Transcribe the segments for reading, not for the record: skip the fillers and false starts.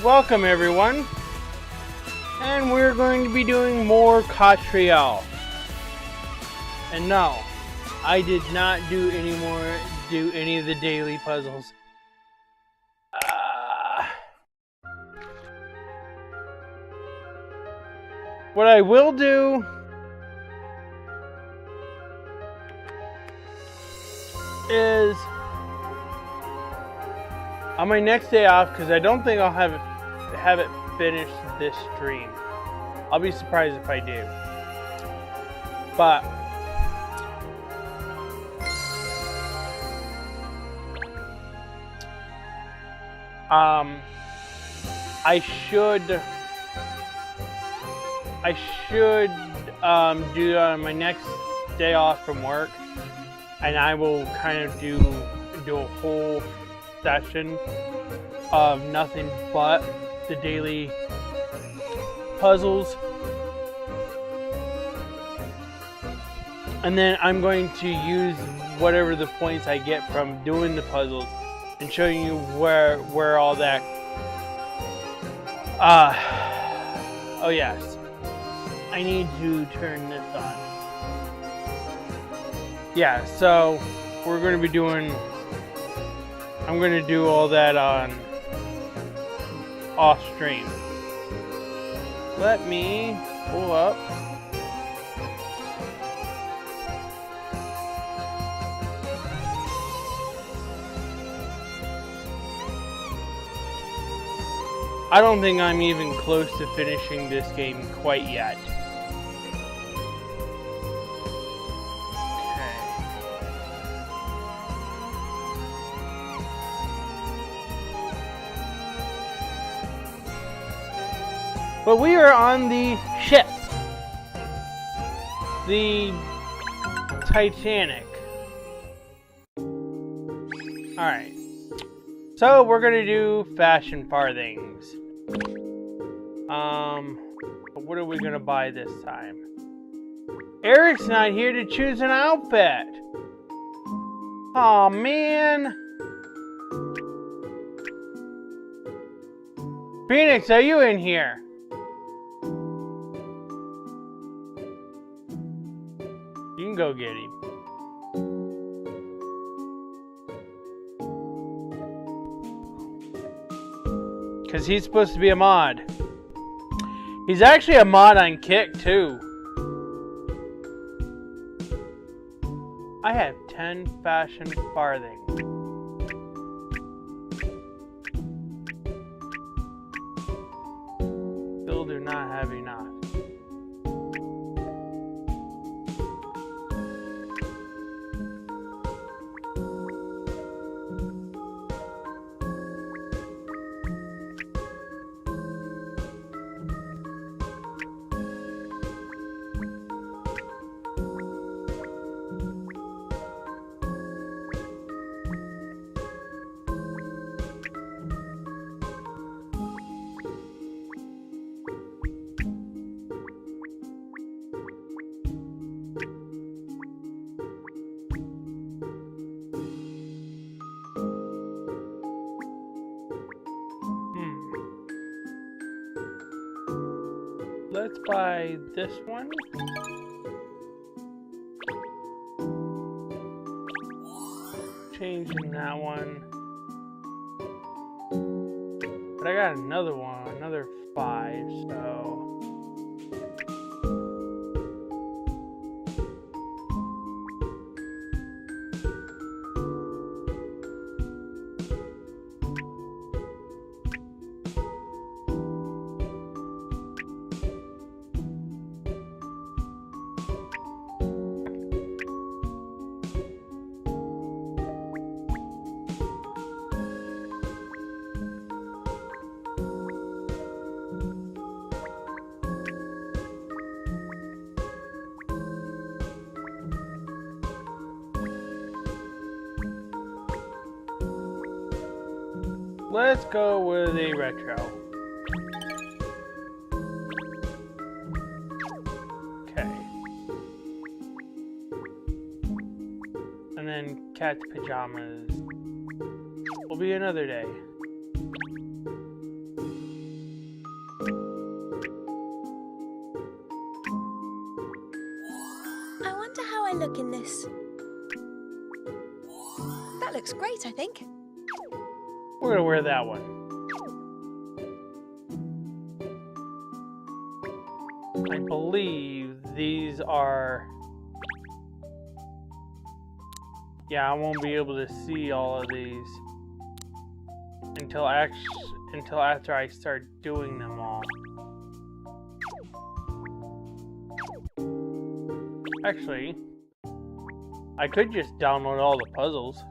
Welcome everyone, and we're going to be doing more Katrielle. And no, I did not do any of the daily puzzles. What I will do is on my next day off, because I don't think I'll have it finished this stream. I'll be surprised if I do. But I should do it on my next day off from work, and I will kind of do a whole session of nothing but the daily puzzles, and then I'm going to use whatever the points I get from doing the puzzles and showing you where all that oh yes, I need to turn this on. Yeah, so we're going to be doing, I'm going to do all that on off stream. Let me pull up. I don't think I'm even close to finishing this game quite yet. But we are on the ship, the Titanic. Alright, so we're gonna do fashion farthings. What are we gonna buy this time? Eric's not here to choose an outfit. Aw, man. Phoenix, are you in here? You can go get him. Because he's supposed to be a mod. He's actually a mod on Kick too. I have 10 fashion farthings. Still do not have enough. Let's buy this one. Changing that one. But I got another one, another 5, so. Let's go with a retro. Okay. And then cat's pajamas will be another day. look in this? That looks great, I think. We're gonna wear that one. I believe these are... Yeah, I won't be able to see all of these until after I start doing them all. Actually, I could just download all the puzzles.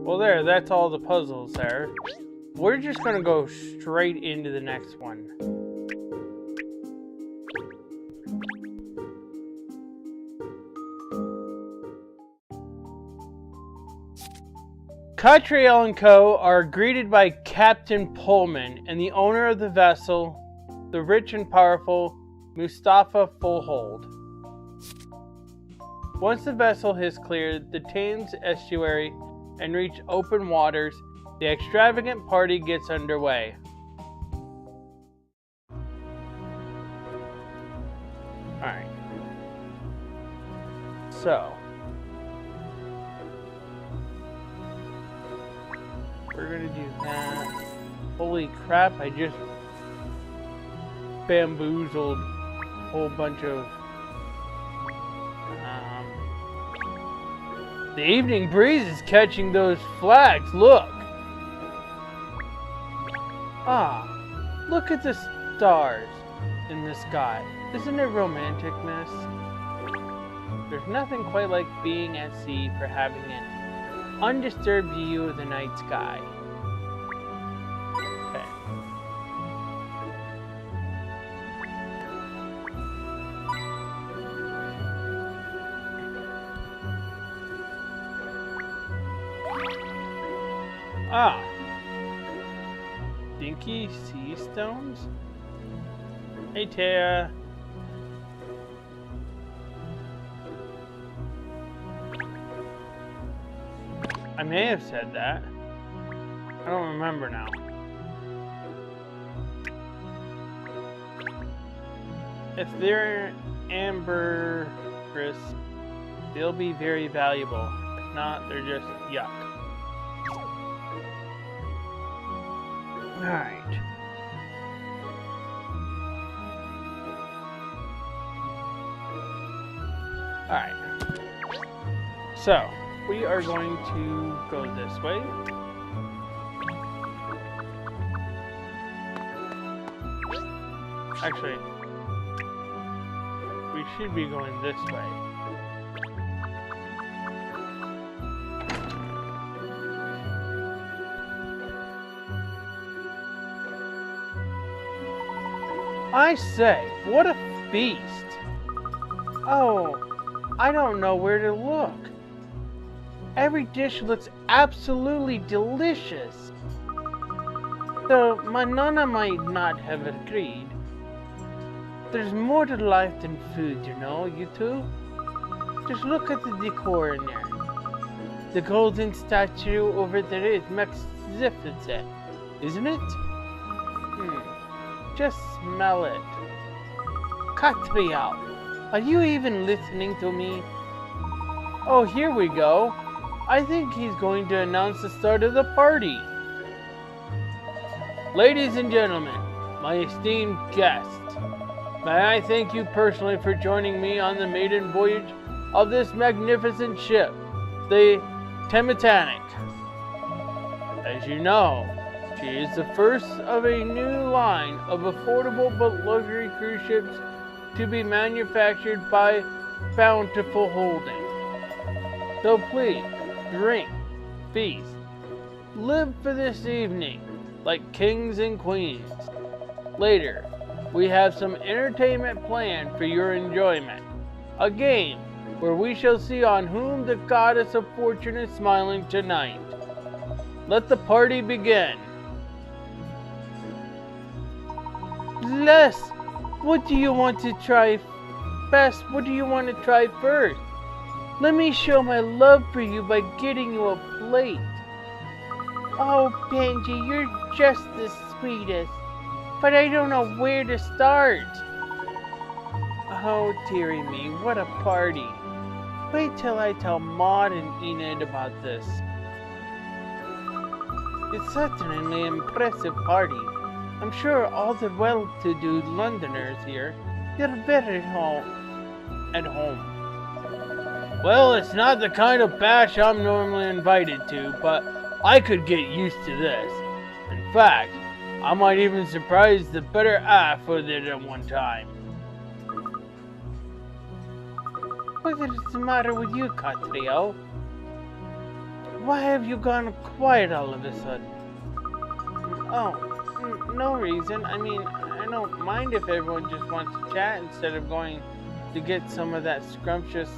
Well, that's all the puzzles there. We're just gonna go straight into the next one. Katrielle and Co. are greeted by Captain Pullman and the owner of the vessel, the rich and powerful Mustafa Fullhold. Once the vessel has cleared the Thames estuary and reached open waters, the extravagant party gets underway. Alright. So, we're gonna do that. Holy crap, I just bamboozled a whole bunch of... The evening breeze is catching those flags, look! Ah, look at the stars in the sky. Isn't it romantic, miss? There's nothing quite like being at sea for having an undisturbed view of the night sky. Okay. Ah! Dinky sea stones? Hey, Tara. I may have said that. I don't remember now. If they're ambergris, they'll be very valuable. If not, they're just yuck. Alright. Alright. So, we are going to go this way. Actually, we should be going this way. I say, what a feast! Oh, I don't know where to look. Every dish looks absolutely delicious. Though my nana might not have agreed. There's more to life than food, you know, you two. Just look at the decor in there. The golden statue over there is magnificent, isn't it? Just smell it. Katrielle, are you even listening to me? Oh, here we go. I think he's going to announce the start of the party. Ladies and gentlemen, my esteemed guests, may I thank you personally for joining me on the maiden voyage of this magnificent ship, the Titanic. As you know, she is the first of a new line of affordable but luxury cruise ships to be manufactured by Bountiful Holdings. So please, drink, feast, live for this evening like kings and queens. Later, we have some entertainment planned for your enjoyment. A game where we shall see on whom the goddess of fortune is smiling tonight. Let the party begin. Bless What do you want to try best? What do you want to try first? Let me show my love for you by getting you a plate. Oh, Benji, you're just the sweetest. But I don't know where to start. Oh, dearie me, what a party. Wait till I tell Maud and Enid about this. It's certainly an impressive party. I'm sure all the well-to-do Londoners here feel better at home. Well, it's not the kind of bash I'm normally invited to, but I could get used to this. In fact, I might even surprise the better half with it at one time. What is the matter with you, Katrielle? Why have you gone quiet all of a sudden? Oh, no reason. I mean, I don't mind if everyone just wants to chat instead of going to get some of that sumptuous,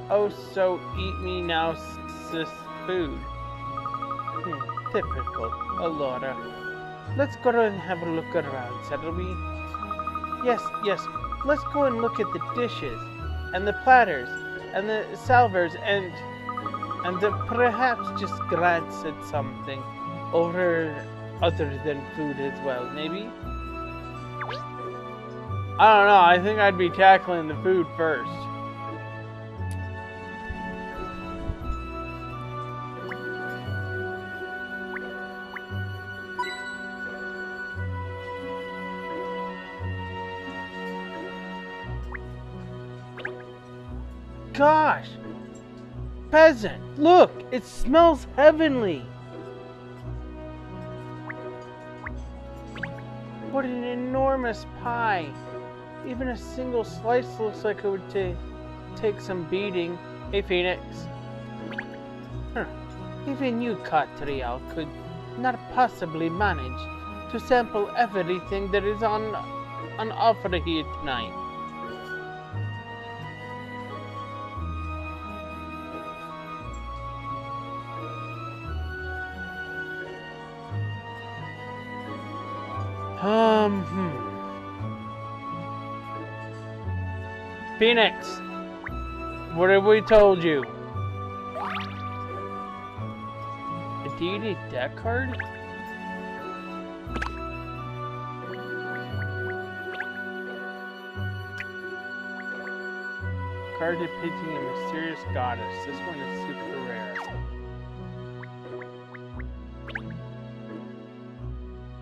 oh so eat me now sis food. Typical, Alora. Let's go and have a look around, shall we? Yes, let's go and look at the dishes, and the platters, and the salvers, and perhaps just glance at something over other than food as well, maybe? I don't know, I think I'd be tackling the food first. Gosh! Peasant, look! It smells heavenly! What an enormous pie! Even a single slice looks like it would take some beating. Hey, Phoenix. Even you, Katrielle, could not possibly manage to sample everything that is on offer here tonight. Phoenix, what have we told you? A D&D deck card? Card depicting a mysterious goddess. This one is super rare.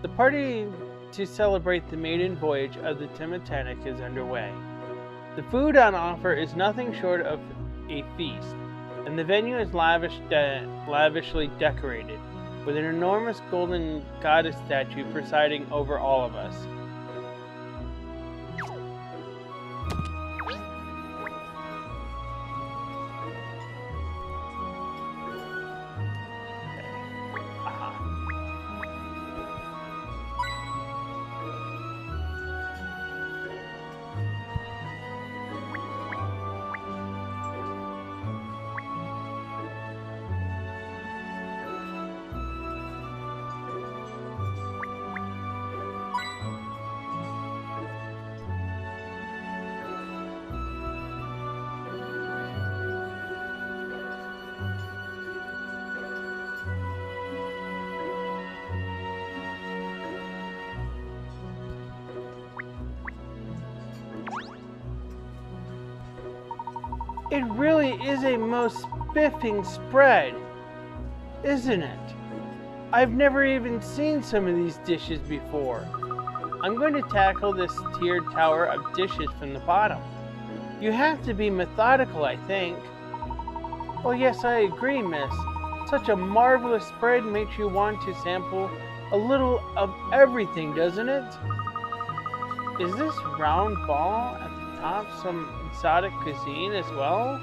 The party to celebrate the maiden voyage of the Titanic is underway. The food on offer is nothing short of a feast, and the venue is lavishly decorated, with an enormous golden goddess statue presiding over all of us. It really is a most spiffing spread, isn't it? I've never even seen some of these dishes before. I'm going to tackle this tiered tower of dishes from the bottom. You have to be methodical, I think. Oh yes, I agree, miss. Such a marvelous spread makes you want to sample a little of everything, doesn't it? Is this round ball at the top some exotic cuisine as well,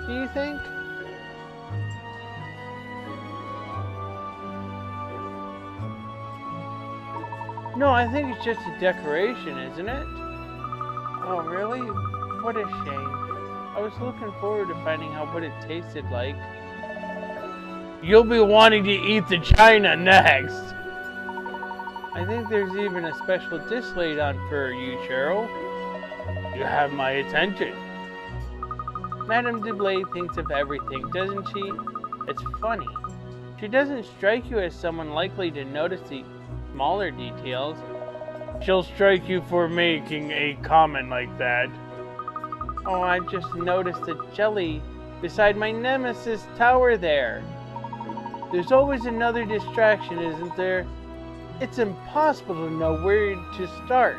do you think? No, I think it's just a decoration, isn't it? Oh, really? What a shame. I was looking forward to finding out what it tasted like. You'll be wanting to eat the china next. I think there's even a special dish laid on for you, Cheryl. You have my attention. Madame Dublé thinks of everything, doesn't she? It's funny. She doesn't strike you as someone likely to notice the smaller details. She'll strike you for making a comment like that. Oh, I just noticed a jelly beside my nemesis tower there. There's always another distraction, isn't there? It's impossible to know where to start.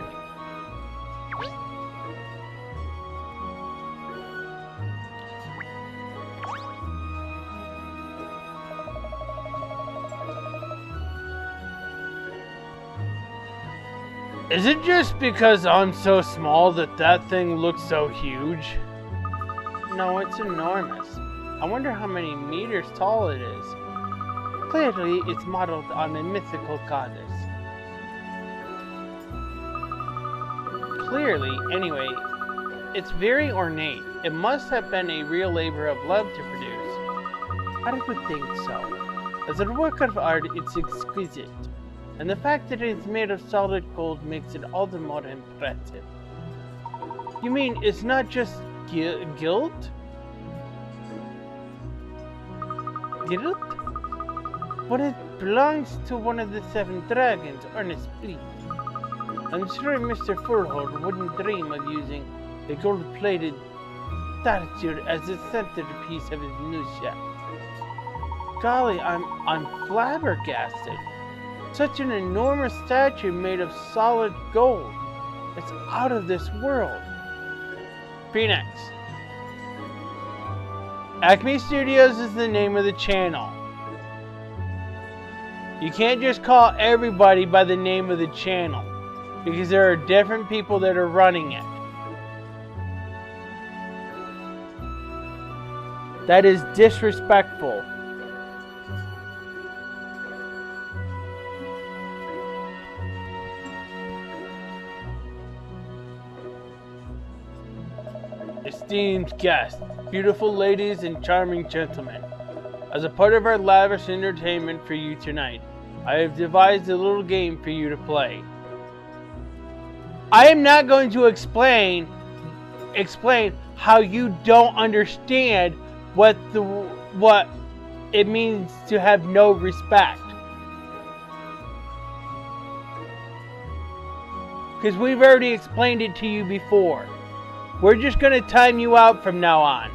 Is it just because I'm so small that that thing looks so huge? No, it's enormous. I wonder how many meters tall it is. Clearly, it's modeled on a mythical goddess. Clearly, anyway, it's very ornate. It must have been a real labor of love to produce. I would think so. As a work of art, it's exquisite. And the fact that it's made of solid gold makes it all the more impressive. You mean it's not just gilt? Gilt? But it belongs to one of the 7 dragons, Ernest Fleet. I'm sure Mr. Furhold wouldn't dream of using a gold-plated statue as the centerpiece of his new shop. Golly, I'm flabbergasted. Such an enormous statue made of solid gold. It's out of this world. Phoenix. Acme Studios is the name of the channel. You can't just call everybody by the name of the channel, because there are different people that are running it. That is disrespectful. Esteemed guests, beautiful ladies and charming gentlemen, as a part of our lavish entertainment for you tonight, I have devised a little game for you to play. I am not going to explain how you don't understand what it means to have no respect. Because we've already explained it to you before. We're just going to time you out from now on.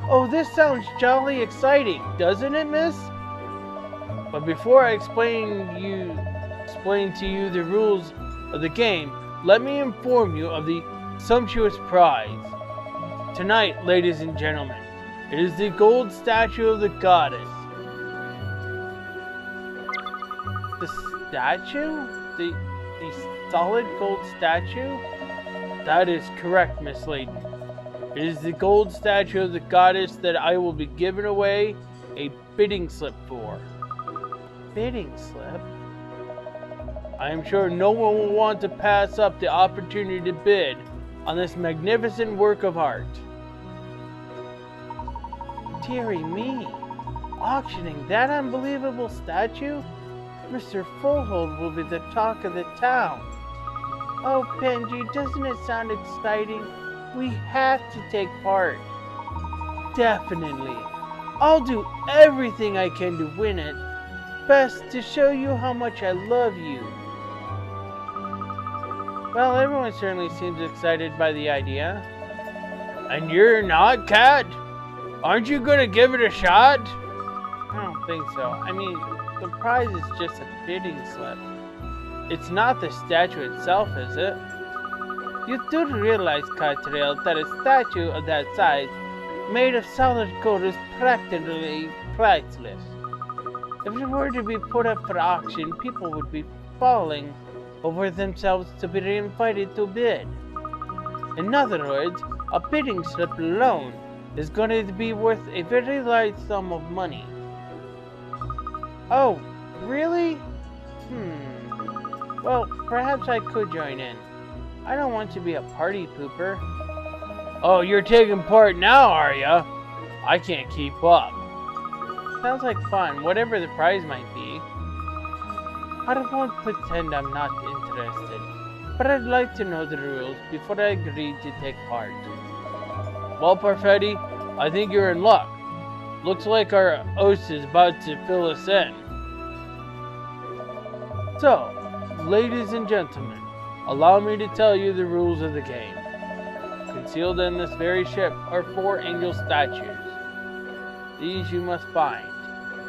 Oh, this sounds jolly exciting, doesn't it, miss? But before I explain to you the rules of the game, let me inform you of the sumptuous prize. Tonight, ladies and gentlemen, it is the gold statue of the goddess. The statue? The solid gold statue? That is correct, Miss Layton. It is the gold statue of the goddess that I will be giving away a bidding slip for. Bidding slip? I am sure no one will want to pass up the opportunity to bid on this magnificent work of art. Dearie me, auctioning that unbelievable statue? Mr. Fullhold will be the talk of the town. Oh, Benji, doesn't it sound exciting? We have to take part. Definitely. I'll do everything I can to win it. Best to show you how much I love you. Well, everyone certainly seems excited by the idea. And you're not, Kat? Aren't you gonna give it a shot? I don't think so. I mean, the prize is just a bidding slip. It's not the statue itself, is it? You do realize, Katrielle, that a statue of that size, made of solid gold, is practically priceless. If it were to be put up for auction, people would be falling over themselves to be invited to bid. In other words, a bidding slip alone is going to be worth a very large sum of money. Oh, really? Well, perhaps I could join in. I don't want to be a party pooper. Oh, you're taking part now, are ya? I can't keep up. Sounds like fun, whatever the prize might be. I won't pretend I'm not interested, but I'd like to know the rules before I agree to take part. Well, Parfetti, I think you're in luck. Looks like our host is about to fill us in. So, ladies and gentlemen, allow me to tell you the rules of the game. Concealed in this very ship are 4 angel statues. These you must find.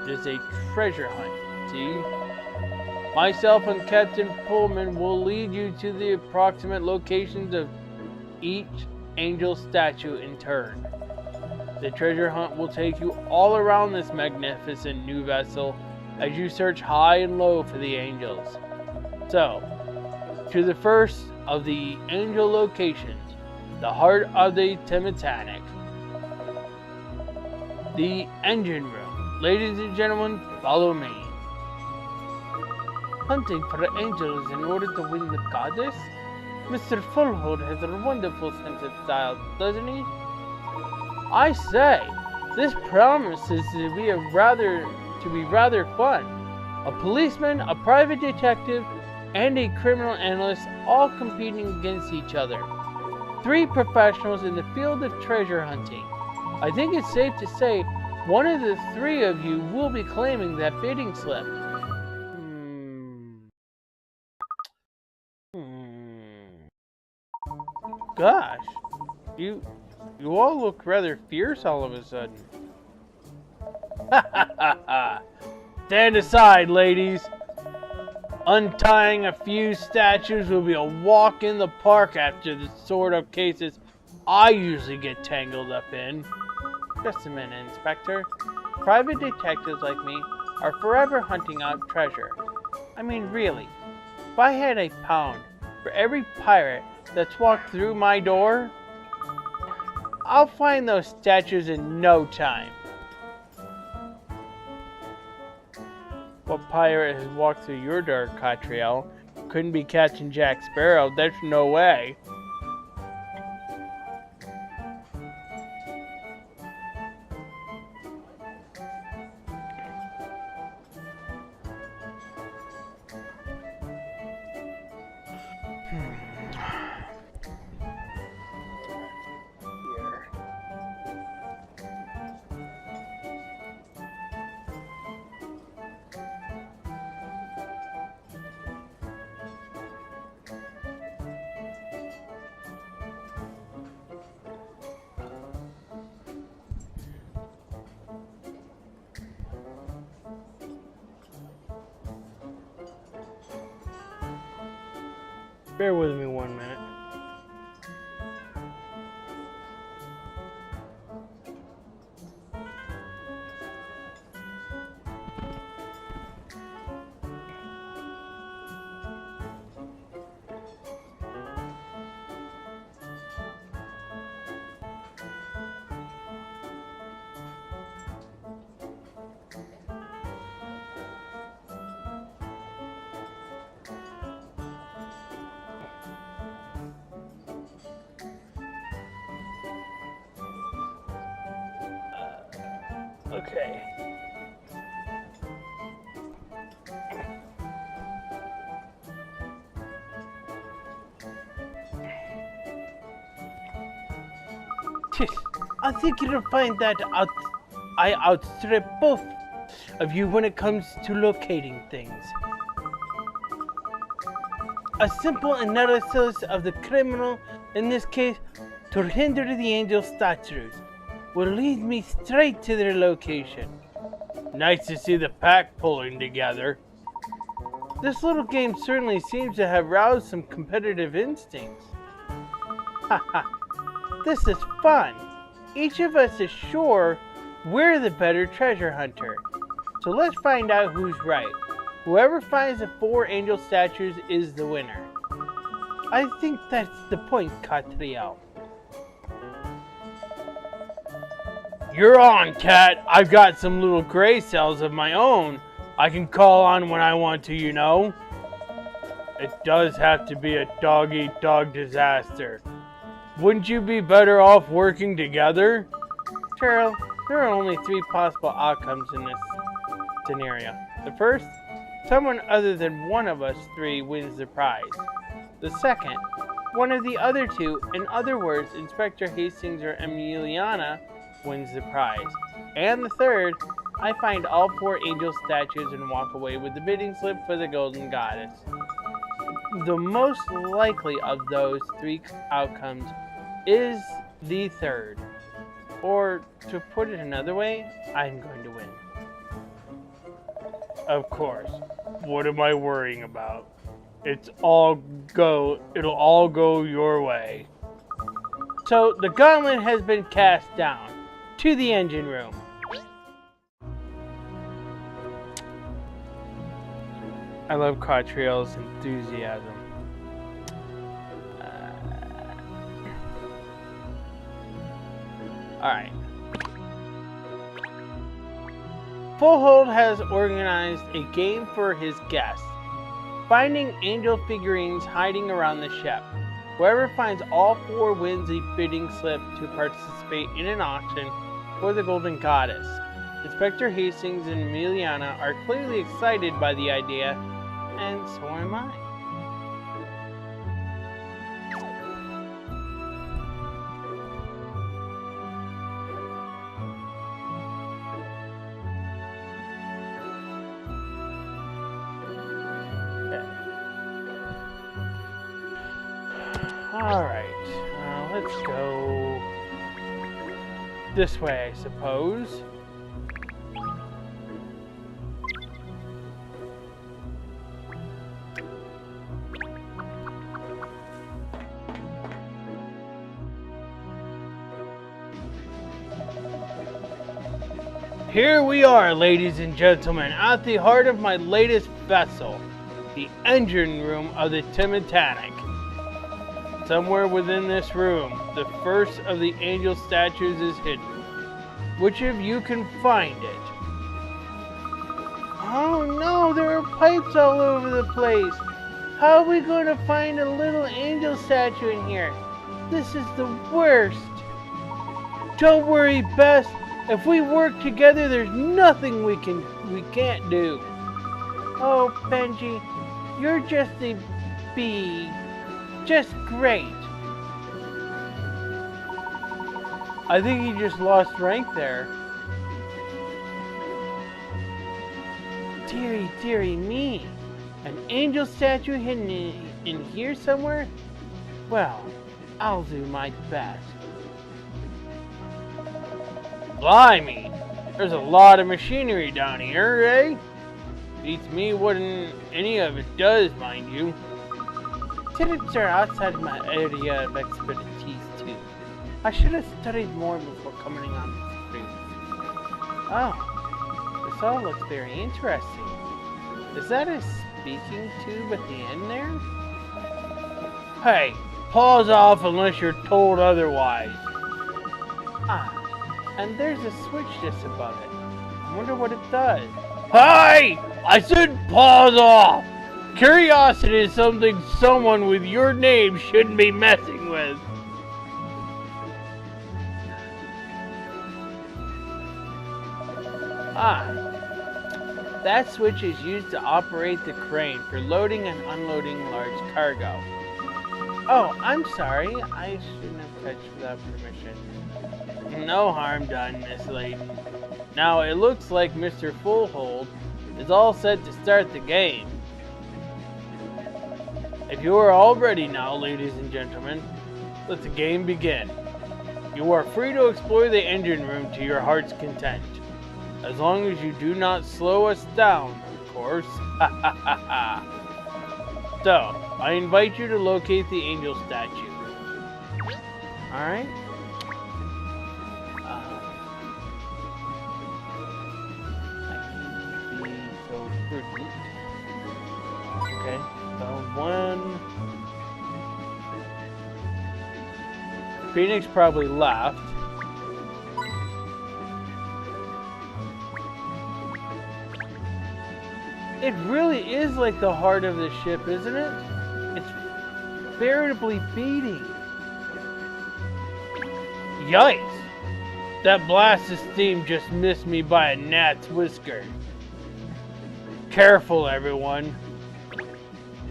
It is a treasure hunt, see? Myself and Captain Pullman will lead you to the approximate locations of each angel statue in turn. The treasure hunt will take you all around this magnificent new vessel as you search high and low for the angels. So, to the first of the angel locations, the heart of the Titanic, the engine room. Ladies and gentlemen, follow me. Hunting for angels in order to win the goddess? Mr. Fullwood has a wonderful sense of style, doesn't he? I say, this promises to be rather fun. A policeman, a private detective, and a criminal analyst all competing against each other. 3 professionals in the field of treasure hunting. I think it's safe to say one of the 3 of you will be claiming that bidding slip. Gosh, you all look rather fierce all of a sudden. Ha ha ha ha! Stand aside, ladies. Untying a few statues will be a walk in the park after the sort of cases I usually get tangled up in. Just a minute, Inspector. Private detectives like me are forever hunting out treasure. I mean, really, if I had a pound for every pirate that's walked through my door, I'll find those statues in no time. What pirate has walked through your door, Katrielle? Couldn't be Captain Jack Sparrow, there's no way. Bear with me 1 minute. Okay. I think you'll find that I outstrip both of you when it comes to locating things. A simple analysis of the criminal, in this case, to hinder the angel statues, will lead me straight to their location. Nice to see the pack pulling together. This little game certainly seems to have roused some competitive instincts. Haha, this is fun. Each of us is sure we're the better treasure hunter. So let's find out who's right. Whoever finds the 4 angel statues is the winner. I think that's the point, Katrielle. You're on, Cat. I've got some little gray cells of my own I can call on when I want to, you know. It does have to be a dog-eat-dog disaster. Wouldn't you be better off working together? Cheryl, There are only three possible outcomes in this scenario. The first, someone other than one of us three wins the prize. The second, one of the other two, in other words, Inspector Hastings or Emiliana, wins the prize. And the third, I find all four angel statues and walk away with the bidding slip for the Golden Goddess. The most likely of those three outcomes is the third. Or, to put it another way, I'm going to win. Of course. What am I worrying about? It'll all go your way. So, the gauntlet has been cast down to the engine room. I love Katrielle's enthusiasm. Alright. Fullhold has organized a game for his guests, finding angel figurines hiding around the ship. Whoever finds all four wins a bidding slip to participate in an auction for the Golden Goddess. Inspector Hastings and Emiliana are clearly excited by the idea, and so am I. Alright, let's go this way, I suppose. Here we are, ladies and gentlemen, at the heart of my latest vessel, the engine room of the Titanic. Somewhere within this room, the first of the angel statues is hidden. Which of you can find it? Oh no, there are pipes all over the place. How are we going to find a little angel statue in here? This is the worst. Don't worry, Bess. If we work together, there's nothing we can't do. Oh, Benji, you're just a bee. Just great. I think he just lost rank there. Dearie, dearie me. An angel statue hidden in here somewhere? Well, I'll do my best. Blimey, there's a lot of machinery down here, eh? Beats me what any of it does, mind you. Tenants are outside my area of expertise too. I should have studied more before coming on this route. Oh, this all looks very interesting. Is that a speaking tube at the end there? Hey, pause off unless you're told otherwise. Ah, and there's a switch just above it. I wonder what it does. Hey! I said pause off! Curiosity is something someone with your name shouldn't be messing with. Ah, that switch is used to operate the crane for loading and unloading large cargo. Oh, I'm sorry. I shouldn't have touched without permission. No harm done, Miss Layton. Now, it looks like Mr. Fullhold is all set to start the game. If you are all ready now, ladies and gentlemen, let the game begin. You are free to explore the engine room to your heart's content. As long as you do not slow us down, of course. So, I invite you to locate the angel statue. Alright? I can be so prudent. Okay, found one. Phoenix probably left. It really is like the heart of the ship, isn't it? It's veritably beating. Yikes! That blast of steam just missed me by a gnat's whisker. Careful, everyone.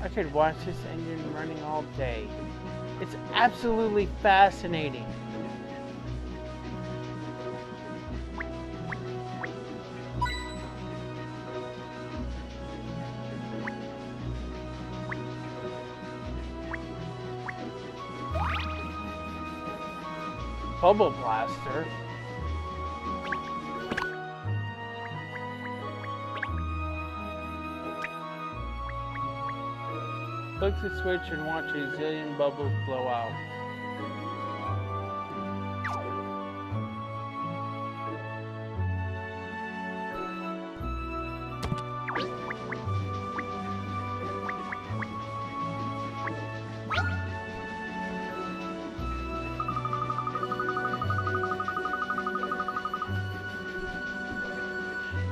I could watch this engine running all day. It's absolutely fascinating. Bubble blaster. Click the switch and watch a zillion bubbles blow out.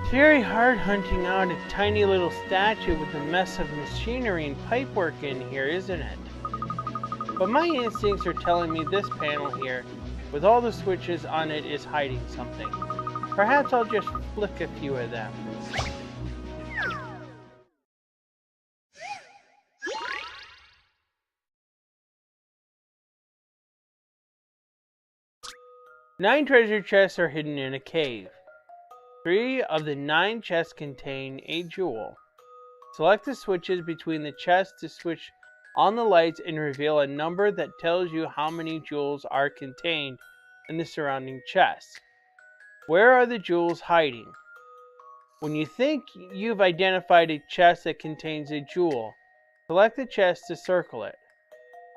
It's very hard hunting out a tiny little statue with a mess of machinery and pipework in here, isn't it? But my instincts are telling me this panel here, with all the switches on it, is hiding something. Perhaps I'll just flick a few of them. Nine treasure chests are hidden in a cave. 3 of the 9 chests contain a jewel. Select the switches between the chests to switch on the lights and reveal a number that tells you how many jewels are contained in the surrounding chests. Where are the jewels hiding? When you think you've identified a chest that contains a jewel, select the chest to circle it.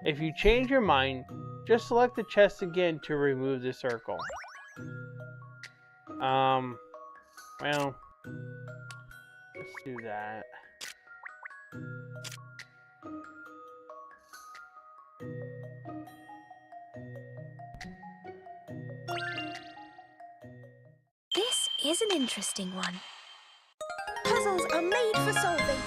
If you change your mind, just select the chest again to remove the circle. Well, let's do that. This is an interesting one. Puzzles are made for solving.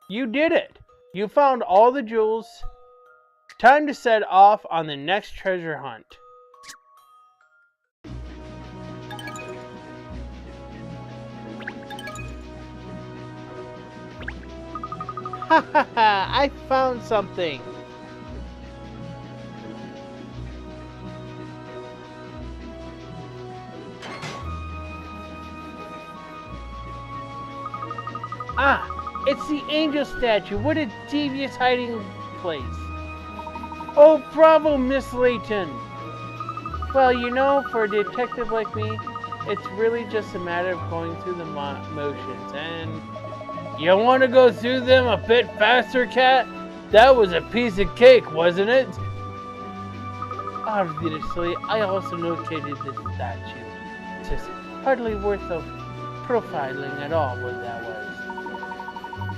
You did it! You found all the jewels. Time to set off on the next treasure hunt. Ha ha ha! I found something! Ah! It's the angel statue. What a devious hiding place. Oh, bravo, Miss Layton. Well, you know, for a detective like me, it's really just a matter of going through the motions. And you want to go through them a bit faster, Cat? That was a piece of cake, wasn't it? Obviously, I also located this statue. It's just hardly worth the profiling at all what that was.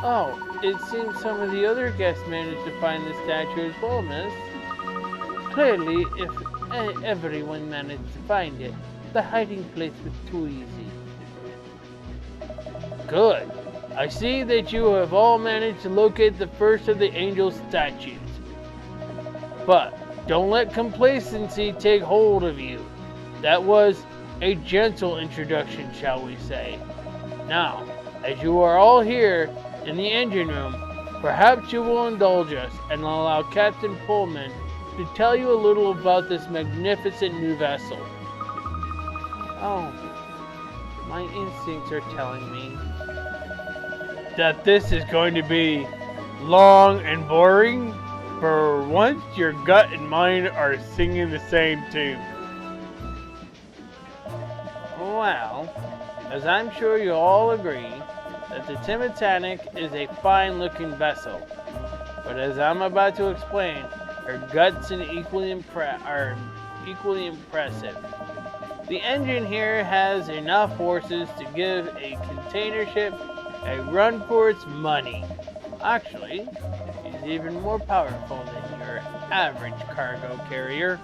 Oh, it seems some of the other guests managed to find the statue as well, miss. Clearly, if everyone managed to find it, the hiding place was too easy. Good. I see that you have all managed to locate the first of the angel statues. But don't let complacency take hold of you. That was a gentle introduction, shall we say. Now, as you are all here in the engine room, perhaps you will indulge us and allow Captain Pullman to tell you a little about this magnificent new vessel. Oh, my instincts are telling me that this is going to be long and boring. For once, your gut and mind are singing the same tune. Well, as I'm sure you all agree, that the Titanic is a fine-looking vessel, but as I'm about to explain, her guts are equally impressive. The engine here has enough horses to give a container ship a run for its money. Actually, she's even more powerful than your average cargo carrier.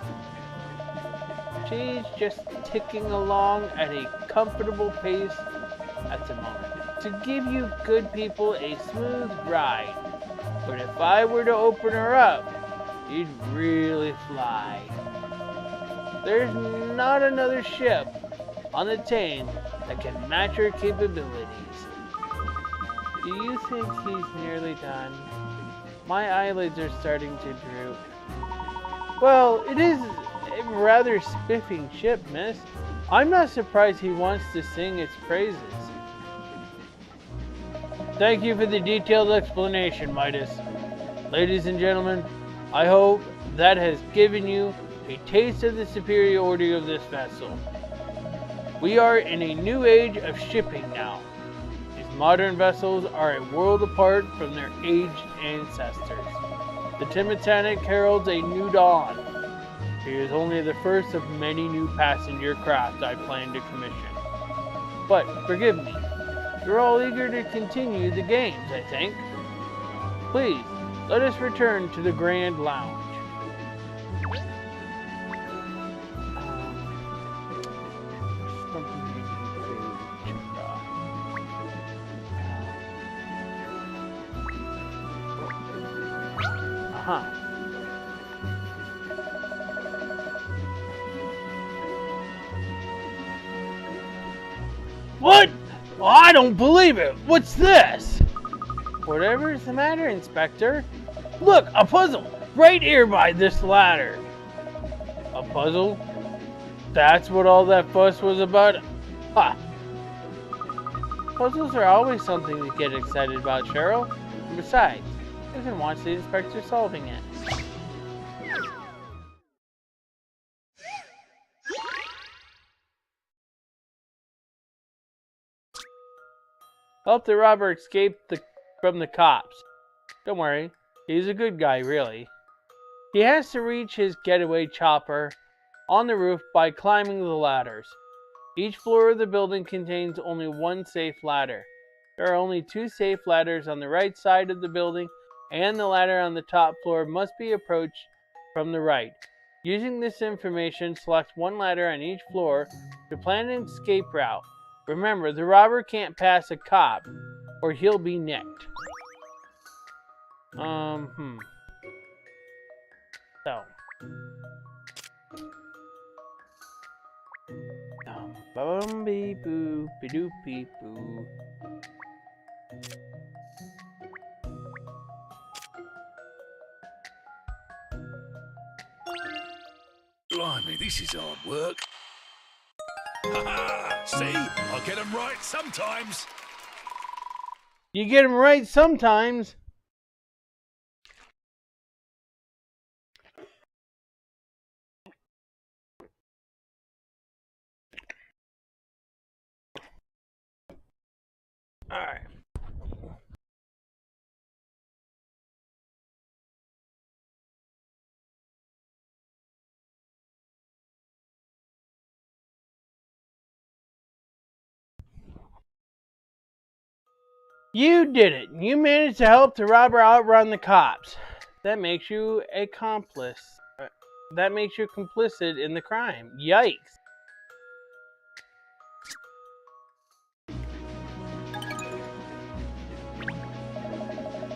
She's just ticking along at a comfortable pace at the moment. to give you good people a smooth ride. But if I were to open her up, you'd really fly. There's not another ship on the Thames that can match her capabilities. Do you think he's nearly done? My eyelids are starting to droop. Well, it is a rather spiffing ship, miss. I'm not surprised he wants to sing its praises. Thank you for the detailed explanation, Midas. Ladies and gentlemen, I hope that has given you a taste of the superiority of this vessel. We are in a new age of shipping now. These modern vessels are a world apart from their aged ancestors. The Titanic heralds a new dawn. It is only the first of many new passenger craft I plan to commission. But forgive me, you're all eager to continue the games, I think. Please, let us return to the Grand Lounge. What? Oh, I don't believe it. What's this? Whatever's the matter, Inspector. Look, a puzzle right here by this ladder. A puzzle? That's what all that fuss was about? Ha! Puzzles are always something to get excited about, Cheryl. And besides, you can watch the inspector solving it. Help the robber escape from the cops. Don't worry, he's a good guy, really. He has to reach his getaway chopper on the roof by climbing the ladders. Each floor of the building contains only one safe ladder. There are only 2 safe ladders on the right side of the building, and the ladder on the top floor must be approached from the right. Using this information, select one ladder on each floor to plan an escape route. Remember, the robber can't pass a cop, or he'll be nicked. So. Bum bee boo, be doo bee boo. Blimey, this is hard work. See, I get them right sometimes. You get them right sometimes. All right. You did it. You managed to help the robber outrun the cops. That makes you an accomplice. That makes you complicit in the crime. Yikes.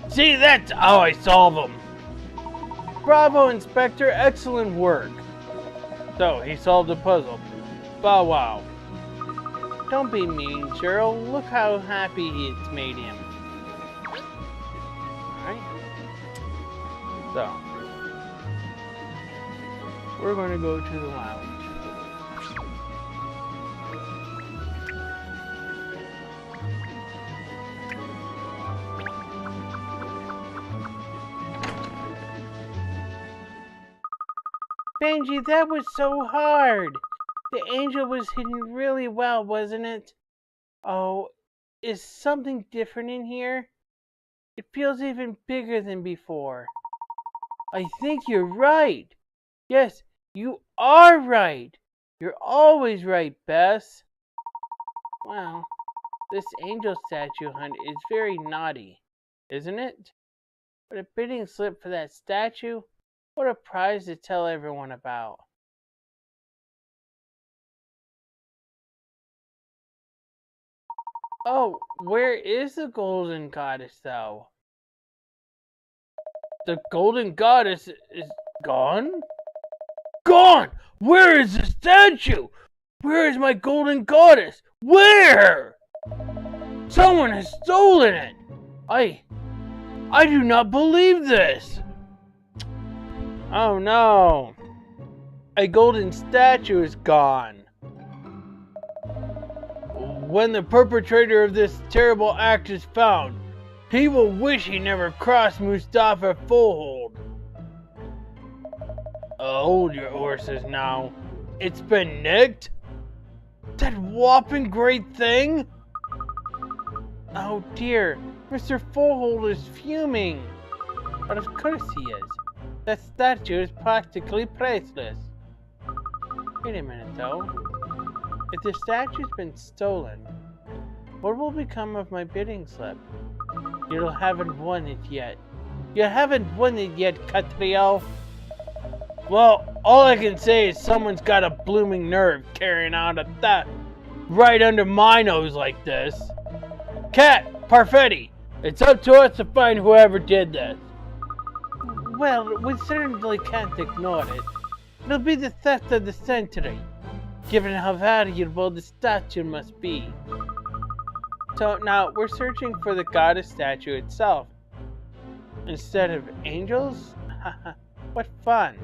See, that's how I solve them. Bravo, Inspector. Excellent work. So, he solved the puzzle. Bow wow. Don't be mean, Cheryl. Look how happy it's made him. Alright. So, we're going to go to the lounge. Benji, that was so hard. The angel was hidden really well, wasn't it? Oh, is something different in here? It feels even bigger than before. I think you're right. Yes, you are right. You're always right, Bess. Wow, this angel statue hunt is very naughty, isn't it? But a bidding slip for that statue? What a prize to tell everyone about. Oh, where is the golden goddess, though? The golden goddess is gone? Gone! Where is the statue? Where is my golden goddess? Where? Someone has stolen it! I do not believe this! Oh no! A golden statue is gone. When the perpetrator of this terrible act is found, he will wish he never crossed Mustafa Fullhold. Hold your horses now. It's been nicked? That whopping great thing? Oh dear, Mr. Fullhold is fuming. But of course he is. That statue is practically priceless. Wait a minute though. If the statue's been stolen, what will become of my bidding slip? You haven't won it yet. You haven't won it yet, Katrielle. Well, all I can say is someone's got a blooming nerve carrying out a theft right under my nose like this. Cat, Parfetti, it's up to us to find whoever did this. Well, we certainly can't ignore it. It'll be the theft of the century, given how valuable the statue must be. So now we're searching for the goddess statue itself. Instead of angels? Haha, what fun.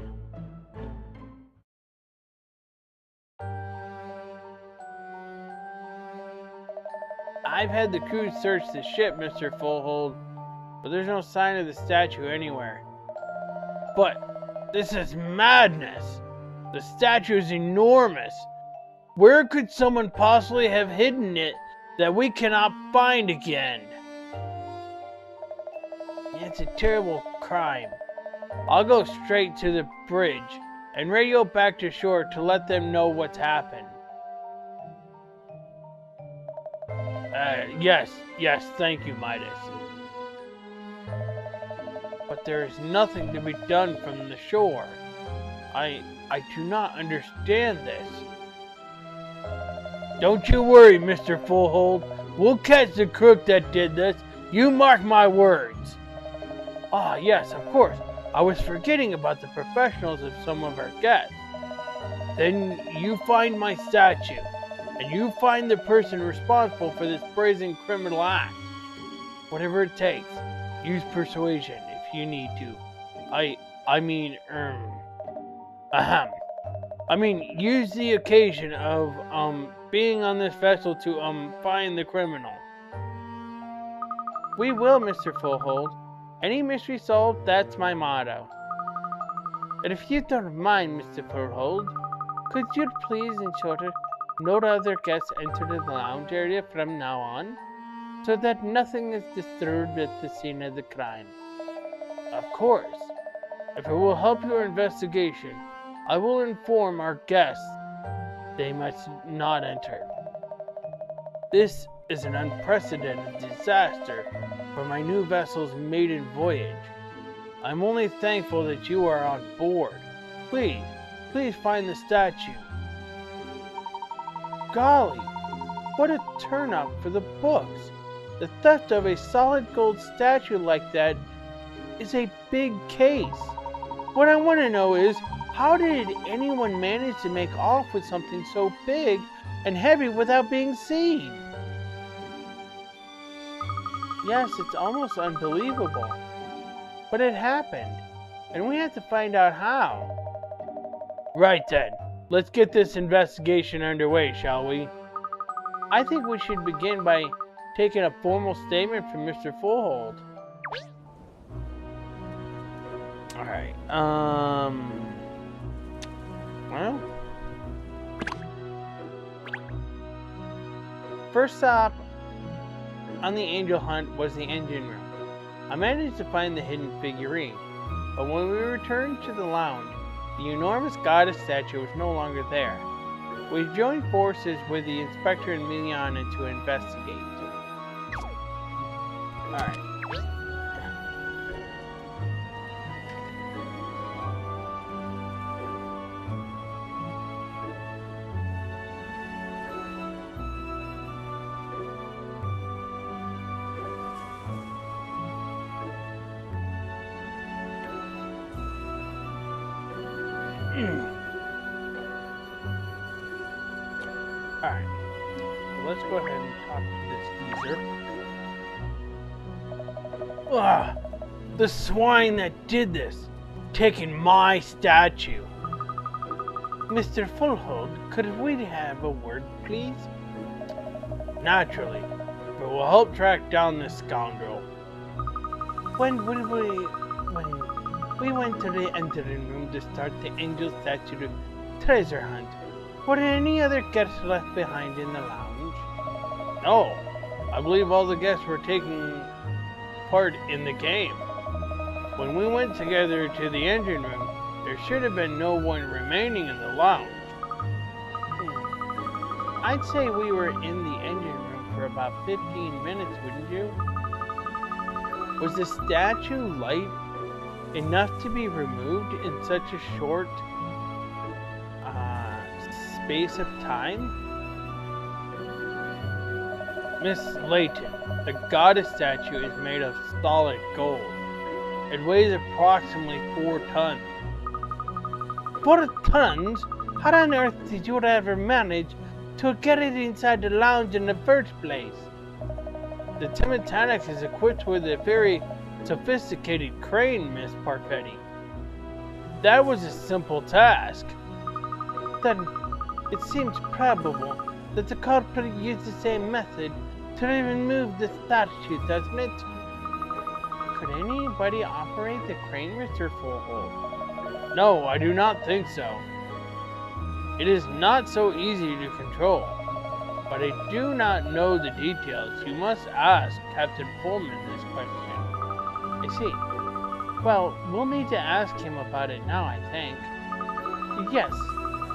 I've had the crew search the ship, Mr. Fullhold, but there's no sign of the statue anywhere. But this is madness. The statue is enormous. Where could someone possibly have hidden it that we cannot find again? It's a terrible crime. I'll go straight to the bridge and radio back to shore to let them know what's happened. Yes, thank you, Midas. But there is nothing to be done from the shore. I do not understand this. Don't you worry, Mr. Fullhold. We'll catch the crook that did this. You mark my words. Ah, yes, of course. I was forgetting about the professionals of some of our guests. Then you find my statue, and you find the person responsible for this brazen criminal act. Whatever it takes, use persuasion if you need to. Use the occasion of, being on this vessel to, find the criminal. We will, Mr. Fullhold. Any mystery solved, that's my motto. And if you don't mind, Mr. Fullhold, could you please ensure that no other guests enter the lounge area from now on, so that nothing is disturbed at the scene of the crime? Of course. If it will help your investigation, I will inform our guests they must not enter. This is an unprecedented disaster for my new vessel's maiden voyage. I'm only thankful that you are on board. Please find the statue. Golly, what a turn-up for the books. The theft of a solid gold statue like that is a big case. What I want to know is, how did anyone manage to make off with something so big and heavy without being seen? Yes, it's almost unbelievable. But it happened, and we have to find out how. Right then, let's get this investigation underway, shall we? I think we should begin by taking a formal statement from Mr. Fullhold. Alright, well, first stop on the angel hunt was the engine room. I managed to find the hidden figurine, but when we returned to the lounge, the enormous goddess statue was no longer there. We joined forces with the inspector and Miliana to investigate. Alright. Alright, so let's go ahead and talk to this geezer. Ugh! The swine that did this! Taking my statue! Mr. Fullhold, could we have a word, please? Naturally, but we'll help track down this scoundrel. When we went to the entering room to start the angel statue treasure hunt, were there any other guests left behind in the lounge? No, I believe all the guests were taking part in the game. When we went together to the engine room, there should have been no one remaining in the lounge. I'd say we were in the engine room for about 15 minutes, wouldn't you? Was the statue light enough to be removed in such a short space of time? Miss Layton, the goddess statue is made of solid gold. It weighs approximately 4 tons. 4 tons? How on earth did you ever manage to get it inside the lounge in the first place? The Titanic is equipped with a very sophisticated crane, Miss Parfetti. That was a simple task. Then, it seems probable that the culprit used the same method to remove the statue, doesn't it? Could anybody operate the crane, Mr. Fullhold? No, I do not think so. It is not so easy to control, but I do not know the details. You must ask Captain Pullman this question. I see. Well, we'll need to ask him about it now, I think. Yes,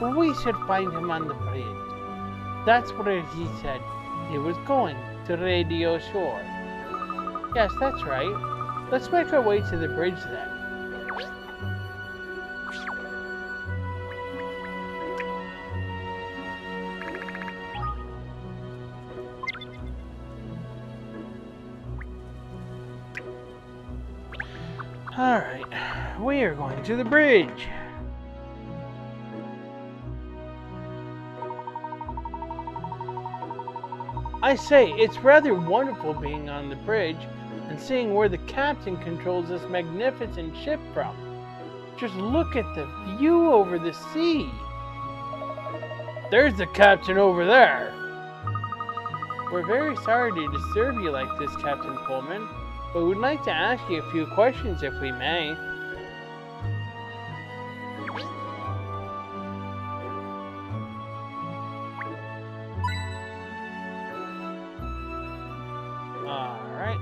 well, we should find him on the bridge. That's where he said he was going, to Radio Shore. Yes, that's right. Let's make our way to the bridge then. Alright, we are going to the bridge. I say, it's rather wonderful being on the bridge and seeing where the captain controls this magnificent ship from. Just look at the view over the sea. There's the captain over there. We're very sorry to disturb you like this, Captain Pullman, but we'd like to ask you a few questions if we may. Alright.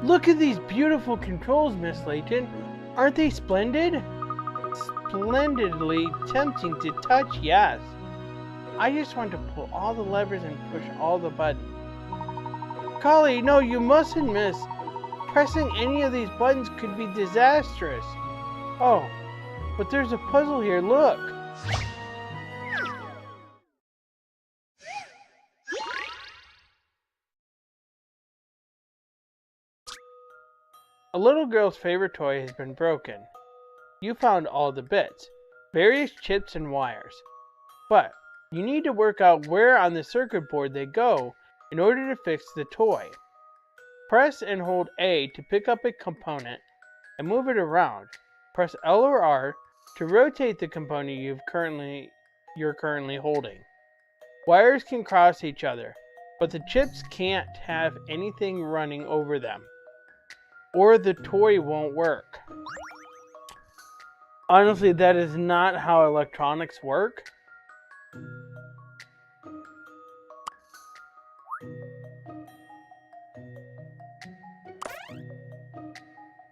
Look at these beautiful controls, Miss Layton. Aren't they splendid? Splendidly tempting to touch, yes. I just want to pull all the levers and push all the buttons. Golly, no, you mustn't, miss. Pressing any of these buttons could be disastrous. Oh, but there's a puzzle here, look. A little girl's favorite toy has been broken. You found all the bits, various chips and wires. But you need to work out where on the circuit board they go in order to fix the toy. Press and hold A to pick up a component and move it around. Press L or R to rotate the component you're currently holding. Wires can cross each other, but the chips can't have anything running over them, or the toy won't work. Honestly, that is not how electronics work.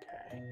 Okay.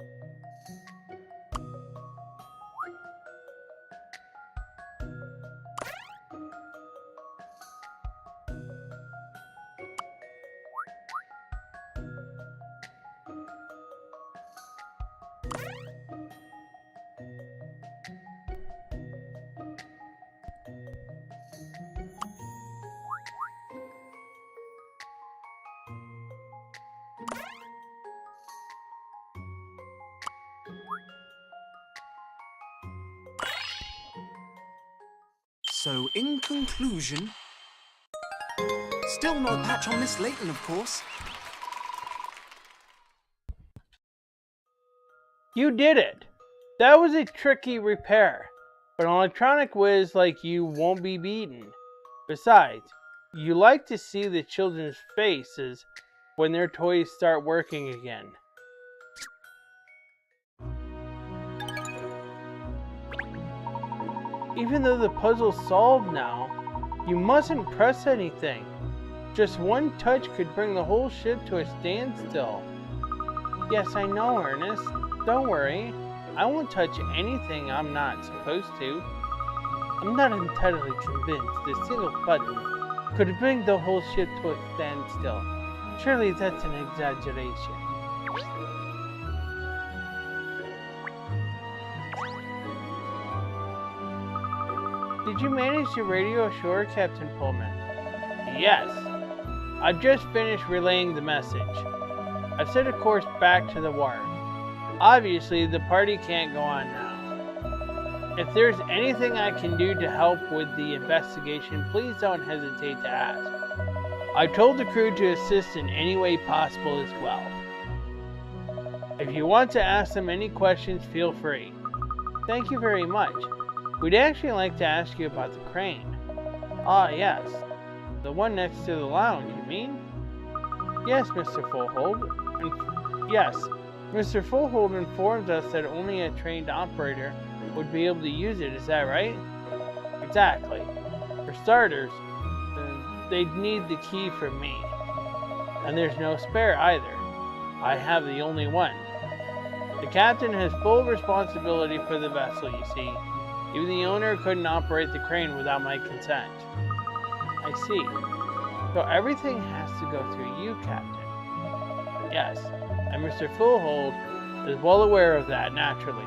So, in conclusion... Still no patch on Miss Layton, of course. You did it! That was a tricky repair, but an electronic whiz like you won't be beaten. Besides, you like to see the children's faces when their toys start working again. Even though the puzzle's solved now, you mustn't press anything. Just one touch could bring the whole ship to a standstill. Yes, I know, Ernest. Don't worry. I won't touch anything I'm not supposed to. I'm not entirely convinced a single button could bring the whole ship to a standstill. Surely that's an exaggeration. Did you manage to radio ashore, Captain Pullman? Yes. I've just finished relaying the message. I've set a course back to the wharf. Obviously, the party can't go on now. If there's anything I can do to help with the investigation, please don't hesitate to ask. I've told the crew to assist in any way possible as well. If you want to ask them any questions, feel free. Thank you very much. We'd actually like to ask you about the crane. Ah, yes. The one next to the lounge, you mean? Yes, Mr. Fullhold. Yes, Mr. Fullhold informs us that only a trained operator would be able to use it, is that right? Exactly. For starters, they'd need the key from me. And there's no spare either. I have the only one. The captain has full responsibility for the vessel, you see. Even the owner couldn't operate the crane without my consent. I see. So everything has to go through you, Captain. Yes, and Mr. Fullhold is well aware of that, naturally.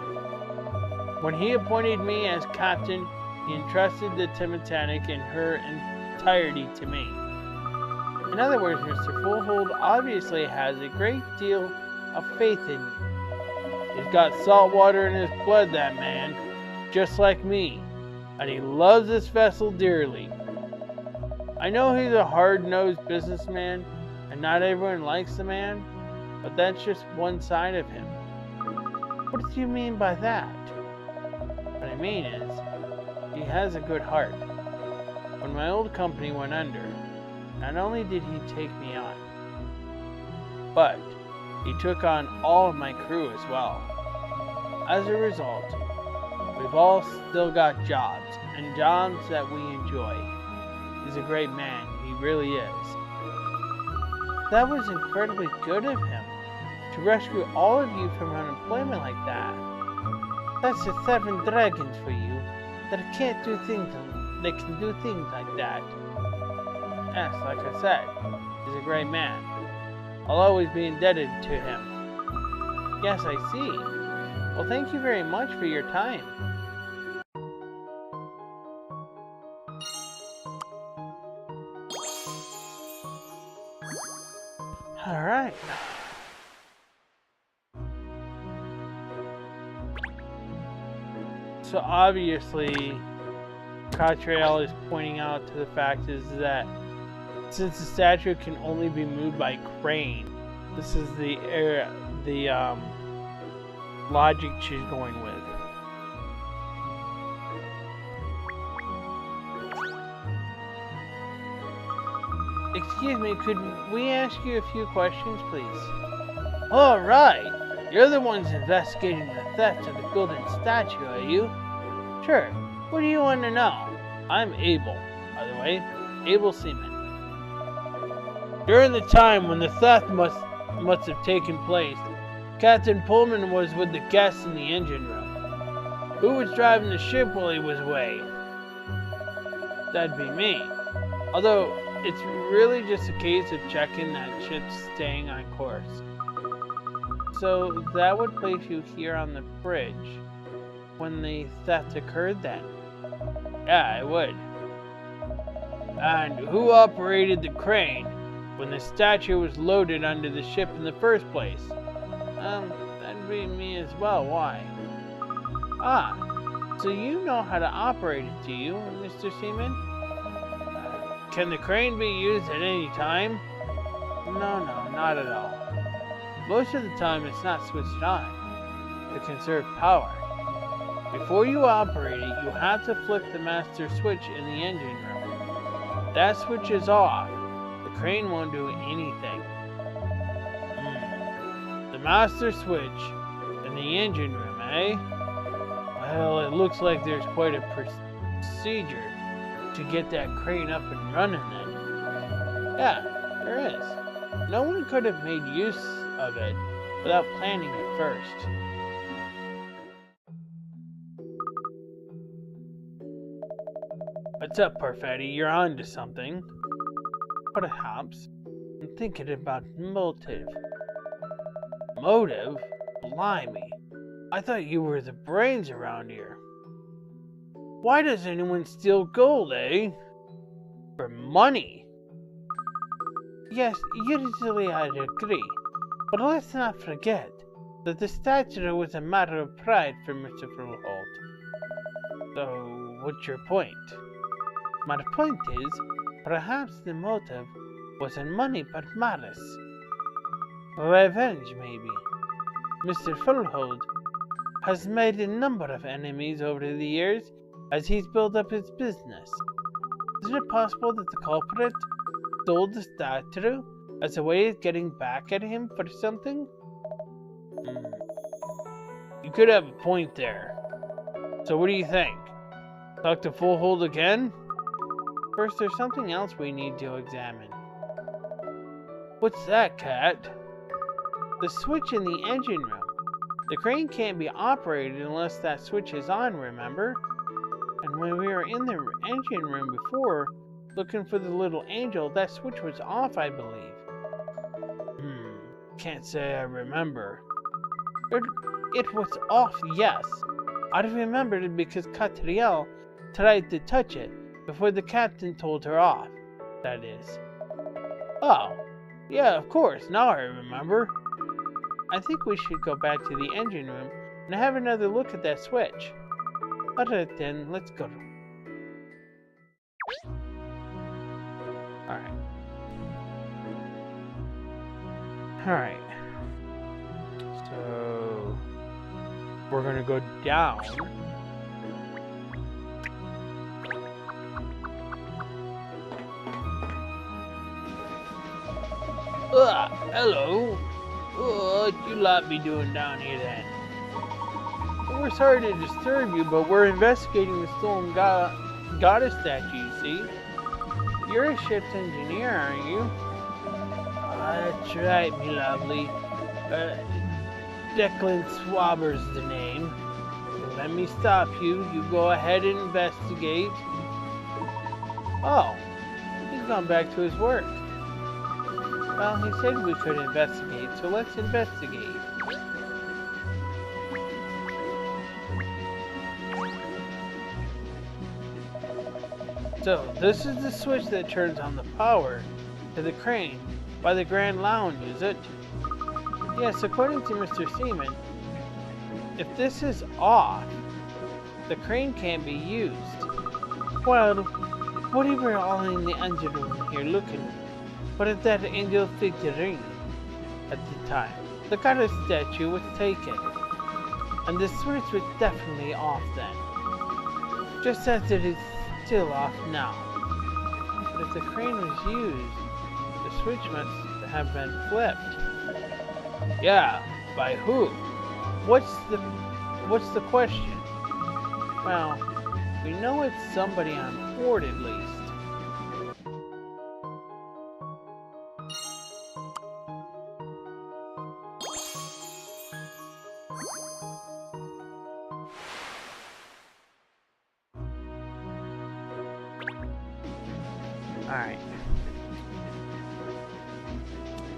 When he appointed me as captain, he entrusted the Titanic in her entirety to me. In other words, Mr. Fullhold obviously has a great deal of faith in you. He's got salt water in his blood, that man, just like me, and he loves this vessel dearly. I know he's a hard-nosed businessman, and not everyone likes the man, but that's just one side of him. What do you mean by that? What I mean is, he has a good heart. When my old company went under, not only did he take me on, but he took on all of my crew as well. As a result, we've all still got jobs, and jobs that we enjoy. He's a great man, he really is. That was incredibly good of him, to rescue all of you from unemployment like that. That's the 7 dragons for you, that can't do things, they can do things like that. Yes, like I said, he's a great man. I'll always be indebted to him. Yes, I see. Well, thank you very much for your time. Alright. So obviously, Katrielle is pointing out to the fact is that since the statue can only be moved by crane, this is the logic she's going with. Excuse me, could we ask you a few questions, please? All right. You're the ones investigating the theft of the golden statue, are you? Sure. What do you want to know? I'm Abel, by the way. Abel Seaman. During the time when the theft must have taken place, Captain Pullman was with the guests in the engine room. Who was driving the ship while he was away? That'd be me. Although, it's really just a case of checking that ship's staying on course. So that would place you here on the bridge when the theft occurred then? Yeah, it would. And who operated the crane when the statue was loaded onto the ship in the first place? That'd be me as well. Why? Ah, So you know how to operate it, do you, Mr. Seaman? Can the crane be used at any time? No, not at all. Most of the time it's not switched on to conserve power. Before you operate it, you have to flip the master switch in the engine room. That switch is off. The crane won't do anything. The master switch in the engine room, eh? Well, it looks like there's quite a procedure to get that crane up and running then. Yeah, there is. No one could have made use of it without planning it first. What's up, Parfetti? You're on to something. Perhaps. I'm thinking about motive. Motive? Blimey. I thought you were the brains around here. Why does anyone steal gold, eh? For money? Yes, usually I'd agree. But let's not forget that the statue was a matter of pride for Mr. Fullhold. So, what's your point? My point is, perhaps the motive wasn't money but malice. Revenge, maybe. Mr. Fullhold has made a number of enemies over the years as he's built up his business. Is it possible that the culprit stole the statue as a way of getting back at him for something? You could have a point there. So what do you think? Talk to Fullhold again? First, there's something else we need to examine. What's that, Cat? The switch in the engine room. The crane can't be operated unless that switch is on, remember? And when we were in the engine room before, looking for the little angel, that switch was off, I believe. Can't say I remember. It was off, yes. I remembered it because Katrielle tried to touch it before the captain told her off, that is. Oh, yeah, of course, now I remember. I think we should go back to the engine room and have another look at that switch. Alright then, let's go. Alright. So, we're gonna go down. Hello. What you lot be doing down here then? We're sorry to disturb you, but we're investigating the stolen goddess statue, you see. You're a ship's engineer, aren't you? That's right, me lovely. Declan Swabber's the name. So let me stop you. You go ahead and investigate. Oh, he's gone back to his work. Well, he said we could investigate, so let's investigate. So, this is the switch that turns on the power to the crane by the Grand Lounge, is it? Yes, according to Mr. Seaman, if this is off, the crane can't be used. Well, we were all in the engine room here looking, but at that angel figurine at the time, the goddess statue was taken, and the switch was definitely off then, just as it is still off now. But if the crane was used, the switch must have been flipped. Yeah, by who? What's the question? Well, we know it's somebody on board at least. Alright.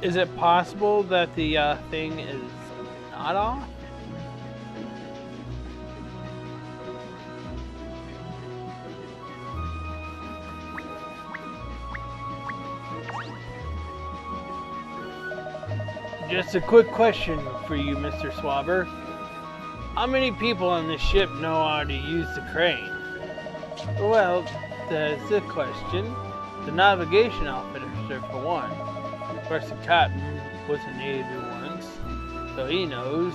Is it possible that the thing is not off? Just a quick question for you, Mr. Swabber. How many people on this ship know how to use the crane? Well, that's the question. The navigation officer, for one. Of course, the captain was a Navy once, so he knows.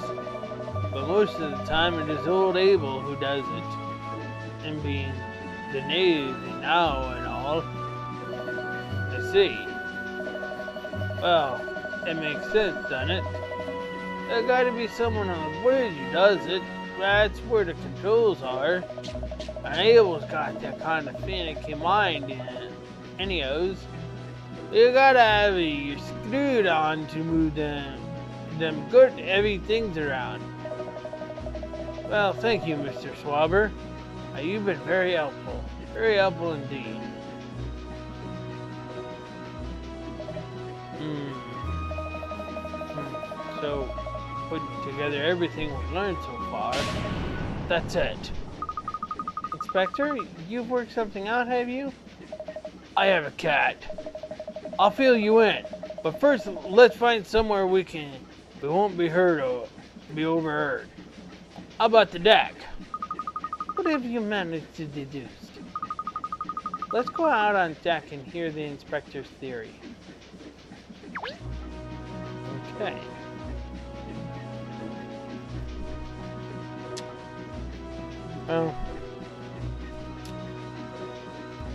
But most of the time, it is old Abel who does it. And being the Navy now and all, I see. Well, it makes sense, doesn't it? There gotta be someone on the bridge who does it. That's where the controls are. And Abel's got that kind of finicky mind in it. Anyhows, you gotta have you screwed on to move them good heavy things around. Well, thank you, Mr. Swabber. You've been very helpful. Very helpful indeed. So, putting together everything we've learned so far, that's it. Inspector, you've worked something out, have you? I have a cat. I'll fill you in. But first, let's find somewhere we won't be overheard. How about the deck? What have you managed to deduce? Let's go out on deck and hear the inspector's theory. Okay. Well,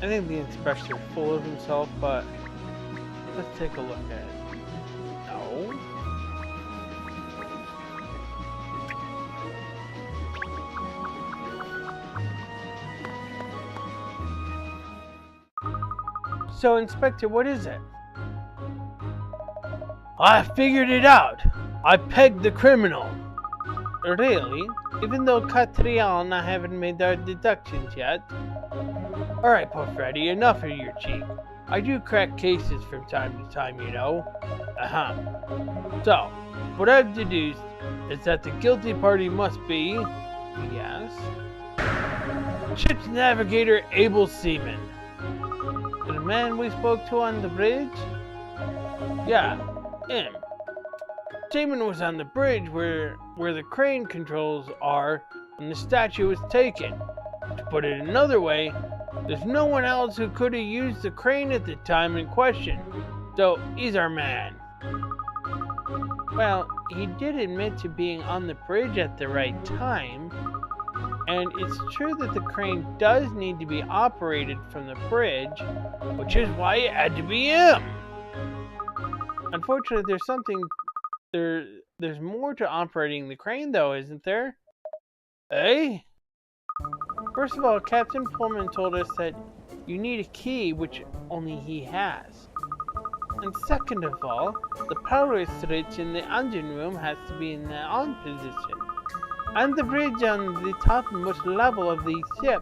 I think the inspector's full of himself, but let's take a look at it. No. So, Inspector, what is it? I figured it out. I pegged the criminal. Really? Even though Katrielle and I haven't made our deductions yet? Alright, poor Freddy, enough of your cheek. I do crack cases from time to time, you know. So, what I've deduced is that the guilty party must be... Yes? Ship's navigator Abel Seaman. The man we spoke to on the bridge? Yeah, him. Seaman was on the bridge where the crane controls are when the statue was taken. To put it another way, there's no one else who could have used the crane at the time in question, so he's our man. Well, he did admit to being on the bridge at the right time, and it's true that the crane does need to be operated from the bridge, which is why it had to be him. Unfortunately, there's more to operating the crane though, isn't there? Eh? First of all, Captain Pullman told us that you need a key which only he has. And second of all, the power switch in the engine room has to be in the on position. And the bridge on the topmost level of the ship,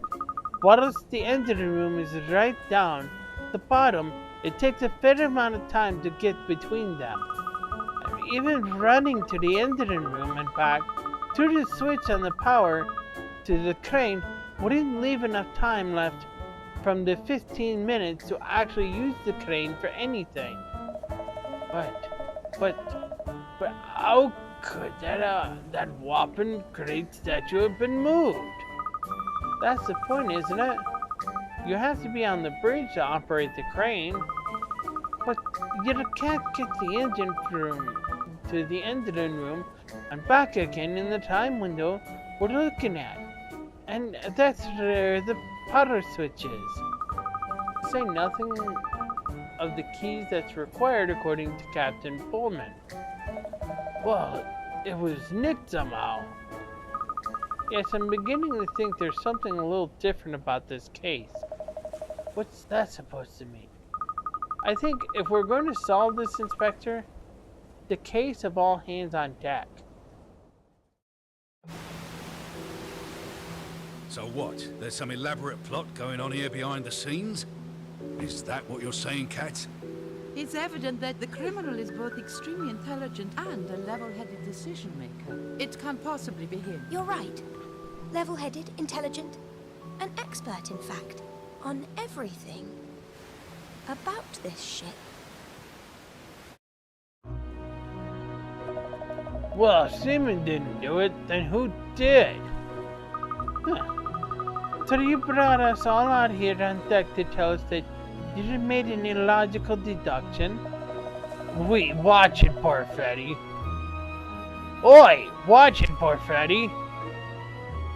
whilst the engine room is right down the bottom, it takes a fair amount of time to get between them. Even running to the engine room and back to the switch on the power to the crane wouldn't leave enough time left from the 15 minutes to actually use the crane for anything. But how could that whopping great statue have been moved? That's the point, isn't it? You have to be on the bridge to operate the crane, but you can't get the engine to the engine room and back again in the time window we're looking at. And that's where the power switch is. Say nothing of the keys that's required according to Captain Pullman. Well, it was nicked somehow. Yes, I'm beginning to think there's something a little different about this case. What's that supposed to mean? I think if we're going to solve this, Inspector, the case of all hands on deck. So what? There's some elaborate plot going on here behind the scenes? Is that what you're saying, Kat? It's evident that the criminal is both extremely intelligent and a level-headed decision-maker. It can't possibly be him. You're right. Level-headed, intelligent, an expert, in fact, on everything about this ship. Well, if Seaman didn't do it, then who did. Huh. So you brought us all out here on deck to tell us that you just made an illogical deduction? Wait, watch it, Parfetti. Oi, watch it, Parfetti.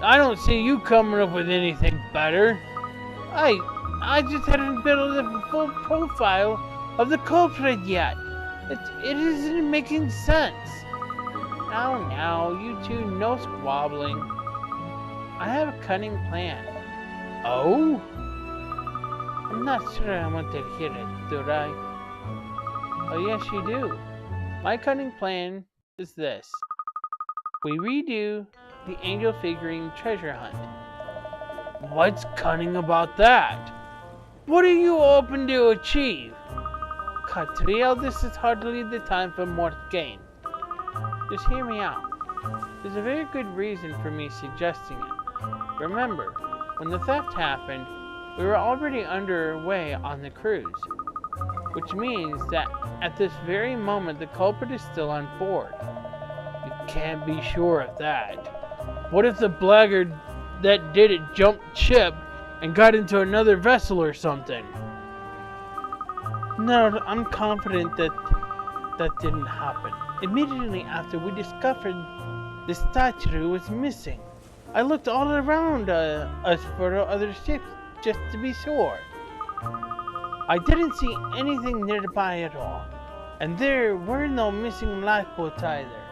I don't see you coming up with anything better. I just haven't built a full profile of the culprit yet. It isn't making sense. Now, you two, no squabbling. I have a cunning plan. Oh? I'm not sure I want to hear it, do I? Oh, yes, you do. My cunning plan is this. We redo the angel figurine treasure hunt. What's cunning about that? What are you hoping to achieve? Katrielle, this is hardly the time for more game. Just hear me out. There's a very good reason for me suggesting it. Remember, when the theft happened, we were already underway on the cruise. Which means that at this very moment, the culprit is still on board. You can't be sure of that. What if the blackguard that did it jumped ship and got into another vessel or something? No, I'm confident that didn't happen. Immediately after we discovered the statue was missing, I looked all around us for other ships just to be sure. I didn't see anything nearby at all, and there were no missing lifeboats either.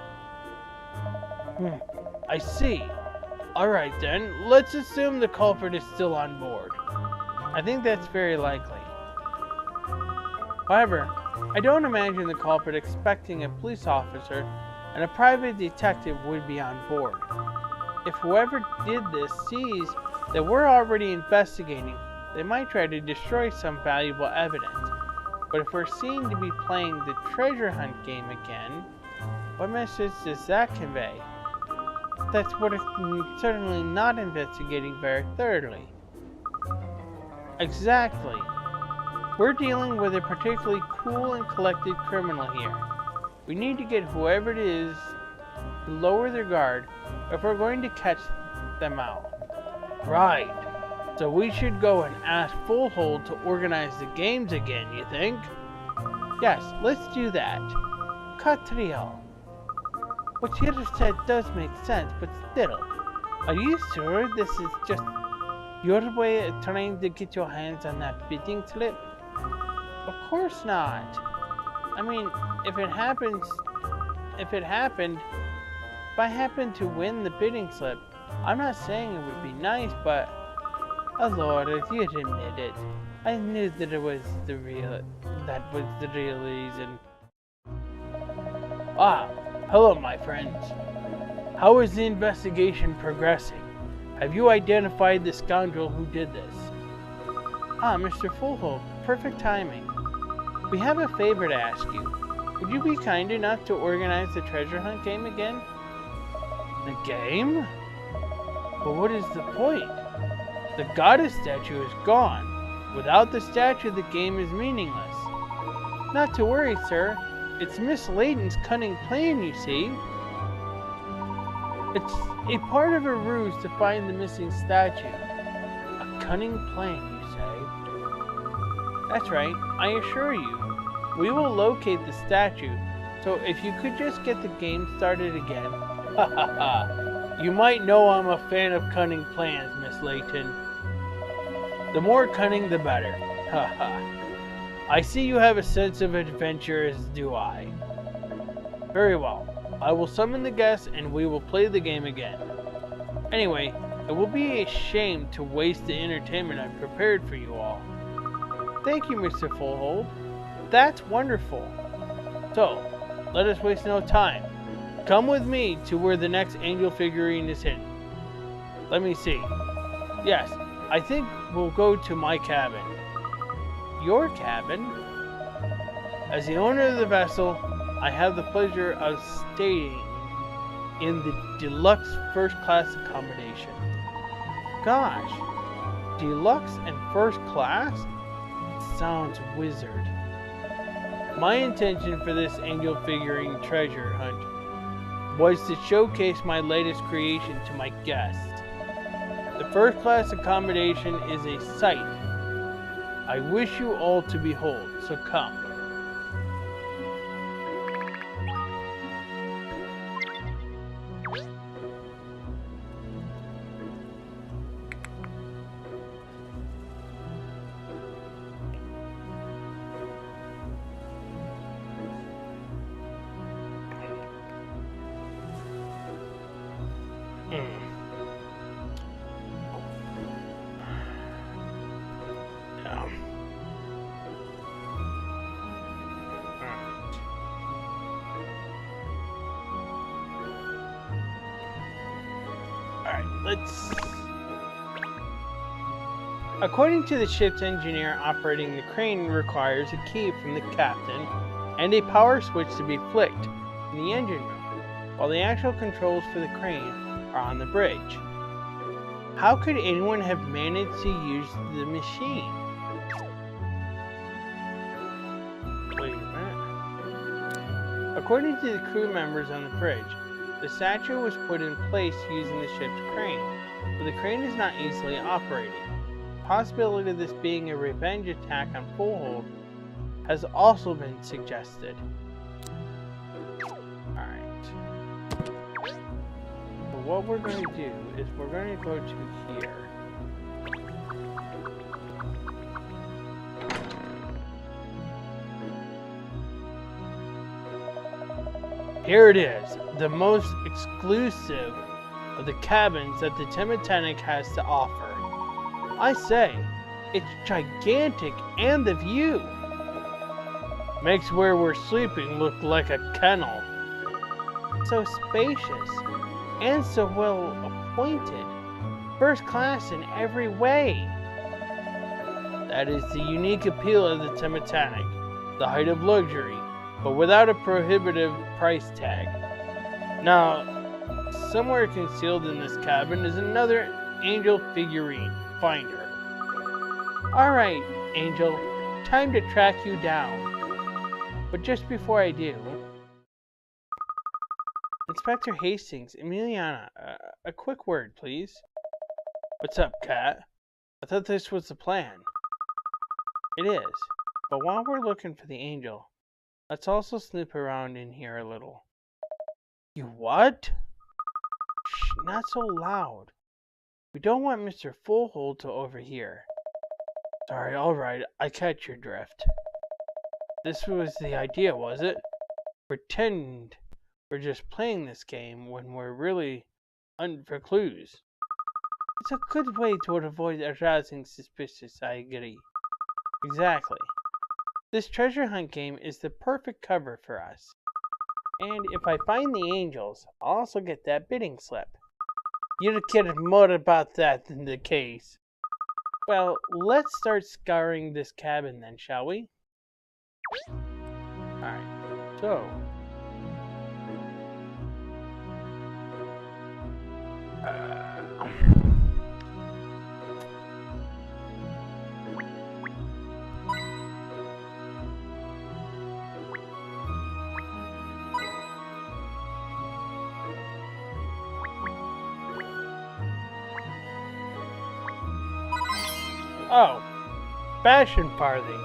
I see. Alright then, let's assume the culprit is still on board. I think that's very likely. However, I don't imagine the culprit expecting a police officer and a private detective would be on board. If whoever did this sees that we're already investigating, they might try to destroy some valuable evidence. But if we're seen to be playing the treasure hunt game again, what message does that convey? That's what it's certainly not investigating very thoroughly. Exactly. We're dealing with a particularly cool and collected criminal here. We need to get whoever it is to lower their guard if we're going to catch them out. Right. So we should go and ask Fullhold to organize the games again, you think? Yes, let's do that. Katrielle. What you just said does make sense, but still. Are you sure this is just your way of trying to get your hands on that bidding slip? Of course not. I mean, if I happen to win the bidding slip, I'm not saying it would be nice, but oh Lord, if you'd admit it, I knew that that was the real reason. Ah, hello my friends. How is the investigation progressing? Have you identified the scoundrel who did this? Ah, Mr. Fullhold, perfect timing. We have a favor to ask you. Would you be kind enough to organize the treasure hunt game again? The game? But what is the point? The goddess statue is gone. Without the statue, the game is meaningless. Not to worry, sir. It's Miss Layton's cunning plan, you see. It's a part of her ruse to find the missing statue. A cunning plan, you say? That's right, I assure you. We will locate the statue, so if you could just get the game started again. Ha ha ha. You might know I'm a fan of cunning plans, Miss Layton. The more cunning, the better. Ha ha. I see you have a sense of adventure, as do I. Very well. I will summon the guests and we will play the game again. Anyway, it will be a shame to waste the entertainment I've prepared for you all. Thank you, Mr. Fullhold. That's wonderful. So, let us waste no time. Come with me to where the next angel figurine is hidden. Let me see. Yes, I think we'll go to my cabin. Your cabin? As the owner of the vessel, I have the pleasure of staying in the deluxe first-class accommodation. Gosh, deluxe and first class? Sounds wizard. My intention for this angel figurine treasure hunt was to showcase my latest creation to my guests. The first class accommodation is a sight I wish you all to behold, so come. According to the ship's engineer, operating the crane requires a key from the captain and a power switch to be flicked in the engine room, while the actual controls for the crane are on the bridge. How could anyone have managed to use the machine? Wait a minute. According to the crew members on the bridge, the statue was put in place using the ship's crane, but the crane is not easily operating. The possibility of this being a revenge attack on Fullhold has also been suggested. Alright. So what we're going to do is we're going to go to here. Here it is, the most exclusive of the cabins that the Titanic has to offer. I say, it's gigantic, and the view makes where we're sleeping look like a kennel. So spacious, and so well appointed, first class in every way. That is the unique appeal of the Titanic, the height of luxury, but without a prohibitive price tag. Now, somewhere concealed in this cabin is another angel figurine. Find her. Alright, Angel, time to track you down. But just before I do, Inspector Hastings, Emiliana, a quick word, please. What's up, Kat? I thought this was the plan. It is, but while we're looking for the angel, let's also snoop around in here a little. You what? Shh, not so loud. We don't want Mr. Fullhold to overhear. Sorry, alright, I catch your drift. This was the idea, was it? Pretend we're just playing this game when we're really for clues. It's a good way to avoid arousing suspicious, I agree. Exactly. This treasure hunt game is the perfect cover for us. And if I find the angels, I'll also get that bidding slip. You'd care more about that than the case. Well, let's start scouring this cabin then, shall we? Alright, so... Oh, fashion farthings.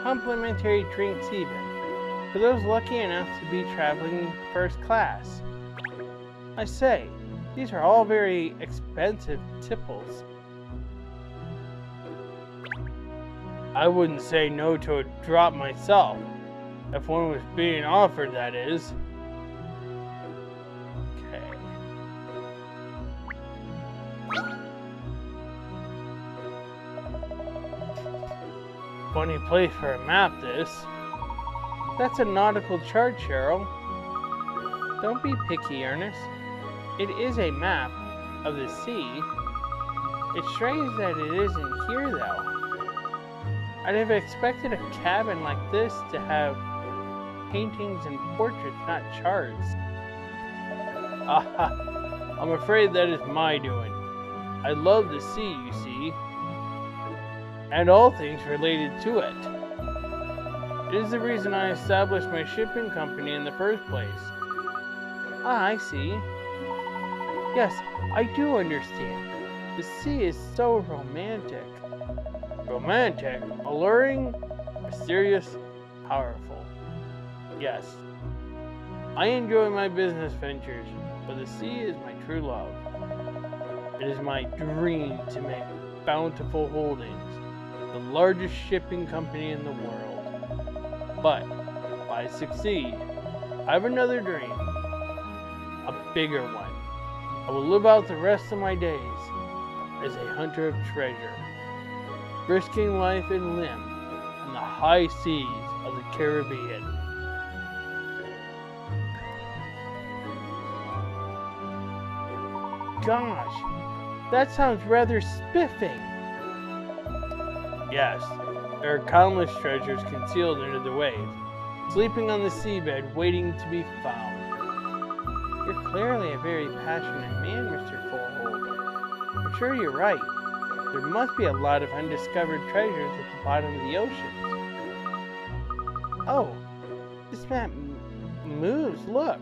Complimentary drinks even, for those lucky enough to be traveling first class. I say, these are all very expensive tipples. I wouldn't say no to a drop myself, if one was being offered, that is. Okay. Funny place for a map, this. That's a nautical chart, Cheryl. Don't be picky, Ernest. It is a map of the sea. It's strange that it isn't here, though. I'd have expected a cabin like this to have paintings and portraits, not charts. Aha! I'm afraid that is my doing. I love the sea, you see, and all things related to it. It is the reason I established my shipping company in the first place. Ah, I see. Yes, I do understand. The sea is so romantic. Romantic, alluring, mysterious, powerful. Yes. I enjoy my business ventures, but the sea is my true love. It is my dream to make Bountiful Holdings the largest shipping company in the world. But if I succeed, I have another dream. A bigger one. I will live out the rest of my days as a hunter of treasure, risking life and limb in the high seas of the Caribbean. Gosh, that sounds rather spiffing. Yes, there are countless treasures concealed under the waves, sleeping on the seabed waiting to be found. You're clearly a very passionate man, Mr. Fullhold. I'm sure you're right. There must be a lot of undiscovered treasures at the bottom of the ocean. Oh, this map moves, look.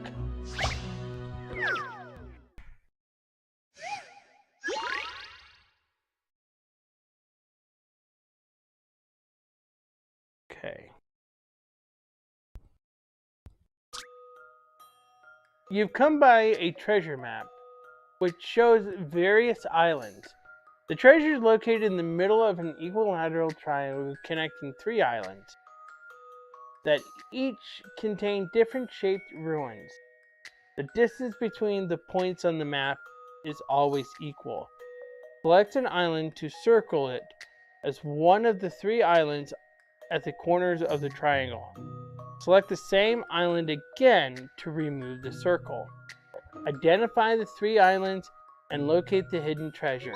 Okay. You've come by a treasure map, which shows various islands. The treasure is located in the middle of an equilateral triangle connecting 3 islands that each contain different shaped ruins. The distance between the points on the map is always equal. Select an island to circle it as one of the 3 islands at the corners of the triangle. Select the same island again to remove the circle. Identify the 3 islands and locate the hidden treasure.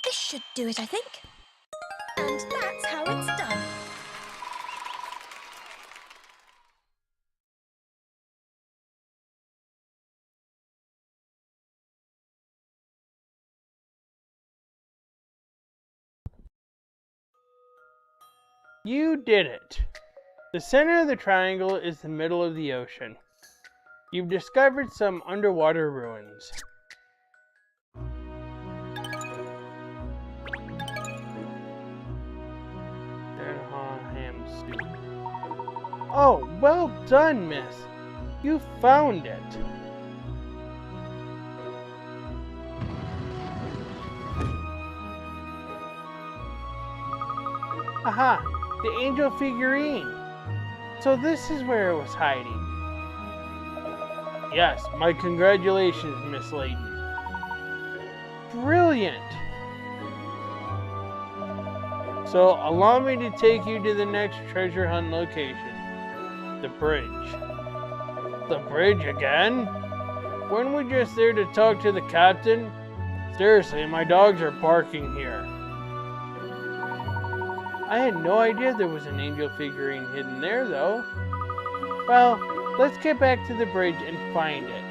This should do it, I think. And that's how it's done. You did it! The center of the triangle is the middle of the ocean. You've discovered some underwater ruins. Ham soup. Oh, well done, miss. You found it. Aha, the angel figurine. So this is where it was hiding. Yes, my congratulations, Miss Layton. Brilliant. So allow me to take you to the next treasure hunt location, the bridge. The bridge again? Weren't we just there to talk to the captain? Seriously, my dogs are barking here. I had no idea there was an angel figurine hidden there, though. Well, let's get back to the bridge and find it.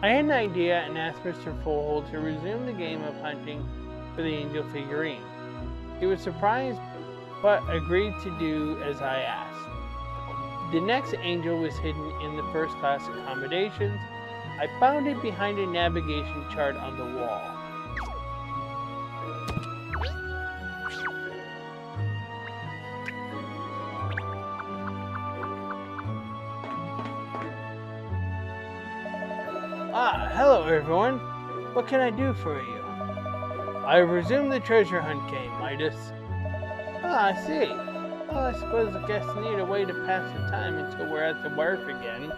I had an idea and asked Mr. Fullhold to resume the game of hunting for the angel figurine. He was surprised, but agreed to do as I asked. The next angel was hidden in the first class accommodations. I found it behind a navigation chart on the wall. Hello everyone. What can I do for you? I've resumed the treasure hunt game, Midas. I see. Well, I suppose the guests need a way to pass the time until we're at the wharf again.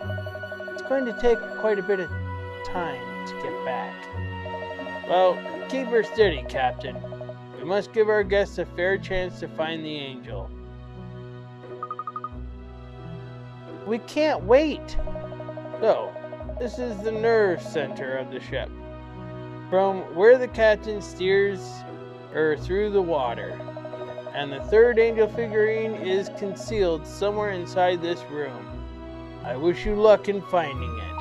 It's going to take quite a bit of time to get back. Well, keep her steady, Captain. We must give our guests a fair chance to find the angel. We can't wait! So, this is the nerve center of the ship, from where the captain steers her through the water, and the third angel figurine is concealed somewhere inside this room. I wish you luck in finding it.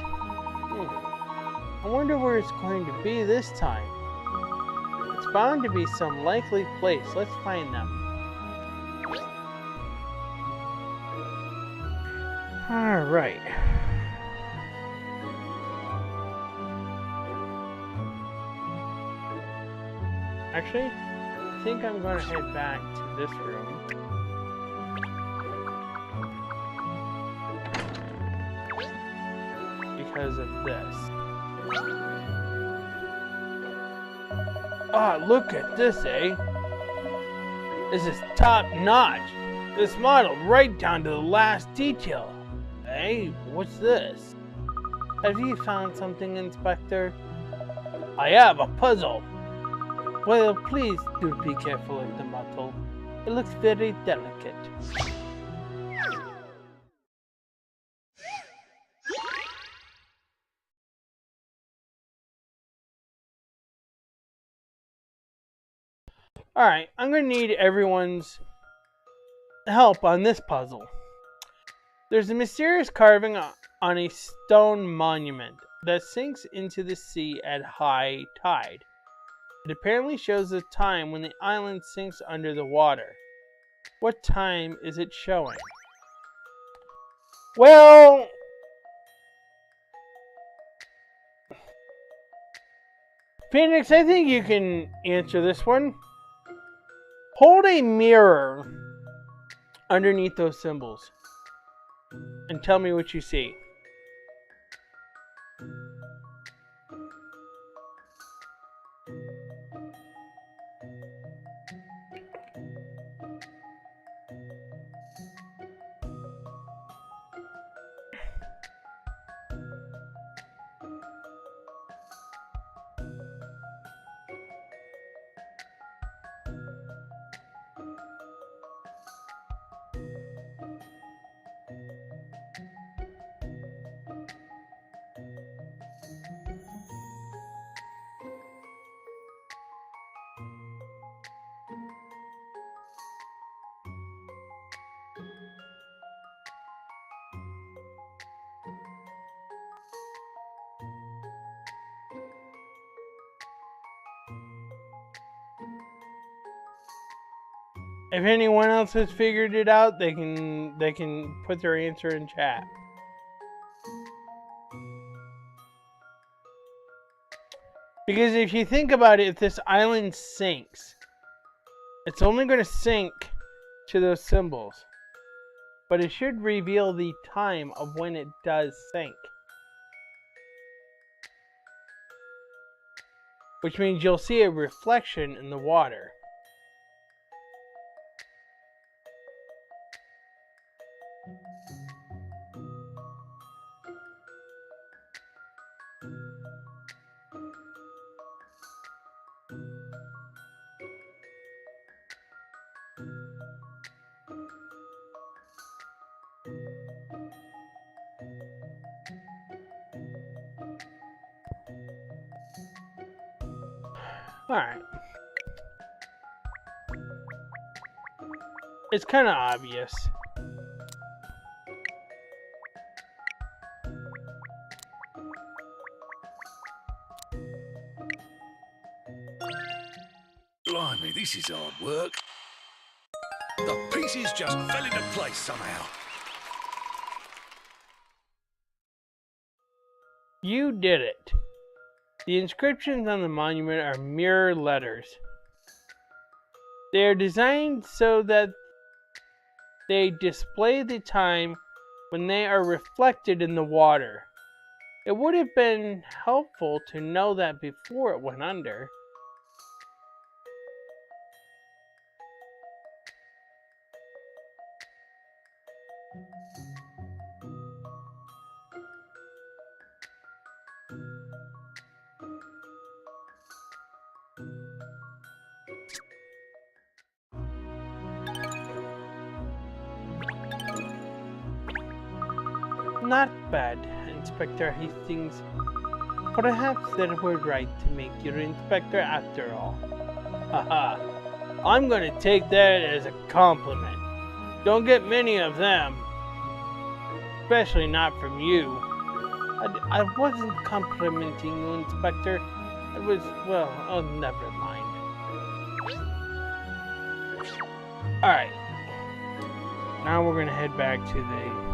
I wonder where it's going to be this time. It's bound to be some likely place. Let's find them. Alright. Actually, I think I'm going to head back to this room. Because of this. Look at this, eh? This is top notch. This model right down to the last detail. Hey, what's this? Have you found something, Inspector? I have a puzzle. Well, please do be careful of the metal. It looks very delicate. Alright, I'm going to need everyone's help on this puzzle. There's a mysterious carving on a stone monument that sinks into the sea at high tide. It apparently shows the time when the island sinks under the water. What time is it showing? Well, Phoenix, I think you can answer this one. Hold a mirror underneath those symbols and tell me what you see. If anyone else has figured it out, they can put their answer in chat. Because if you think about it, if this island sinks, it's only going to sink to those symbols. But it should reveal the time of when it does sink. Which means you'll see a reflection in the water. Alright. It's kind of obvious. Blimey, this is hard work. The pieces just fell into place somehow. You did it. The inscriptions on the monument are mirror letters. They are designed so that they display the time when they are reflected in the water. It would have been helpful to know that before it went under. Not bad, Inspector Hastings. Perhaps they were right to make you an inspector after all. Haha, I'm gonna take that as a compliment. Don't get many of them. Especially not from you. I wasn't complimenting you, Inspector. It was, well, oh, never mind. Alright. Now we're gonna head back to the...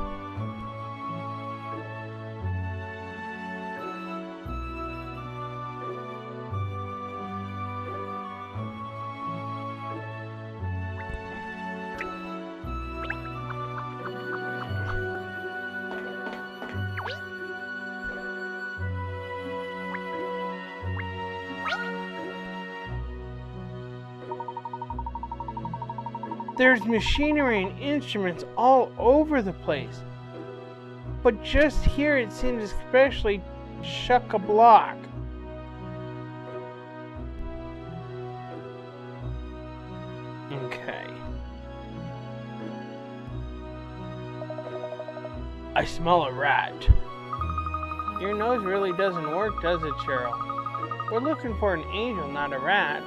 There's machinery and instruments all over the place. But just here it seems especially chock-a-block. Okay. I smell a rat. Your nose really doesn't work, does it, Cheryl? We're looking for an angel, not a rat.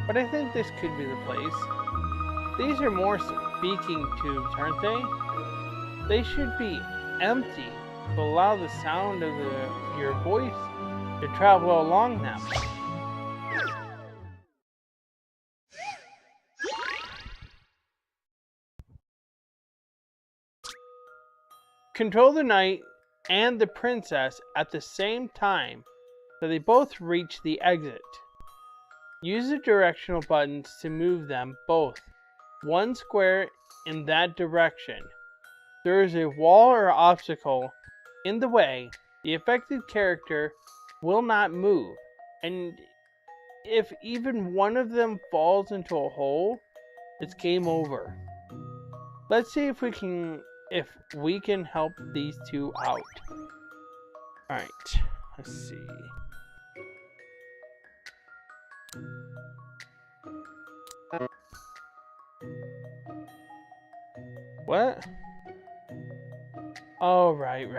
But I think this could be the place. These are more speaking tubes, aren't they? They should be empty to allow the sound of your voice to travel along them. Control the knight and the princess at the same time so they both reach the exit. Use the directional buttons to move them both one square in that direction. There is a wall or obstacle in the way, the affected character will not move, and if even one of them falls into a hole, it's game over. Let's see if we can help these two out. Alright, let's see. What? Oh, right.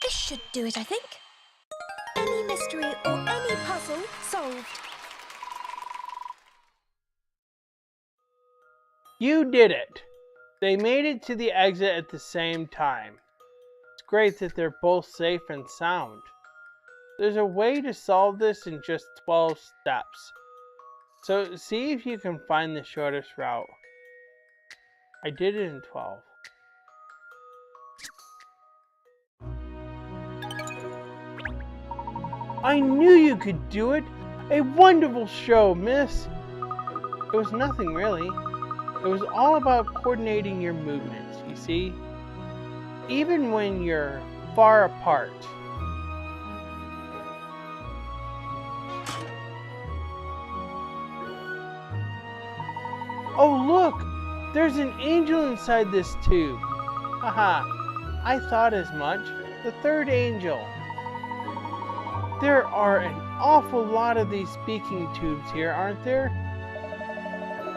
This should do it, I think. Any mystery or any puzzle solved. You did it! They made it to the exit at the same time. It's great that they're both safe and sound. There's a way to solve this in just 12 steps. So see if you can find the shortest route. I did it in 12. I knew you could do it! A wonderful show, miss! It was nothing really. It was all about coordinating your movements, you see? Even when you're far apart. Oh look! There's an angel inside this tube. Haha, I thought as much. The third angel. There are an awful lot of these speaking tubes here, aren't there?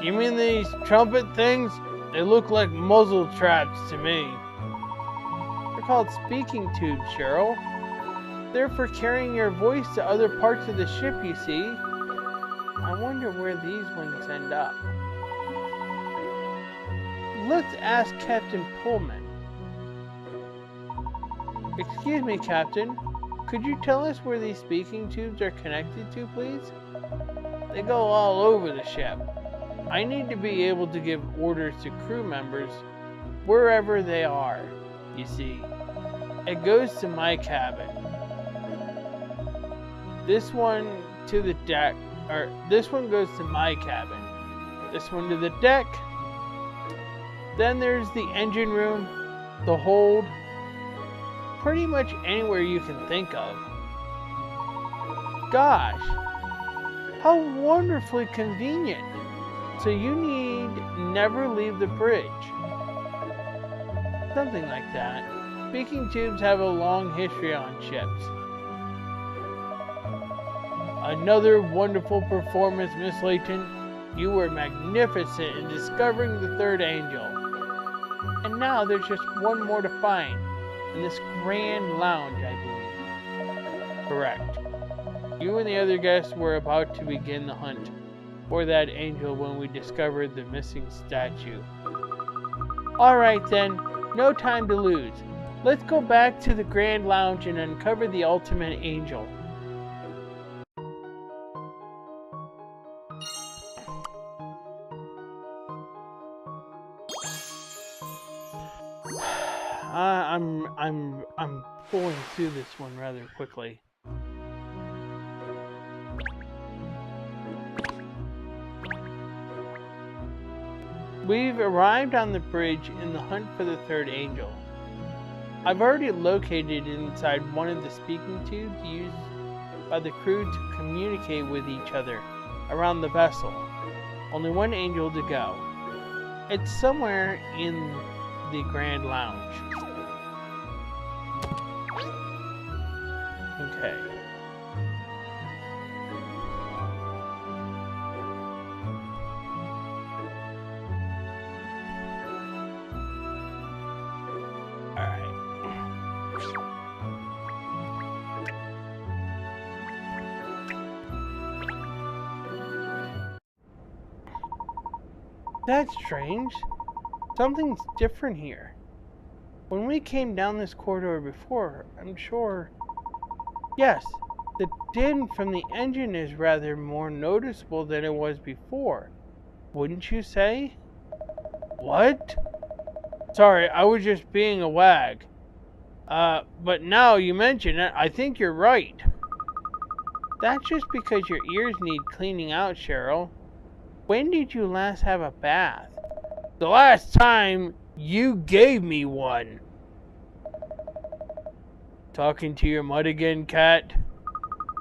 You mean these trumpet things? They look like muzzle traps to me. They're called speaking tubes, Cheryl. They're for carrying your voice to other parts of the ship, you see. I wonder where these ones end up. Let's ask Captain Pullman. Excuse me, Captain. Could you tell us where these speaking tubes are connected to, please? They go all over the ship. I need to be able to give orders to crew members wherever they are, you see. It goes to my cabin. This one to the deck, or this one goes to my cabin. This one to the deck. Then there's the engine room, the hold, pretty much anywhere you can think of. Gosh, how wonderfully convenient. So you need never leave the bridge. Something like that. Speaking tubes have a long history on ships. Another wonderful performance, Miss Layton. You were magnificent in discovering the third angel. And now there's just one more to find. In this grand lounge, I believe. Correct. You and the other guests were about to begin the hunt for that angel when we discovered the missing statue. Alright then, no time to lose. Let's go back to the grand lounge and uncover the ultimate angel. I'm pulling through this one rather quickly. We've arrived on the bridge in the hunt for the third angel. I've already located it inside one of the speaking tubes used by the crew to communicate with each other around the vessel. Only one angel to go. It's somewhere in the Grand Lounge. Okay. That's strange. Something's different here. When we came down this corridor before, I'm sure... Yes, the din from the engine is rather more noticeable than it was before. Wouldn't you say? What? Sorry, I was just being a wag. But now you mention it, I think you're right. That's just because your ears need cleaning out, Cheryl. When did you last have a bath? The last time you gave me one. Talking to your mud again, Kat?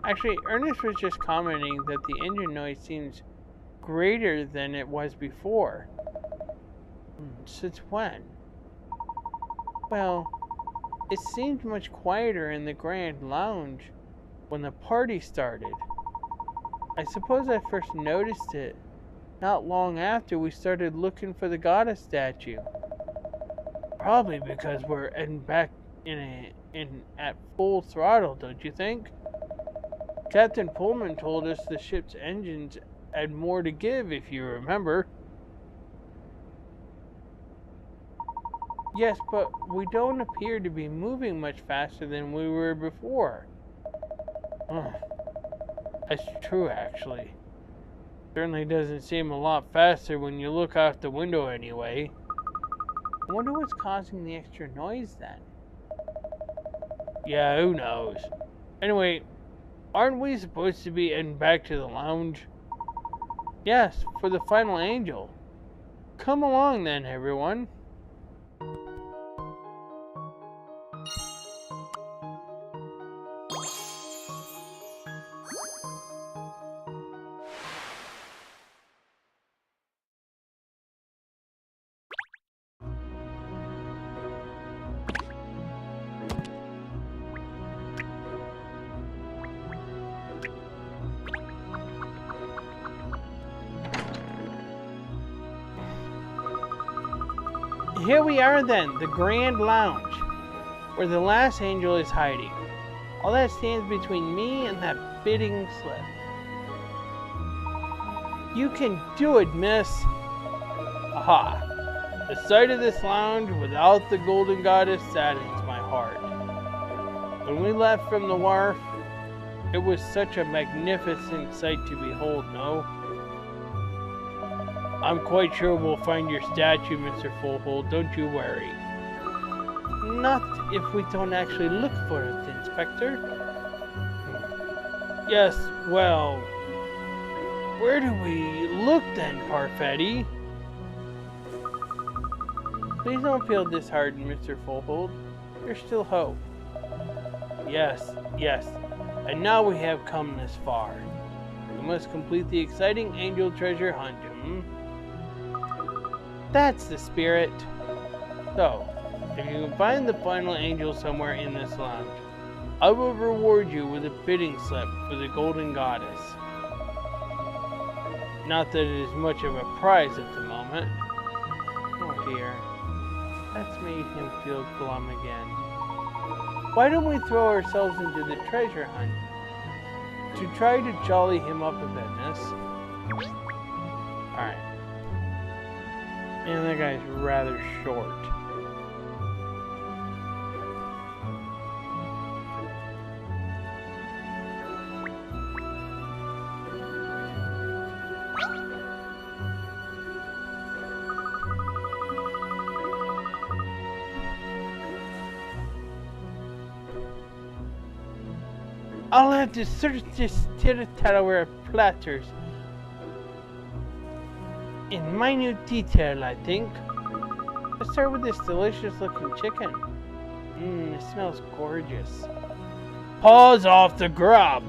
Actually, Ernest was just commenting that the engine noise seems greater than it was before. Since when? Well, it seemed much quieter in the Grand Lounge when the party started. I suppose I first noticed it not long after we started looking for the goddess statue. Probably because we're back at full throttle, don't you think? Captain Pullman told us the ship's engines had more to give, if you remember. Yes, but we don't appear to be moving much faster than we were before. That's true, actually. Certainly doesn't seem a lot faster when you look out the window anyway. I wonder what's causing the extra noise then. Yeah, who knows? Anyway, aren't we supposed to be heading back to the lounge? Yes, for the final angel. Come along then, everyone. Here we are then, the Grand Lounge, where the last angel is hiding. All that stands between me and that bidding slip. You can do it, miss. Aha. The sight of this lounge without the golden goddess saddens my heart. When we left from the wharf, it was such a magnificent sight to behold, no? I'm quite sure we'll find your statue, Mr. Fullhold, don't you worry. Not if we don't actually look for it, Inspector. Yes, well, where do we look then, Parfetti? Please don't feel disheartened, Mr. Fullhold. There's still hope. Yes, yes, and now we have come this far. We must complete the exciting angel treasure hunt, That's the spirit. So, if you can find the final angel somewhere in this lounge, I will reward you with a bidding slip for the Golden Goddess. Not that it is much of a prize at the moment. Oh dear. That's made him feel glum again. Why don't we throw ourselves into the treasure hunt to try to jolly him up a bit, miss? Alright. And that guy's rather short. I'll have to search this territory of platters in minute detail, I think. Let's start with this delicious looking chicken. It smells gorgeous. Paws off the grub!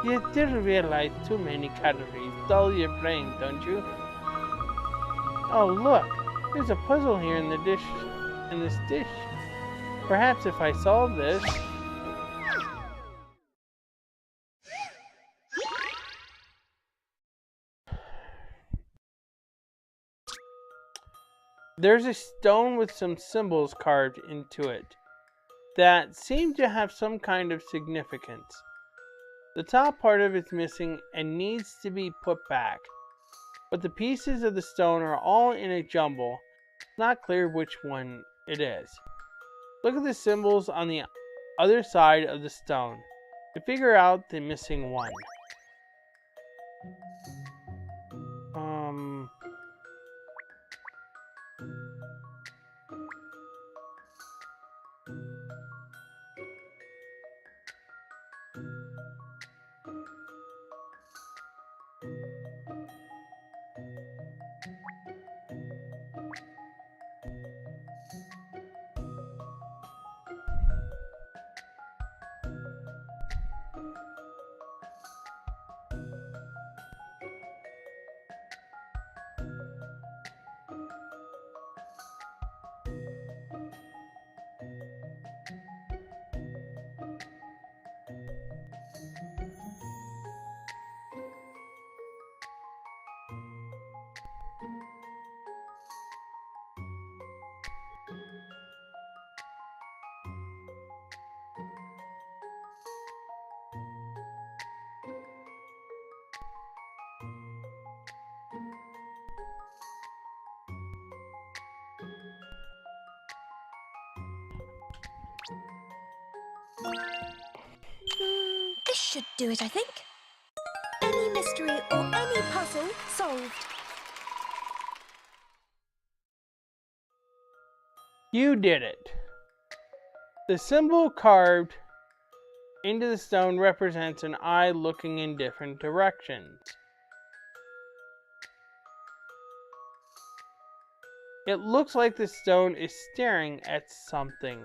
You do realize too many calories dull your brain, don't you? Oh look, there's a puzzle here in this dish. Perhaps if I solve this... There's a stone with some symbols carved into it that seem to have some kind of significance. The top part of it's missing and needs to be put back, but the pieces of the stone are all in a jumble. It's not clear which one it is. Look at the symbols on the other side of the stone to figure out the missing one. This should do it, I think. Any mystery or any puzzle solved. You did it. The symbol carved into the stone represents an eye looking in different directions. It looks like the stone is staring at something.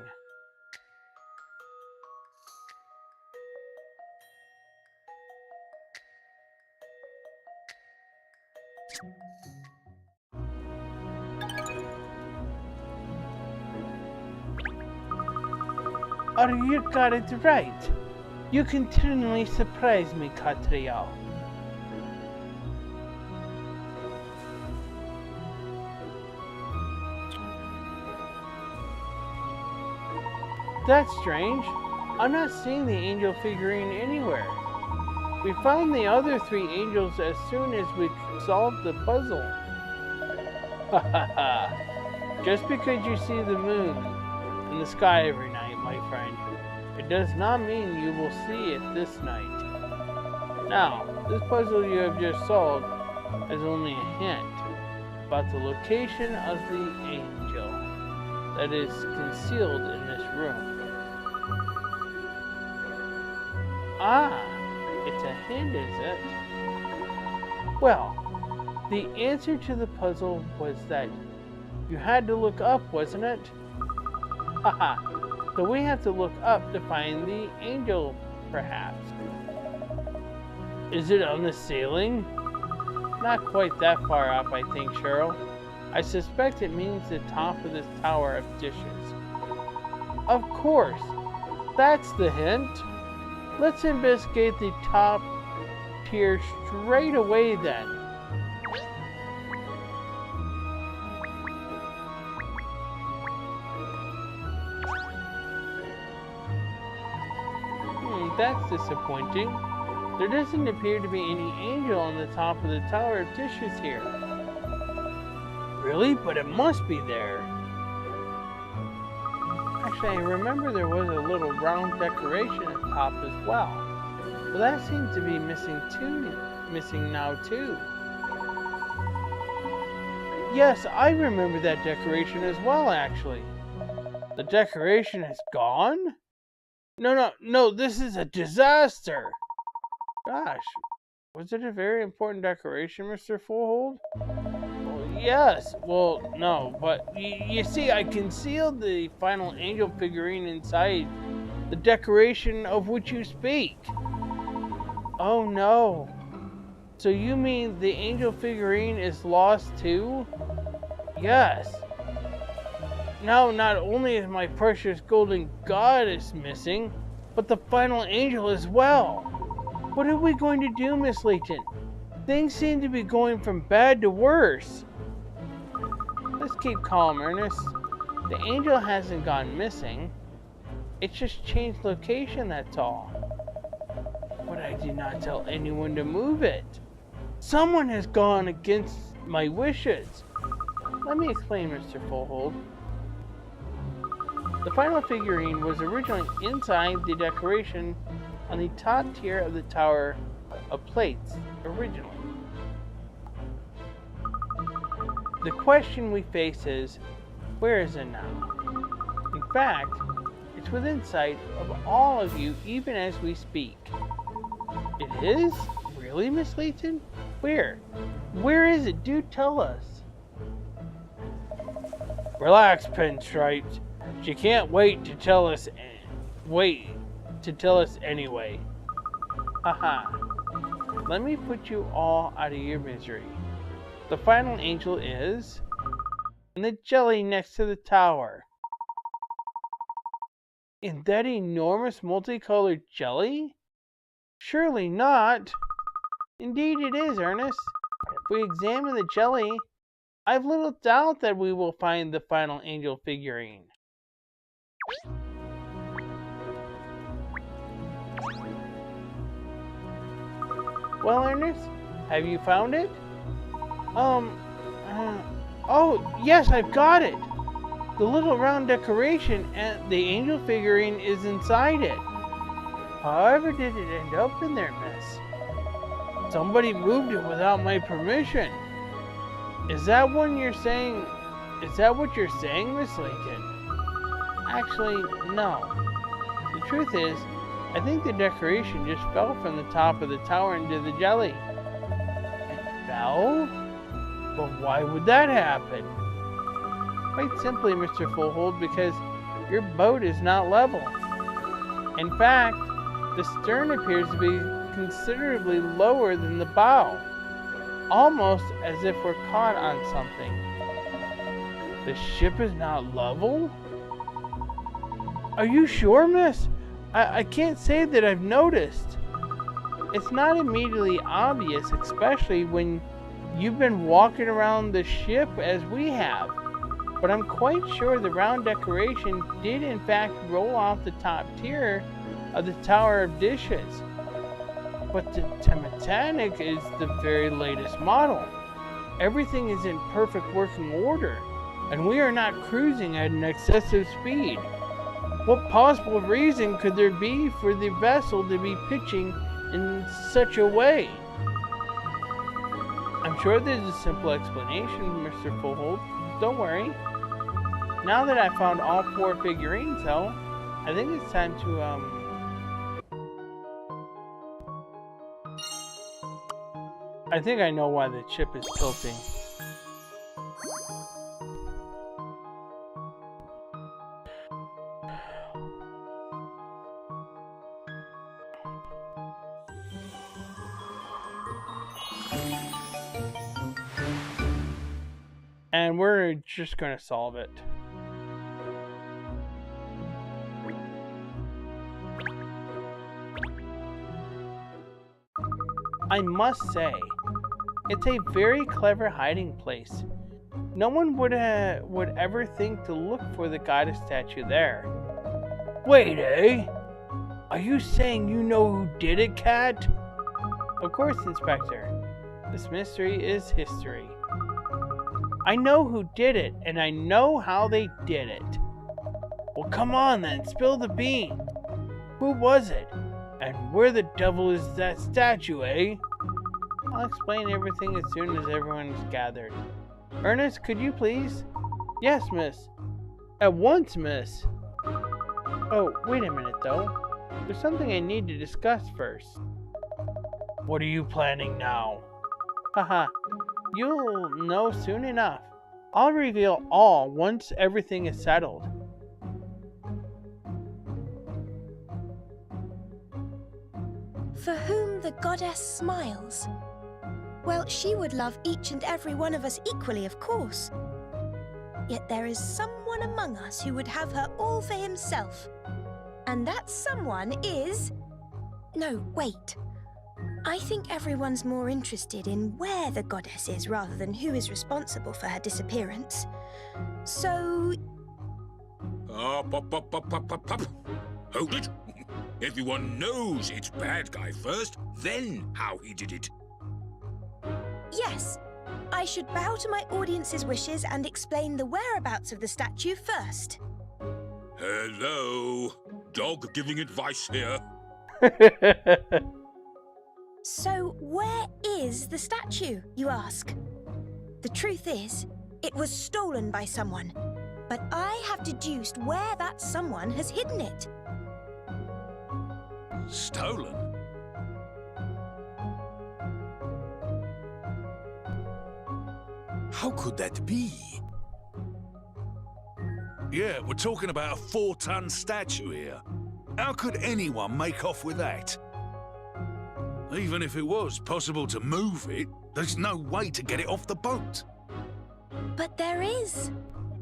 Oh, you got it right. You continually surprise me, Katrielle. That's strange. I'm not seeing the angel figurine anywhere. We found the other 3 angels as soon as we solved the puzzle. Ha ha ha. Just because you see the moon in the sky every night, my friend, it does not mean you will see it this night. Now, this puzzle you have just solved is only a hint about the location of the angel that is concealed in this room. Ah, it's a hint, is it? Well, the answer to the puzzle was that you had to look up, wasn't it? Haha, so we have to look up to find the angel, perhaps. Is it on the ceiling? Not quite that far up, I think, Cheryl. I suspect it means the top of this tower of dishes. Of course, that's the hint. Let's investigate the top tier straight away then. That's disappointing. There doesn't appear to be any angel on the top of the tower of dishes here. Really? But it must be there. Actually, I remember there was a little round decoration at the top as well. But that seems to be missing now too. Yes, I remember that decoration as well, actually. The decoration is gone? No, this is a disaster! Gosh, was it a very important decoration, Mr. Fullhold? Well, yes, well, no, but you see, I concealed the final angel figurine inside the decoration of which you speak. Oh no. So you mean the angel figurine is lost too? Yes. Now, not only is my precious golden goddess missing, but the final angel as well. What are we going to do, Miss Layton? Things seem to be going from bad to worse. Let's keep calm, Ernest. The angel hasn't gone missing. It's just changed location, that's all. But I did not tell anyone to move it. Someone has gone against my wishes. Let me explain, Mr. Fullhold. The final figurine was originally inside the decoration on the top tier of the tower of plates, originally. The question we face is, where is it now? In fact, it's within sight of all of you even as we speak. It is? Really, Miss Layton? Where? Where is it? Do tell us. Relax, Pinstripes. She can't wait to tell us anyway. Haha. Let me put you all out of your misery. The final angel is in the jelly next to the tower. In that enormous multicolored jelly? Surely not. Indeed it is, Ernest. If we examine the jelly, I've little doubt that we will find the final angel figurine. Well, Ernest, have you found it? Oh, yes, I've got it. The little round decoration and the angel figurine is inside it. However did it end up in there, miss? Somebody moved it without my permission. Is that what you're saying, Miss Layton? Actually, no. The truth is, I think the decoration just fell from the top of the tower into the jelly. It fell? But why would that happen? Quite simply, Mr. Fullhold, because your boat is not level. In fact, the stern appears to be considerably lower than the bow, almost as if we're caught on something. The ship is not level? Are you sure, miss? I can't say that I've noticed. It's not immediately obvious, especially when you've been walking around the ship as we have. But I'm quite sure the round decoration did in fact roll off the top tier of the Tower of Dishes. But the Titanic is the very latest model. Everything is in perfect working order, and we are not cruising at an excessive speed. What possible reason could there be for the vessel to be pitching in such a way? I'm sure there's a simple explanation, Mr. Fullhold. Don't worry. Now that I've found all 4 figurines, though, I think it's time to, I think I know why the chip is tilting. And we're just gonna solve it. I must say, it's a very clever hiding place. No one would ever think to look for the goddess statue there. Wait, eh? Are you saying you know who did it, Cat? Of course, Inspector. This mystery is history. I know who did it, and I know how they did it. Well, come on then, spill the beans. Who was it? And where the devil is that statue, eh? I'll explain everything as soon as everyone is gathered. Ernest, could you please? Yes, miss. At once, miss. Oh, wait a minute, though. There's something I need to discuss first. What are you planning now? Haha. You'll know soon enough. I'll reveal all once everything is settled. For whom the goddess smiles. Well, she would love each and every one of us equally, of course. Yet there is someone among us who would have her all for himself. And that someone is... No, wait. I think everyone's more interested in where the goddess is rather than who is responsible for her disappearance. So... Up. Hold it. Everyone knows it's bad guy first, then how he did it. Yes, I should bow to my audience's wishes and explain the whereabouts of the statue first. Hello. Dog giving advice here. So, where is the statue, you ask? The truth is, it was stolen by someone, but I have deduced where that someone has hidden it. Stolen? How could that be? Yeah, we're talking about a 4-ton statue here. How could anyone make off with that? Even if it was possible to move it, there's no way to get it off the boat. But there is.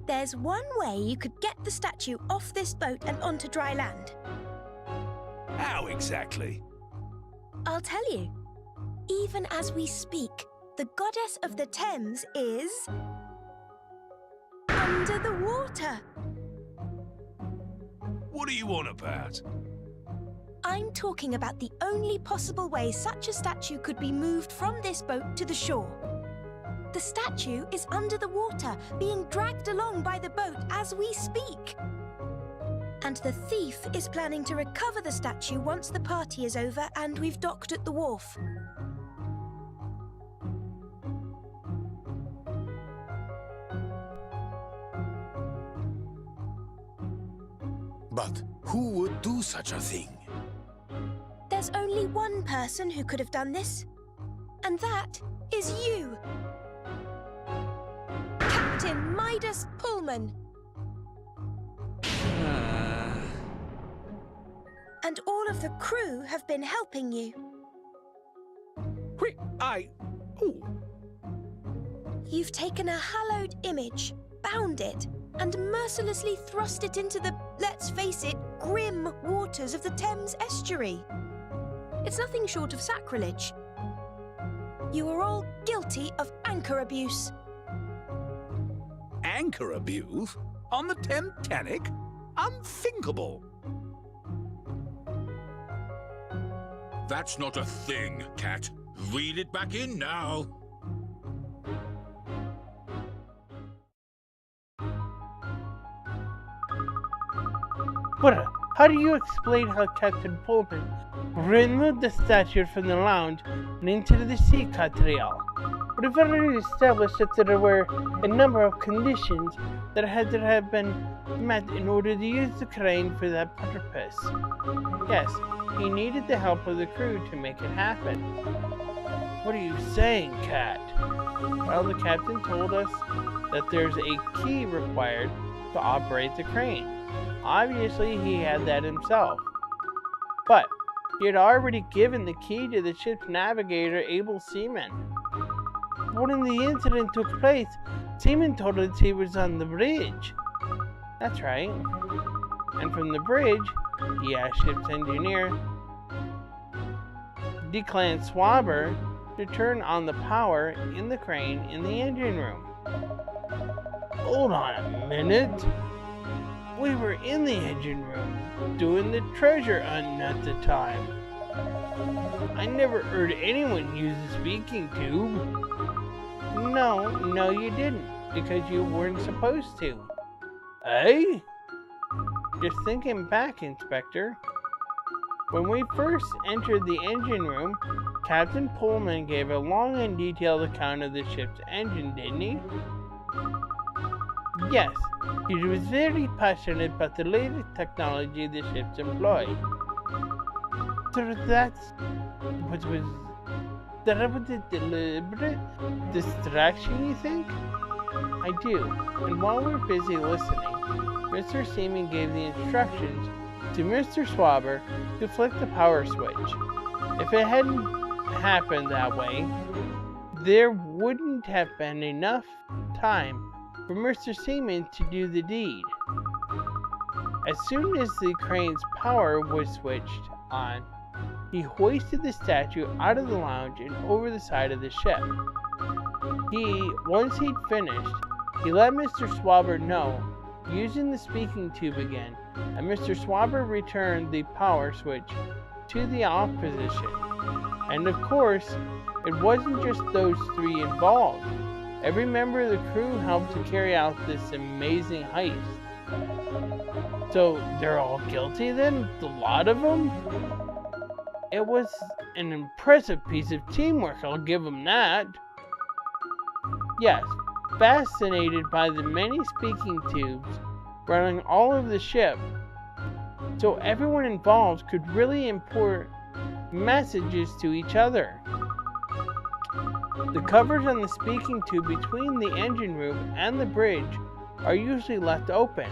There's one way you could get the statue off this boat and onto dry land. How exactly? I'll tell you. Even as we speak, the goddess of the Thames is... under the water. What are you on about? I'm talking about the only possible way such a statue could be moved from this boat to the shore. The statue is under the water, being dragged along by the boat as we speak. And the thief is planning to recover the statue once the party is over and we've docked at the wharf. But who would do such a thing? There's only one person who could have done this, and that is you. Captain Midas Pullman. And all of the crew have been helping you. Quick, You've taken a hallowed image, bound it, and mercilessly thrust it into the, let's face it, grim waters of the Thames estuary. It's nothing short of sacrilege. You are all guilty of anchor abuse. Anchor abuse? On the Titanic? Unthinkable. That's not a thing, Cat. Reel it back in now. How do you explain how Captain Pullman removed the statue from the lounge and into the sea, Katrielle? We've already established that there were a number of conditions that had to have been met in order to use the crane for that purpose. Yes, he needed the help of the crew to make it happen. What are you saying, Cat? Well, the captain told us that there's a key required to operate the crane. Obviously, he had that himself. But he had already given the key to the ship's navigator, Able Seaman. When the incident took place, Seaman told us he was on the bridge. That's right. And from the bridge, he asked ship's engineer, Declan Swabber, to turn on the power in the crane in the engine room. Hold on a minute. We were in the engine room doing the treasure hunt at the time. I never heard anyone use a speaking tube. No, you didn't, because you weren't supposed to. Eh? Just thinking back, Inspector. When we first entered the engine room, Captain Pullman gave a long and detailed account of the ship's engine, didn't he? Yes, he was very passionate about the latest technology the ships employ. So that's what was... That was a deliberate distraction, you think? I do, and while we're busy listening, Mr. Seaman gave the instructions to Mr. Swabber to flick the power switch. If it hadn't happened that way, there wouldn't have been enough time for Mr. Seaman to do the deed. As soon as the crane's power was switched on, he hoisted the statue out of the lounge and over the side of the ship. Once he'd finished, he let Mr. Swabber know, using the speaking tube again, and Mr. Swabber returned the power switch to the off position. And of course, it wasn't just those three involved. Every member of the crew helped to carry out this amazing heist. So they're all guilty then? The lot of them? It was an impressive piece of teamwork, I'll give them that. Yes, fascinated by the many speaking tubes running all over the ship, so everyone involved could really import messages to each other. The covers on the speaking tube between the engine room and the bridge are usually left open,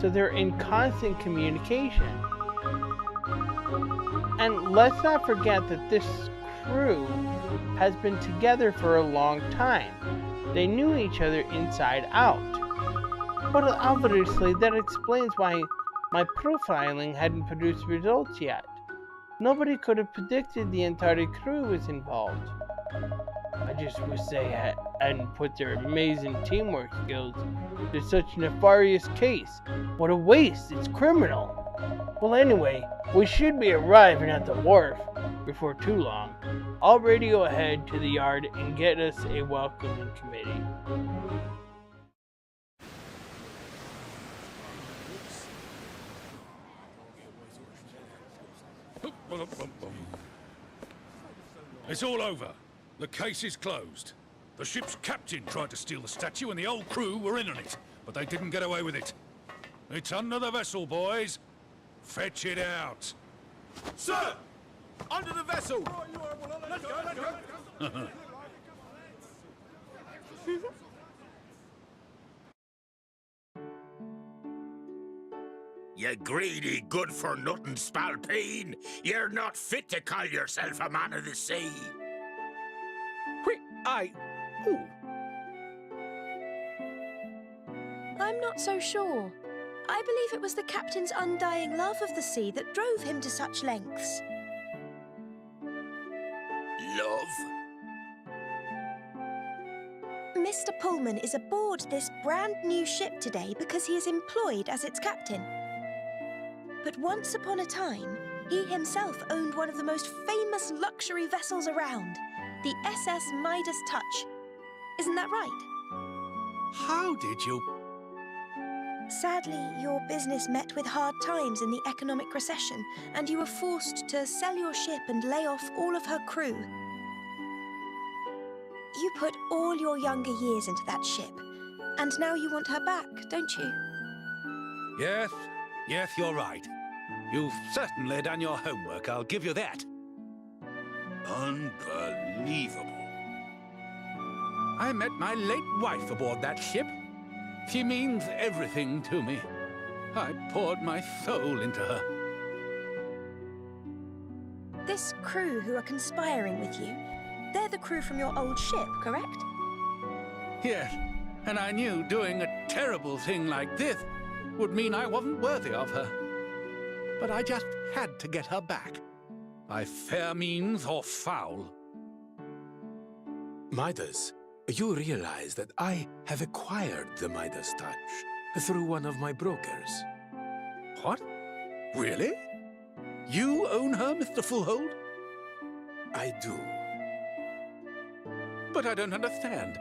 so they're in constant communication. And let's not forget that this crew has been together for a long time. They knew each other inside out. But obviously that explains why my profiling hadn't produced results yet. Nobody could have predicted the entire crew was involved. I just wish they hadn't put their amazing teamwork skills to such a nefarious case. What a waste, it's criminal. Well anyway, we should be arriving at the wharf before too long. I'll radio ahead to the yard and get us a welcoming committee. It's all over. The case is closed. The ship's captain tried to steal the statue and the whole crew were in on it, but they didn't get away with it. It's under the vessel, boys. Fetch it out. Sir! Under the vessel! Let's go! You greedy, good-for-nothing spalpeen! You're not fit to call yourself a man of the sea! Who? I'm not so sure. I believe it was the captain's undying love of the sea that drove him to such lengths. Love? Mr. Pullman is aboard this brand new ship today because he is employed as its captain. But once upon a time, he himself owned one of the most famous luxury vessels around, the SS Midas Touch. Isn't that right? How did you... Sadly, your business met with hard times in the economic recession, and you were forced to sell your ship and lay off all of her crew. You put all your younger years into that ship, and now you want her back, don't you? Yes, you're right. You've certainly done your homework, I'll give you that. Unbelievable. I met my late wife aboard that ship. She means everything to me. I poured my soul into her. This crew who are conspiring with you, they're the crew from your old ship, correct? Yes, and I knew doing a terrible thing like this would mean I wasn't worthy of her. But I just had to get her back, by fair means or foul. Midas, you realize that I have acquired the Midas touch through one of my brokers. What? Really? You own her, Mr. Fullhold? I do. But I don't understand.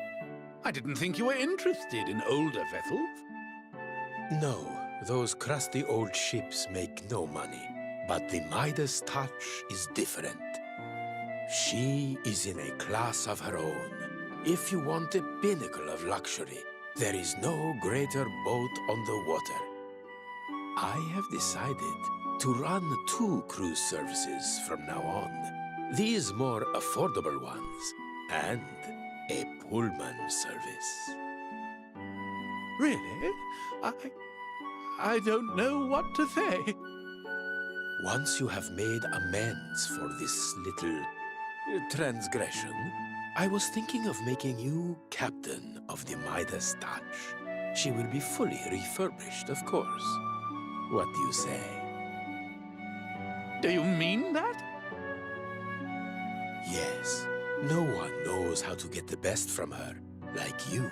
I didn't think you were interested in older vessels. No, those crusty old ships make no money. But the Midas touch is different. She is in a class of her own. If you want a pinnacle of luxury, there is no greater boat on the water. I have decided to run 2 cruise services from now on. These more affordable ones, and a Pullman service. Really? I don't know what to say. Once you have made amends for this little transgression, I was thinking of making you captain of the Midas touch. She will be fully refurbished, of course. What do you say? Do you mean that? Yes. No one knows how to get the best from her like you.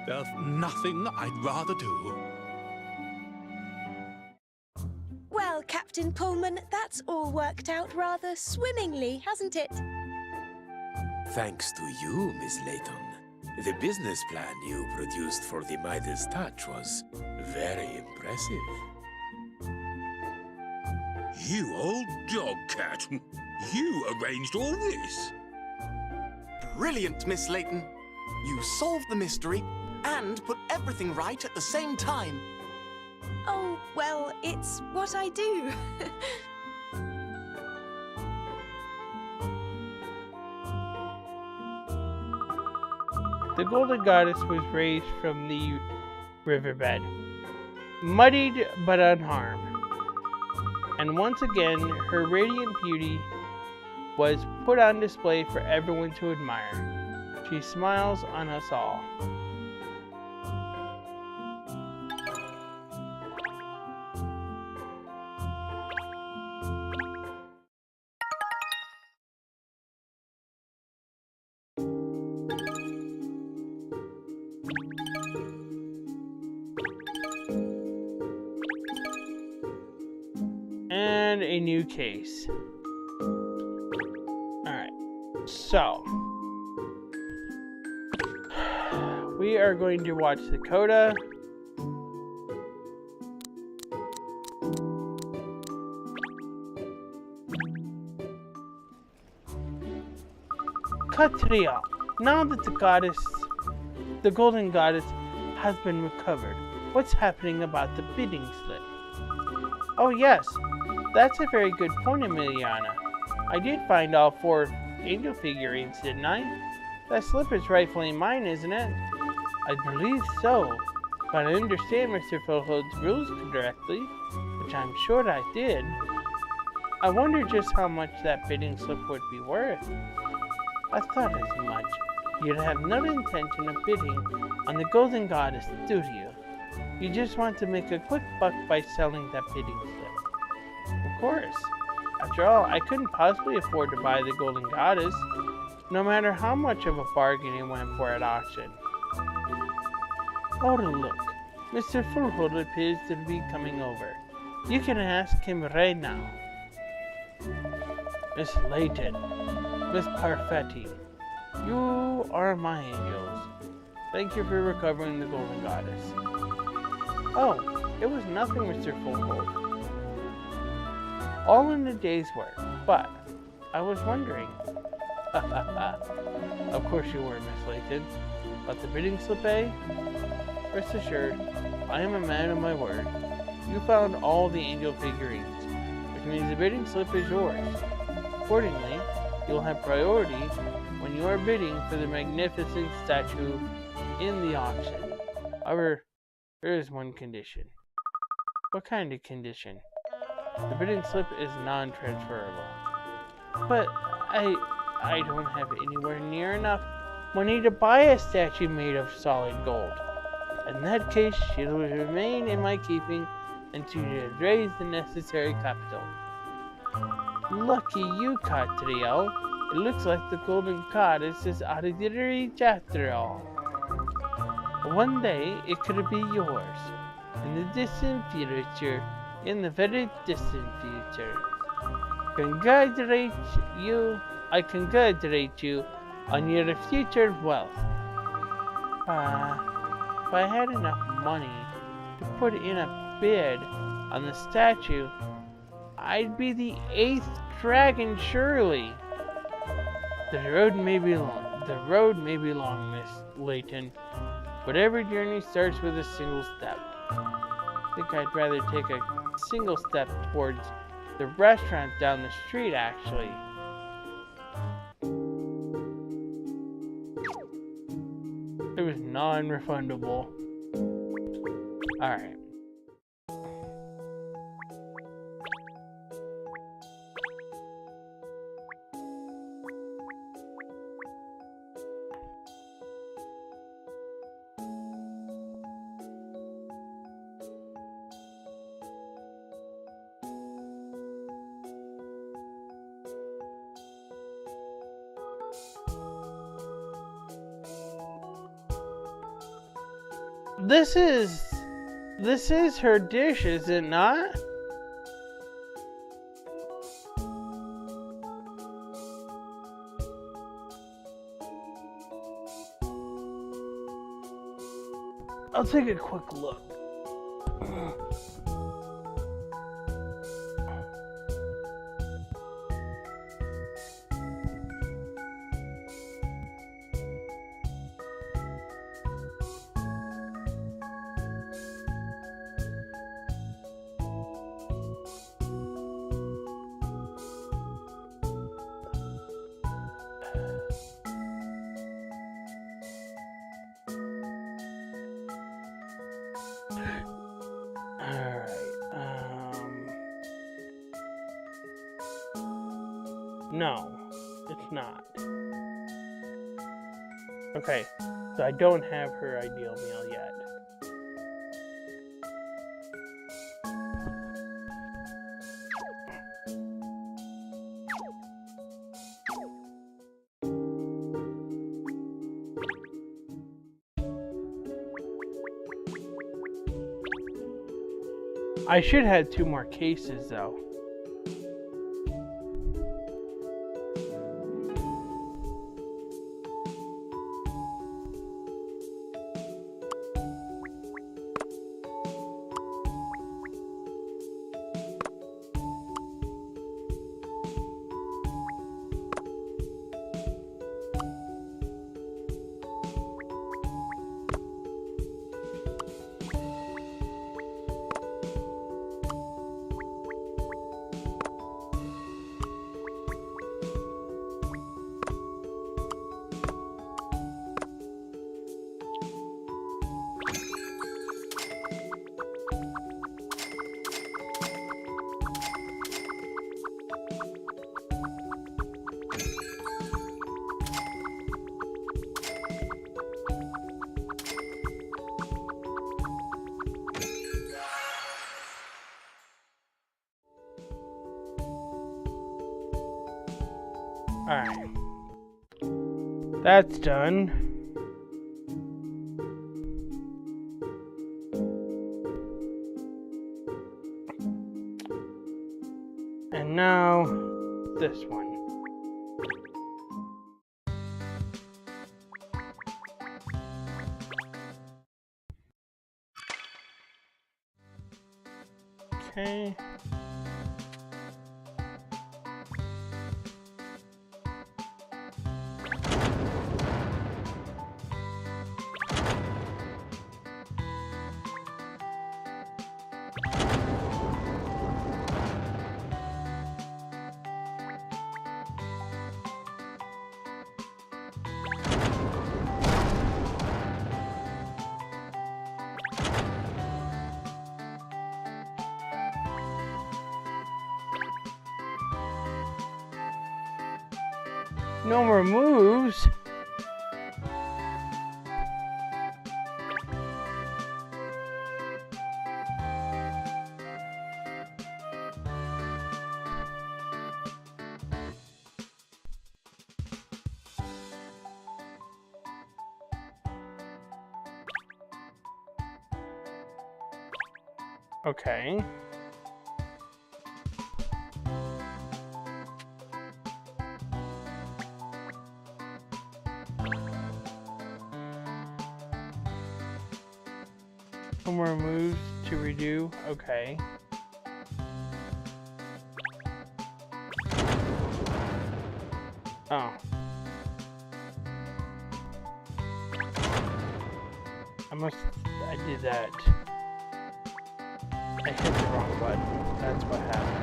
There's nothing I'd rather do. Well, Captain Pullman, that's all worked out rather swimmingly, hasn't it? Thanks to you, Miss Layton. The business plan you produced for the Midas touch was very impressive. You old dog cat. You arranged all this. Brilliant, Miss Layton. You solved the mystery and put everything right at the same time. Oh, well, it's what I do. The Golden Goddess was raised from the riverbed, muddied but unharmed. And once again, her radiant beauty was put on display for everyone to admire. She smiles on us all. And a new case. Alright, so we are going to watch the coda. Katrielle, now that the Golden Goddess has been recovered, what's happening about the bidding slip? Oh yes, that's a very good point, Emiliana. I did find all 4 angel figurines, didn't I? That slip is rightfully mine, isn't it? I believe so, but I understand Mr. Fullhold's rules correctly, which I'm sure I did. I wonder just how much that bidding slip would be worth. I thought as much. You'd have no intention of bidding on the Golden Goddess, do you? You just want to make a quick buck by selling that bidding slip. Of course. After all, I couldn't possibly afford to buy the Golden Goddess, no matter how much of a bargain it went for at auction. Oh, look. Mr. Fullhold appears to be coming over. You can ask him right now. Miss Layton, Miss Parfetti, you are my angels. Thank you for recovering the Golden Goddess. Oh, it was nothing, Mr. Fullgold. All in a day's work, but I was wondering. Of course you were, Miss Layton. But the bidding slip, eh? Rest assured, I am a man of my word. You found all the angel figurines, which means the bidding slip is yours. Accordingly, you'll have priority when you are bidding for the magnificent statue in the auction. However, there is one condition. What kind of condition? The bidding slip is non-transferable. But I don't have anywhere near enough money to buy a statue made of solid gold. In that case, she will remain in my keeping until you have raised the necessary capital. Lucky you, Katrielle. It looks like the Golden Goddess is out of the reach after all. One day, it could be yours. In the distant future. In the very distant future. I congratulate you on your future wealth. If I had enough money to put in a bid on the statue, I'd be the 8th dragon, surely. The road may be long, Miss Layton, but every journey starts with a single step. I think I'd rather take a single step towards the restaurant down the street, actually. It was non-refundable. Alright. This is her dish, is it not? I'll take a quick look. No, it's not. Okay, so I don't have her ideal meal yet. I should have 2 more cases though. Alright. That's done. And now, this one. No more moves. Okay. No more moves to redo. Okay. Oh. I did that. I hit the wrong button. That's what happened.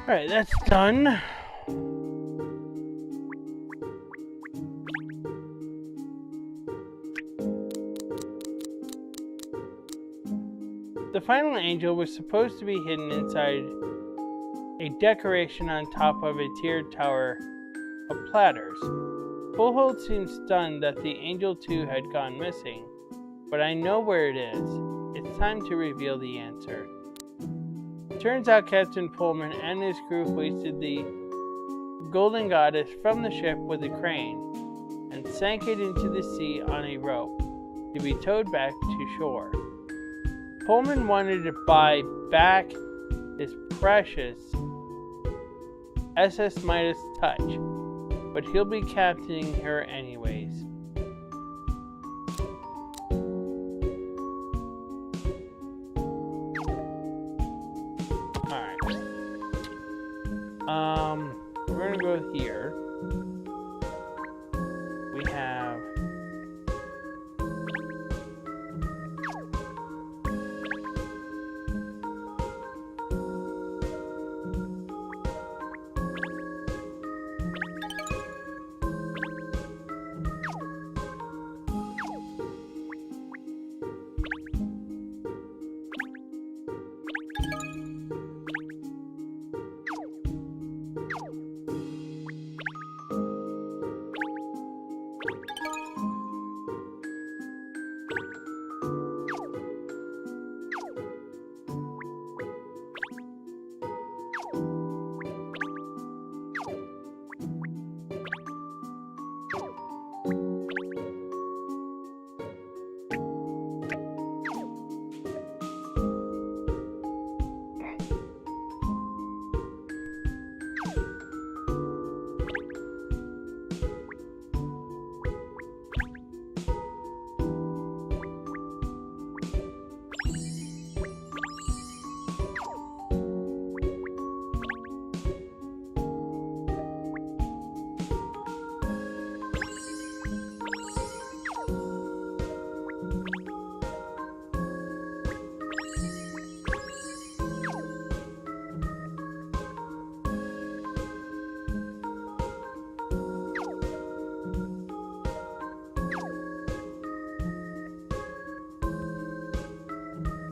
Alright, that's done. The final angel was supposed to be hidden inside a decoration on top of a tiered tower of platters. Bullhold seems stunned that the angel 2 had gone missing, but I know where it is. It's time to reveal the answer. Turns out Captain Pullman and his crew hoisted the golden goddess from the ship with a crane and sank it into the sea on a rope to be towed back to shore. Pullman wanted to buy back his precious SS Midas Touch, but he'll be captaining her anyways. We're gonna go here. We have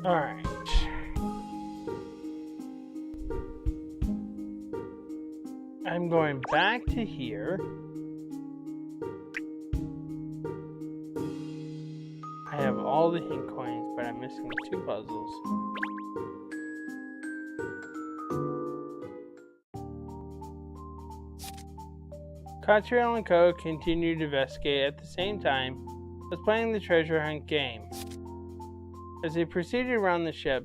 Alright. I'm going back to here. I have all the hint coins, but I'm missing 2 puzzles. Katrielle and Co. continued to investigate at the same time as playing the treasure hunt game. As they proceeded around the ship,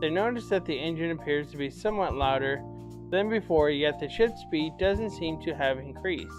they noticed that the engine appears to be somewhat louder than before, yet the ship's speed doesn't seem to have increased.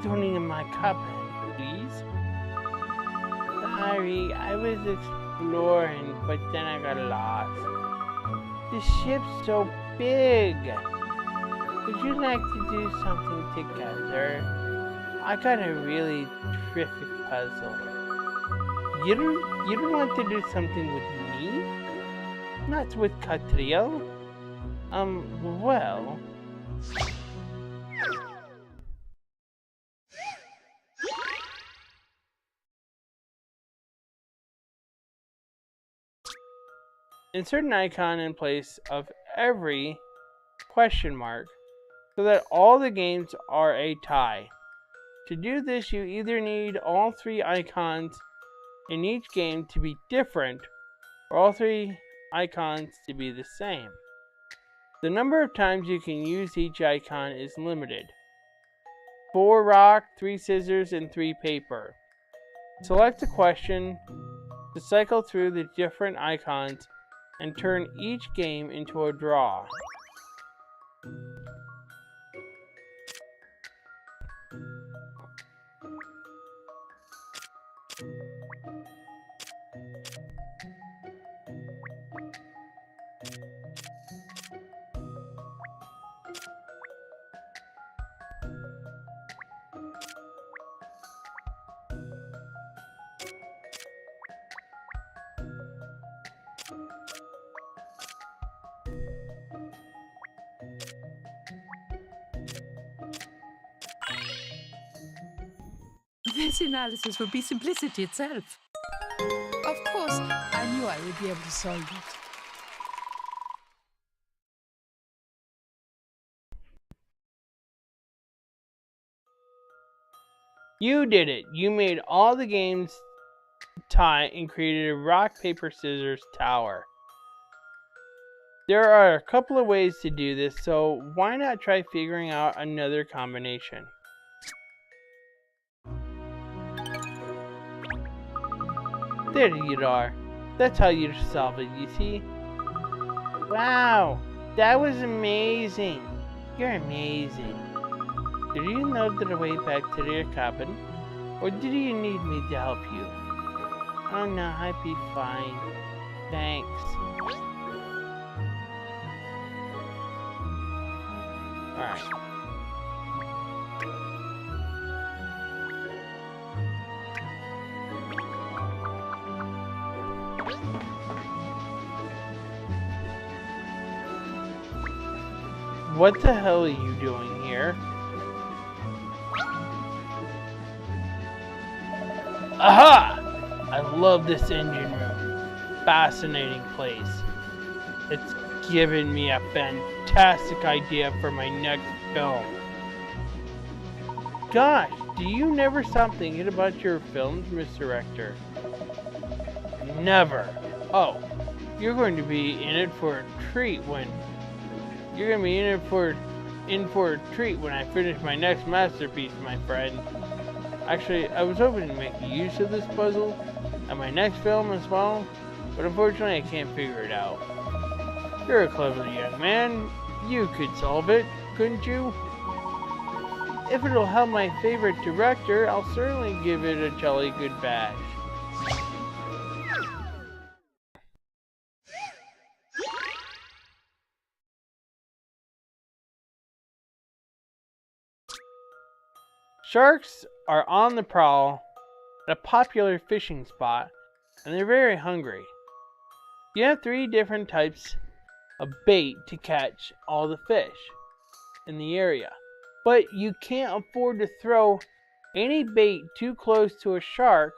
something in my cup, please. Sorry, I was exploring, but then I got lost. The ship's so big. Would you like to do something together? I got a really terrific puzzle. You don't want to do something with me? Not with Katrielle? Well... Insert an icon in place of every question mark so that all the games are a tie. To do this, you either need all three icons in each game to be different or all three icons to be the same. The number of times you can use each icon is limited. 4 rock, 3 scissors, and 3 paper. Select a question to cycle through the different icons and turn each game into a draw. This analysis would be simplicity itself. Of course, I knew I would be able to solve it. You did it! You made all the games tie and created a rock, paper, scissors tower. There are a couple of ways to do this, so why not try figuring out another combination? There you are. That's how you solve it, you see? Wow! That was amazing! You're amazing. Did you know the way back to your cabin? Or did you need me to help you? Oh no, I'd be fine. Thanks. Alright. What the hell are you doing here? Aha! I love this engine room. Fascinating place. It's given me a fantastic idea for my next film. Gosh, do you never stop thinking about your films, Mr. Director? Never. Oh, you're going to be in it for a treat when... You're going to be in for a treat when I finish my next masterpiece, my friend. Actually, I was hoping to make use of this puzzle in my next film as well, but unfortunately I can't figure it out. You're a clever young man. You could solve it, couldn't you? If it'll help my favorite director, I'll certainly give it a jolly good bash. Sharks are on the prowl at a popular fishing spot, and they're very hungry. You have 3 different types of bait to catch all the fish in the area, but you can't afford to throw any bait too close to a shark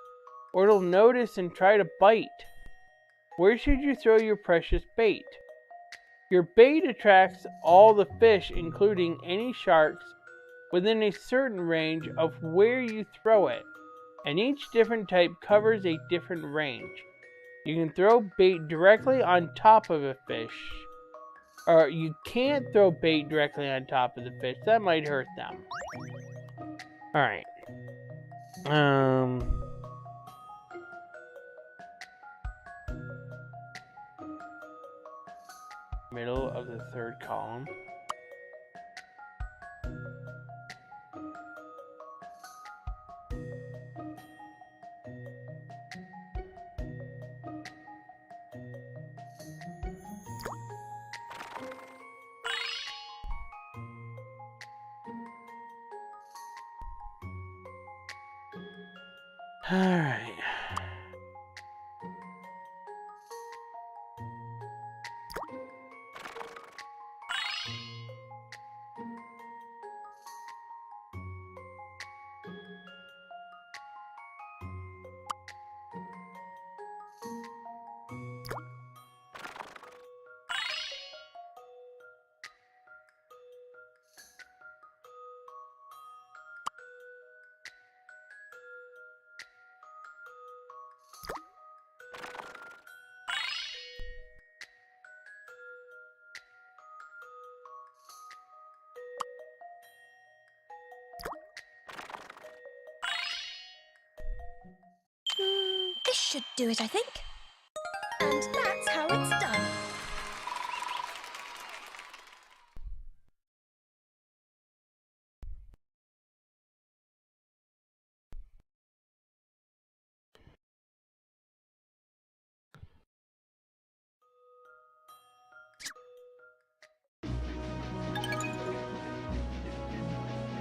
or it'll notice and try to bite. Where should you throw your precious bait? Your bait attracts all the fish, including any sharks, within a certain range of where you throw it, and each different type covers a different range. You can throw bait directly on top of a fish, or you can't throw bait directly on top of the fish. That might hurt them. Alright. Middle of the 3rd column. Alright. This should do it, I think. And that's how it's done.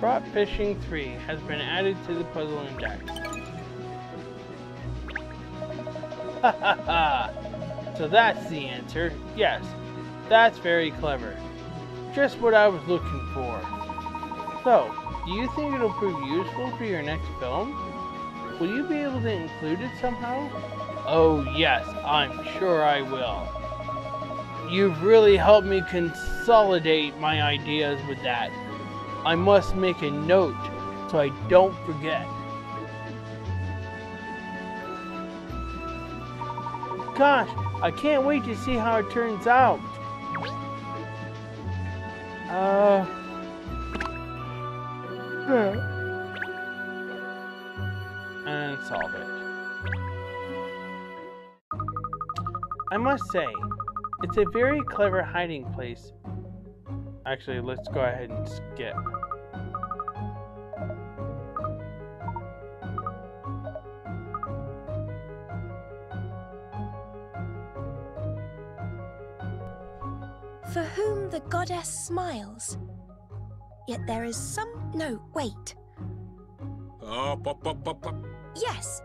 Prop Fishing 3 has been added to the puzzle index. So that's the answer. Yes, that's very clever. Just what I was looking for. So, do you think it'll prove useful for your next film? Will you be able to include it somehow? Oh yes, I'm sure I will. You've really helped me consolidate my ideas with that. I must make a note so I don't forget. Gosh, I can't wait to see how it turns out. And solve it. I must say, it's a very clever hiding place. Actually, let's go ahead and skip. For whom the goddess smiles. Yet there is some... No, wait. Up, up, up, up, up. Yes,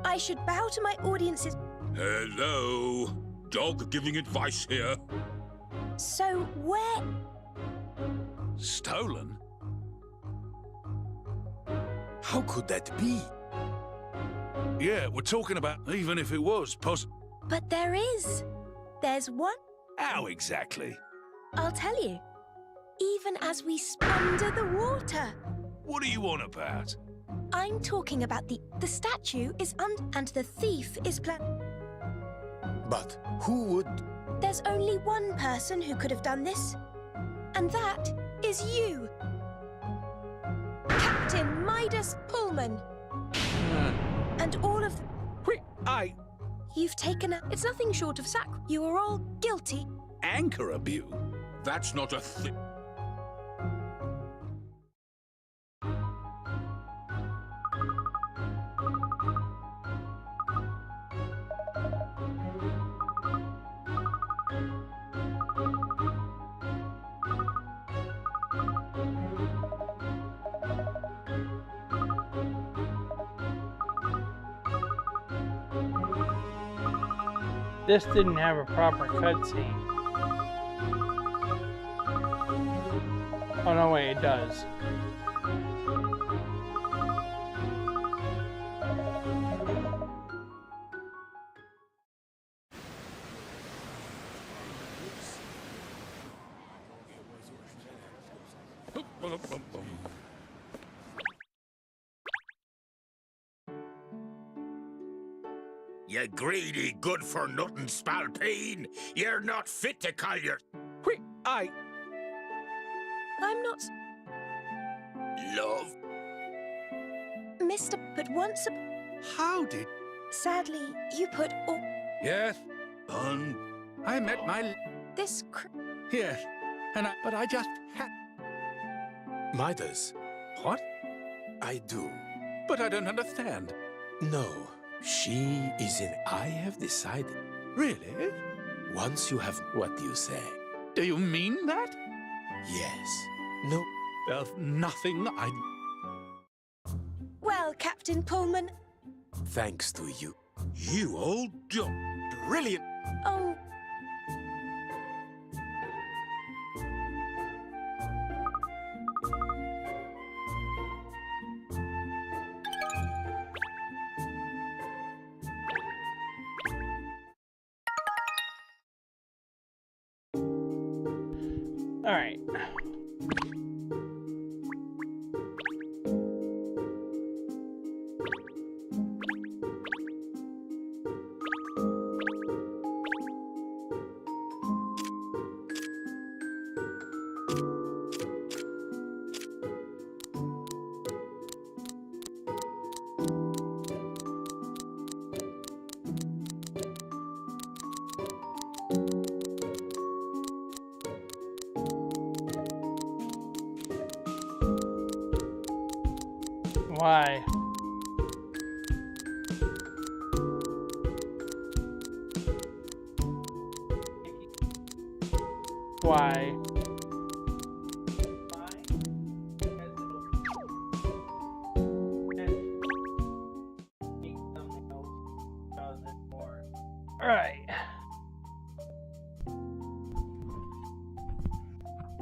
I should bow to my audience's... Hello. Dog giving advice here. So where... Stolen? How could that be? Yeah, we're talking about even if it was possible. But there is. There's one... How exactly? I'll tell you. Even as we under the water. What are you on about? I'm talking about the statue is and the thief is But who would... There's only one person who could have done this. And that is you. Captain Midas Pullman. And all of... You've taken a... It's nothing short of sack. You are all guilty. Anchor abuse? That's not a thing. This didn't have a proper cutscene. Oh no, wait, it does. You greedy, good-for-nothing spalpeen! You're not fit to call your... I'm not... Love? Mr. But once How did... Sadly, you put all... Yes, I met my... This Yes, but I just had... Midas? What? I do. But I don't understand. No, she is in... I have decided. Really? Once you have... What do you say? Do you mean that? Yes. No. There's nothing I... Well, Captain Pullman, thanks to you. You old dog. Brilliant. Oh, All right. Why? Why? Alright.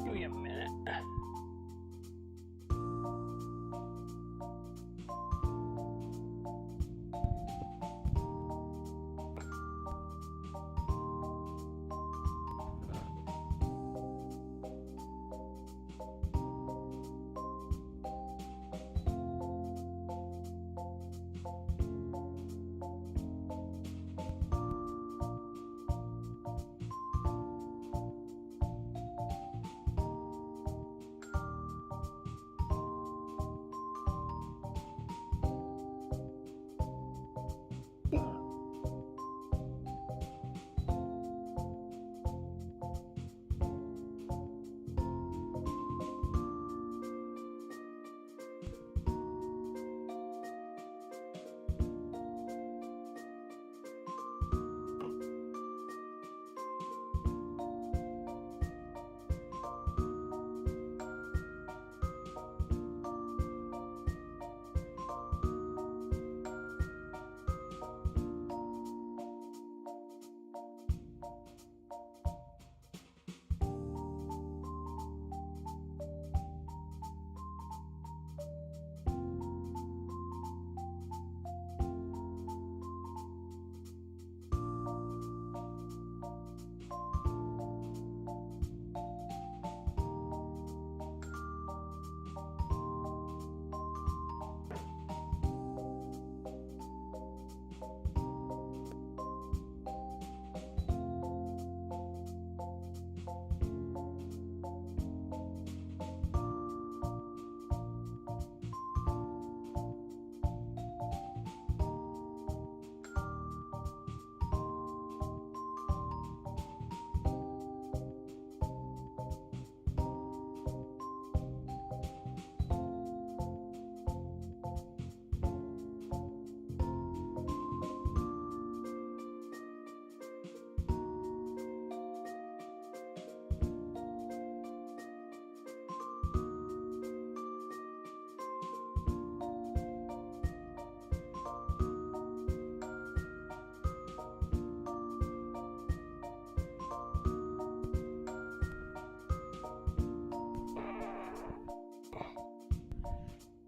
Give me a minute.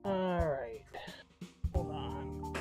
Alright. Hold on.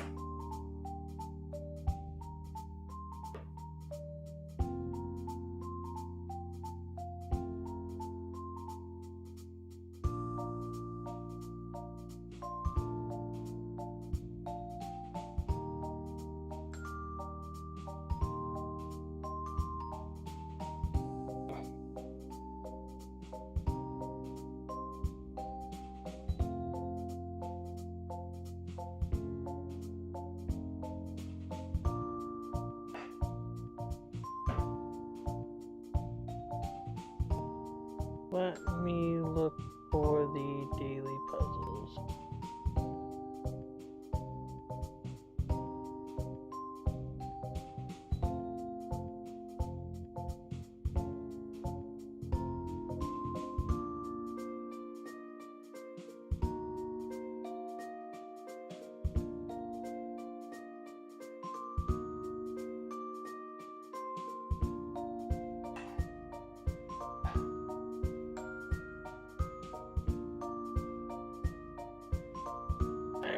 Let me look for the daily puzzles.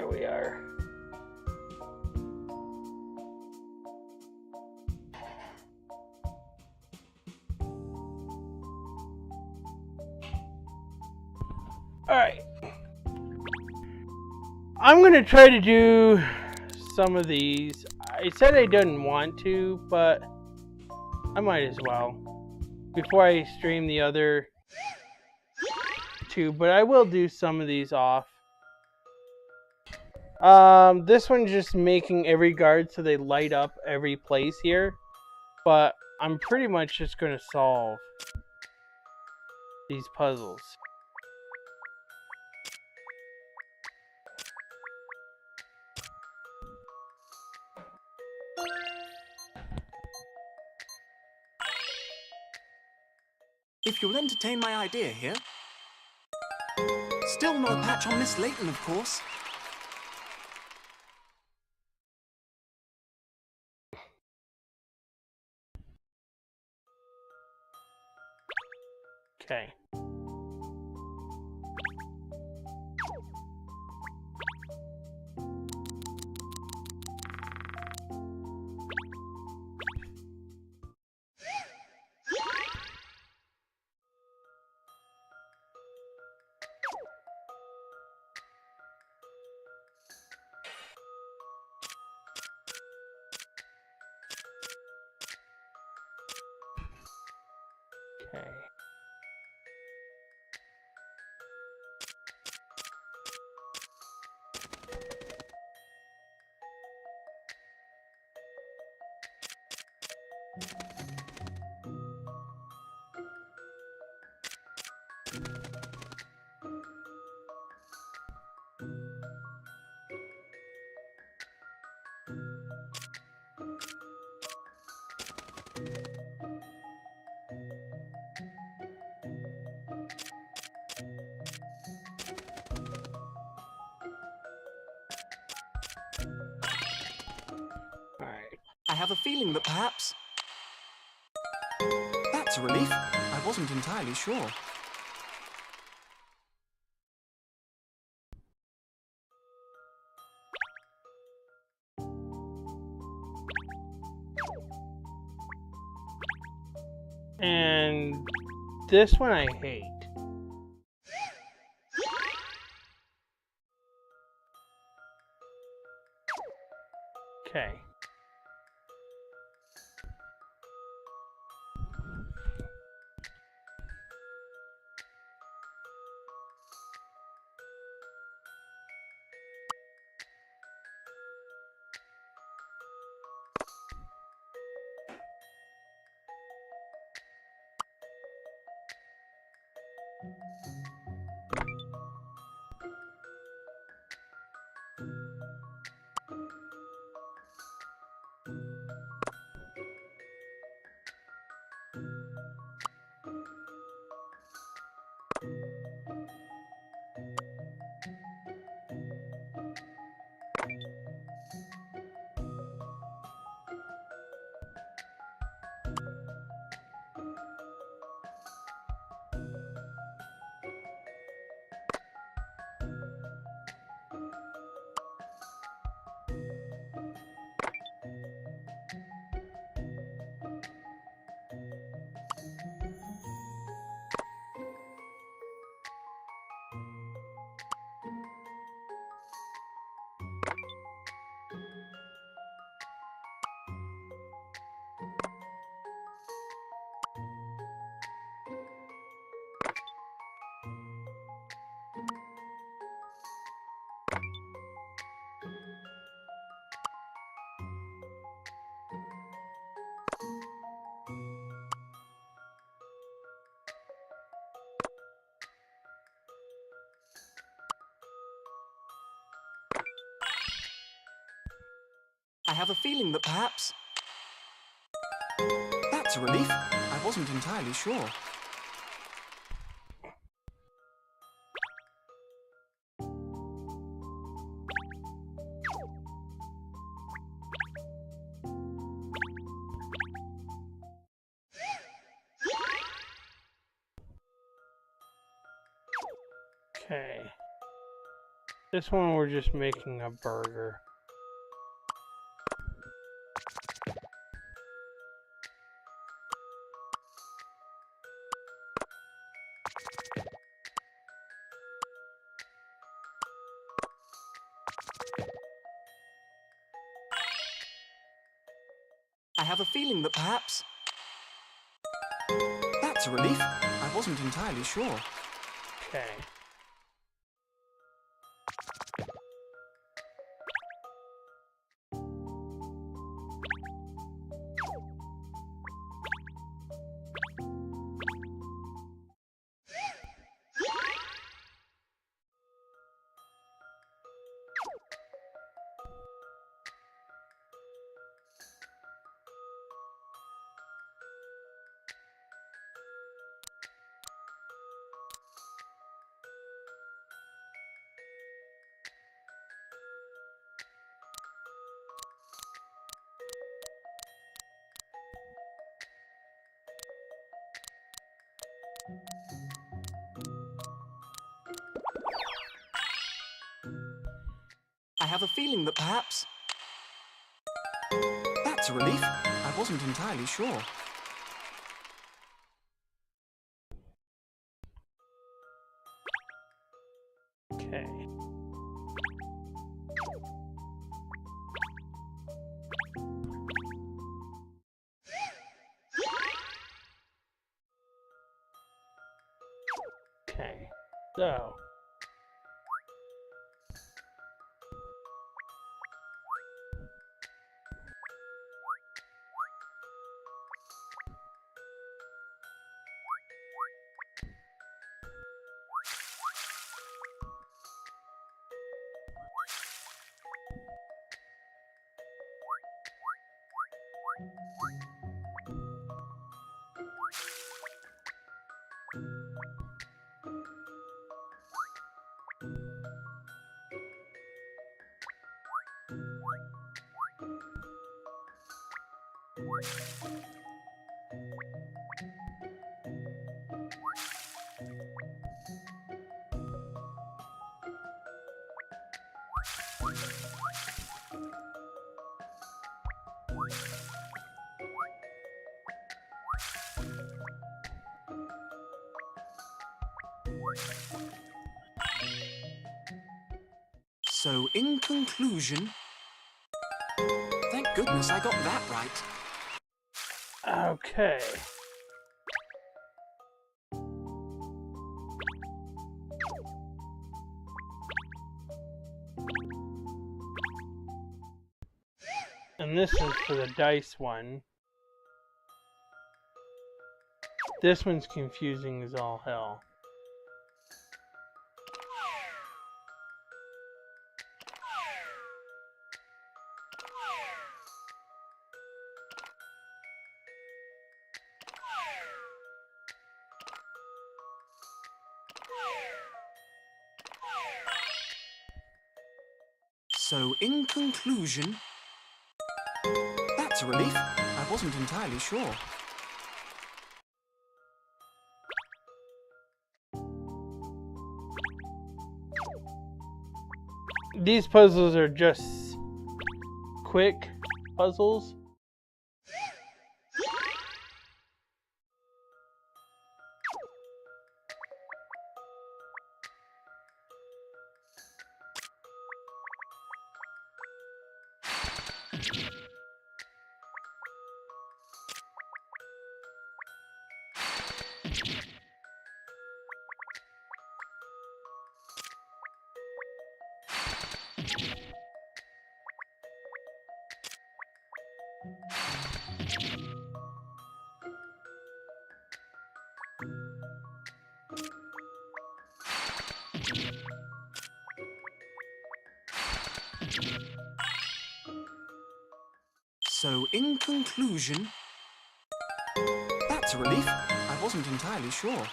There we are. Alright. I'm gonna try to do some of these. I said I didn't want to, but I might as well. Before I stream the other two, but I will do some of these off. This one's just making every guard so they light up every place here. But I'm pretty much just gonna solve these puzzles. If you'll entertain my idea here. Still not a patch on Miss Layton, of course. Okay. Okay. Alright. I have a feeling that perhaps... That's a relief. I wasn't entirely sure. And this one I hate. Okay. I have a feeling that perhaps... That's a relief. I wasn't entirely sure. Okay. This one we're just making a burger. I have a feeling that perhaps... That's a relief. I wasn't entirely sure. Okay. I have a feeling that perhaps... That's a relief. I wasn't entirely sure. Okay. Okay. So. So, in conclusion... Thank goodness I got that right. Okay. And this is for the dice one. This one's confusing as all hell. So, in conclusion... That's a relief. I wasn't entirely sure. These puzzles are just quick puzzles. So, in conclusion... That's a relief. I wasn't entirely sure.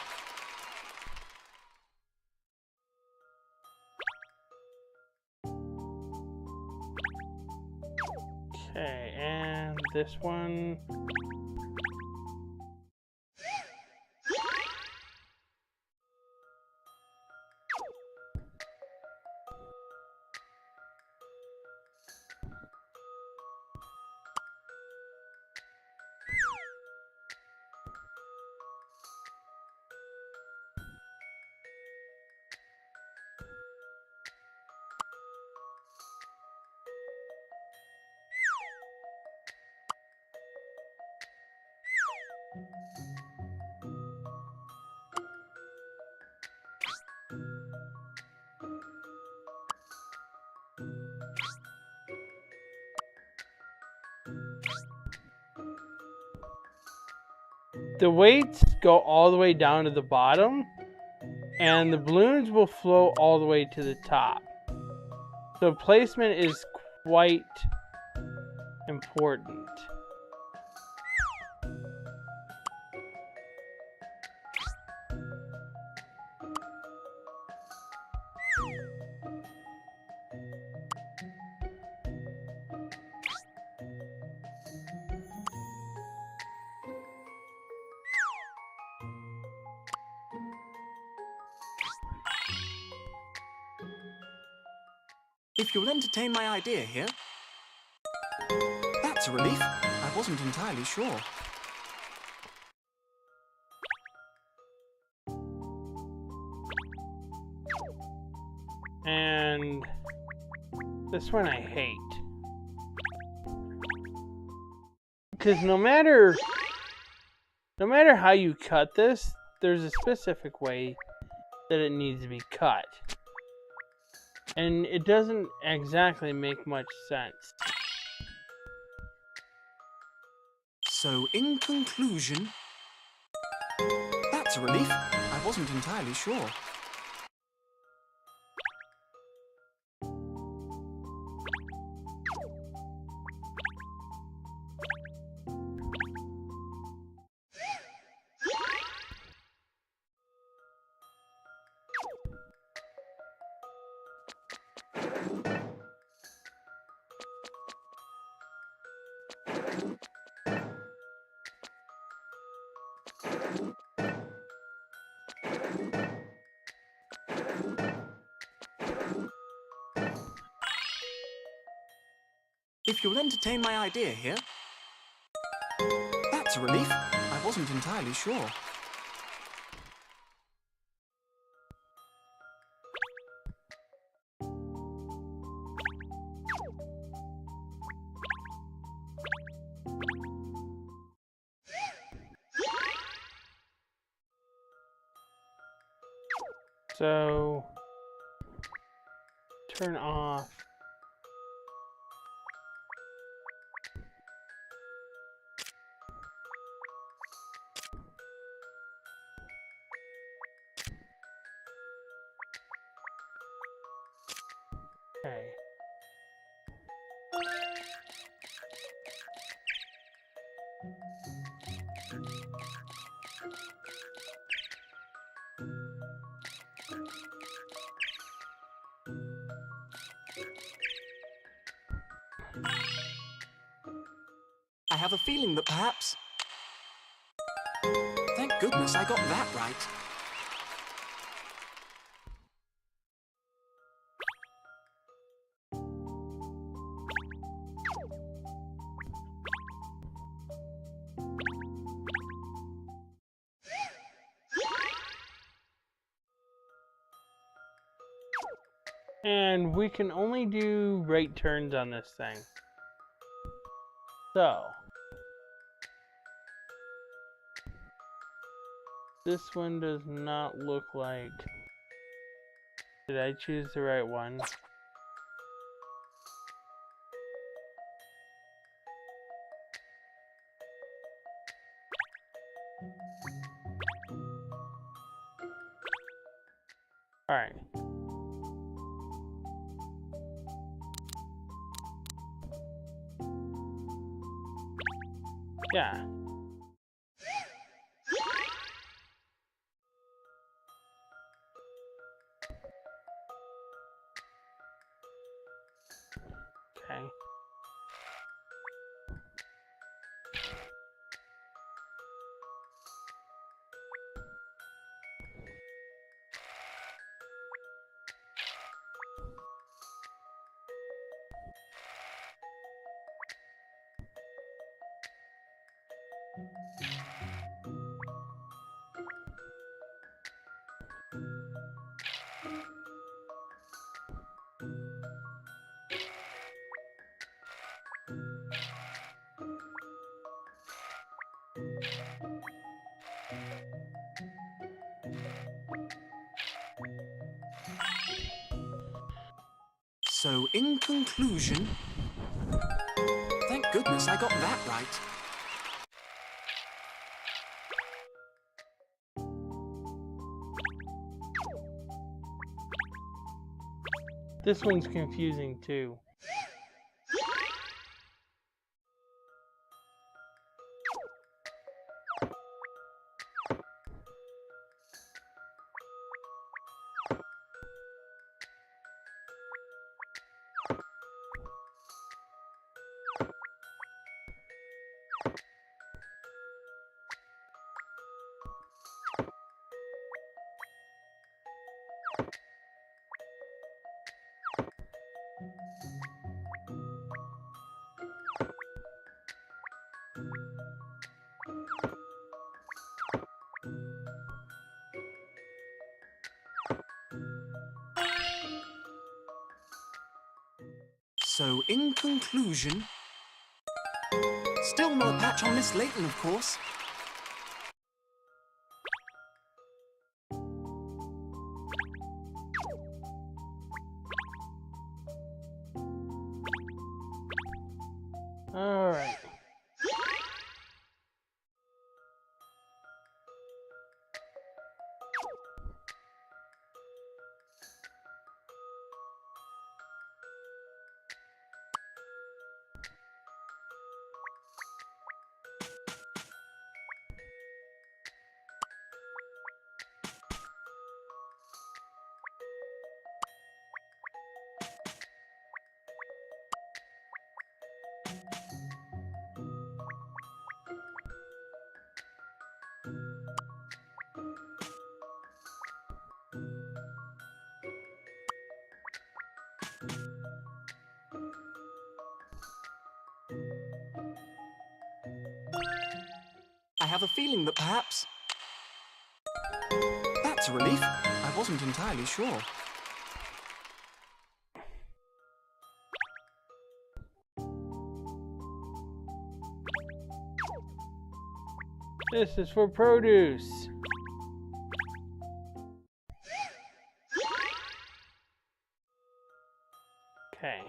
Okay, and this one. the weights go all the way down to the bottom, and the balloons will float all the way to the top. So placement is quite important. If you'll entertain my idea here. That's a relief. I wasn't entirely sure. And this one I hate. Because no matter how you cut this, there's a specific way that it needs to be cut. And it doesn't exactly make much sense. So, in conclusion... That's a relief. I wasn't entirely sure. If you'll entertain my idea here. That's a relief. I wasn't entirely sure. So, turn off. Okay. I have a feeling that perhaps... Thank goodness I got that right. And we can only do right turns on this thing. So, this one does not look like... Did I choose the right one? Alright. Yeah. Okay. So, in conclusion... Thank goodness I got that right. This one's confusing too. So, in conclusion, still not a patch on Miss Layton, of course. All right. I have a feeling that perhaps... That's a relief. I wasn't entirely sure. This is for produce. Okay.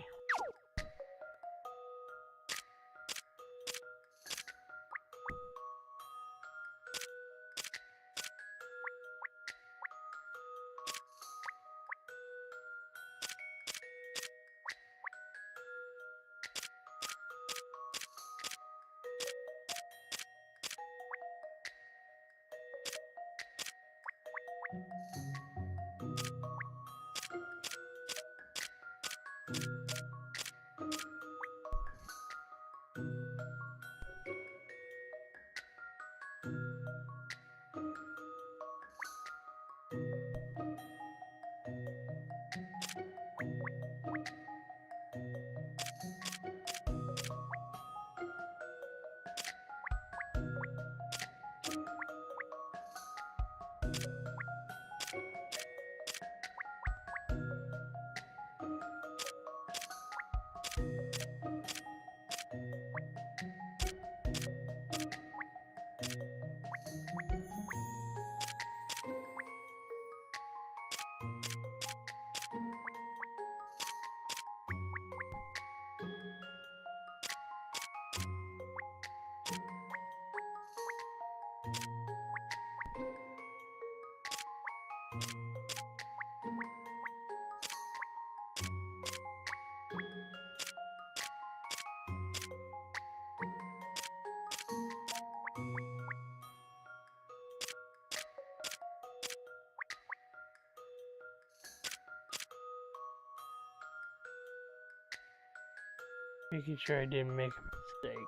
Making sure I didn't make a mistake.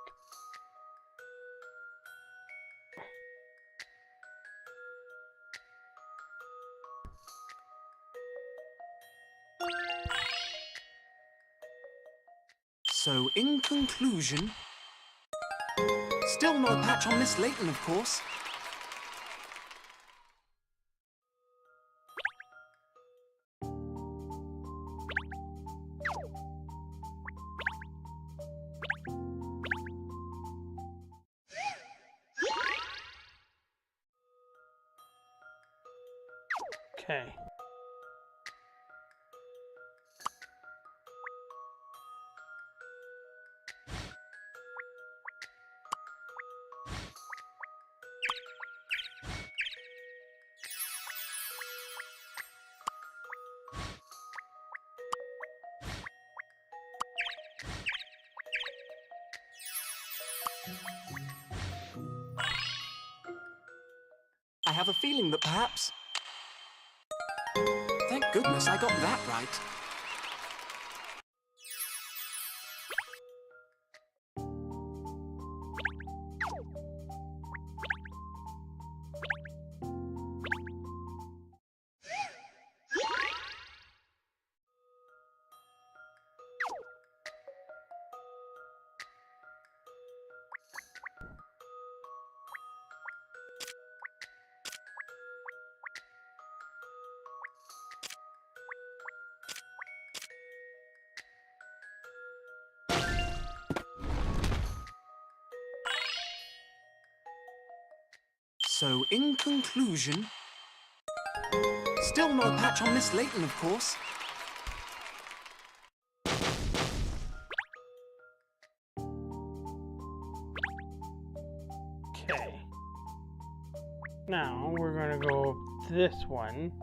So, in conclusion, still not a patch on Miss Layton, of course. Okay. have a feeling that perhaps... Thank goodness I got that right. So, in conclusion... Still no patch on Miss Layton, of course. Okay. Now we're gonna go this one.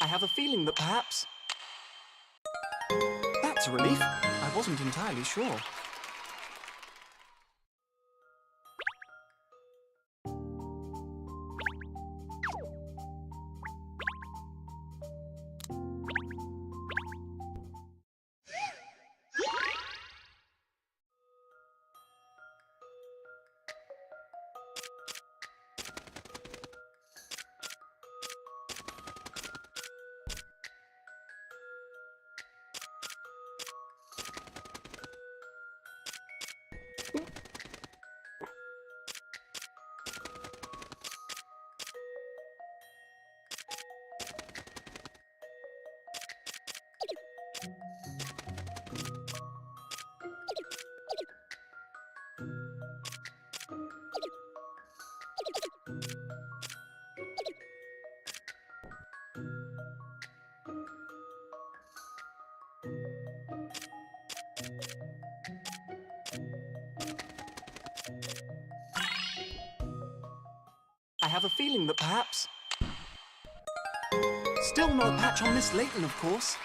I have a feeling that perhaps... That's a relief. I wasn't entirely sure. I have a feeling that perhaps... Still no patch on Miss Layton, of course.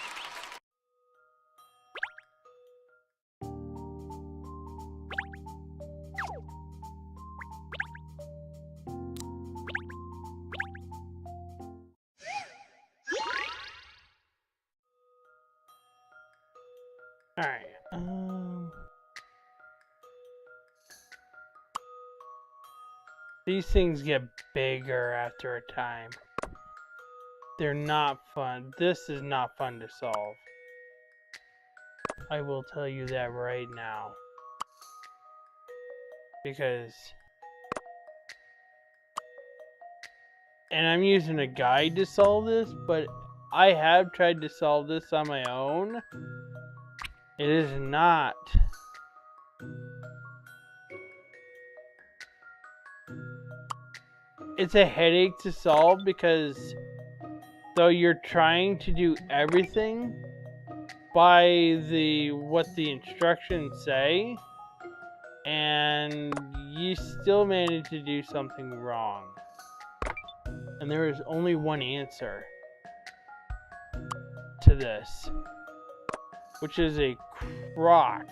Alright, these things get bigger after a time. They're not fun. This is not fun to solve. I will tell you that right now. Because... And I'm using a guide to solve this, but I have tried to solve this on my own. It is not. It's a headache to solve because though you're trying to do everything by what the instructions say, and you still manage to do something wrong. And there is only one answer to this, which is a crock.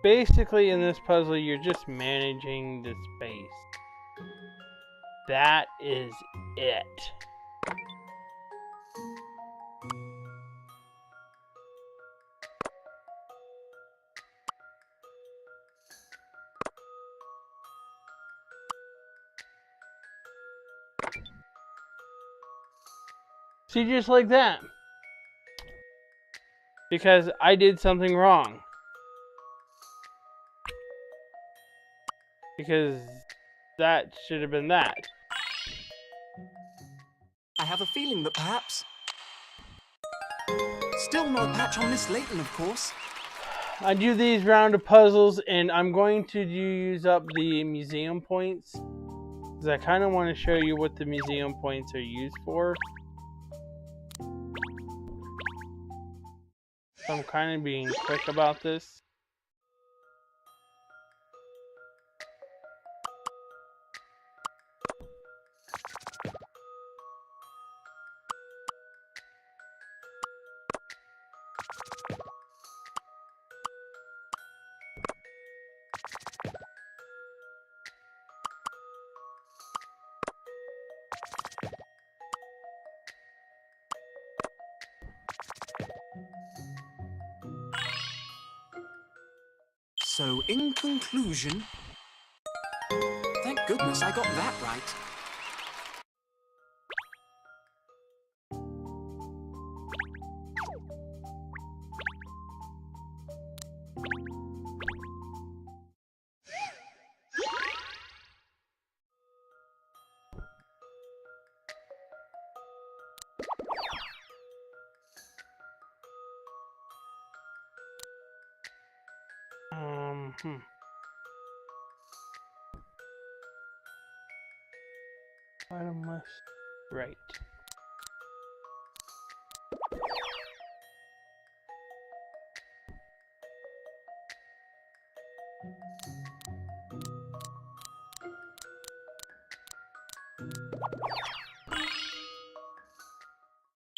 Basically, in this puzzle, you're just managing the space. That is it. See, just like that. because I did something wrong. Because that should have been that. I have a feeling that perhaps... Still no patch on Miss Layton, of course. I do these round of puzzles, and I'm going to use up the museum points, because I kind of want to show you what the museum points are used for. So I'm kind of being quick about this. So, in conclusion... Thank goodness I got that right. Bottomless right.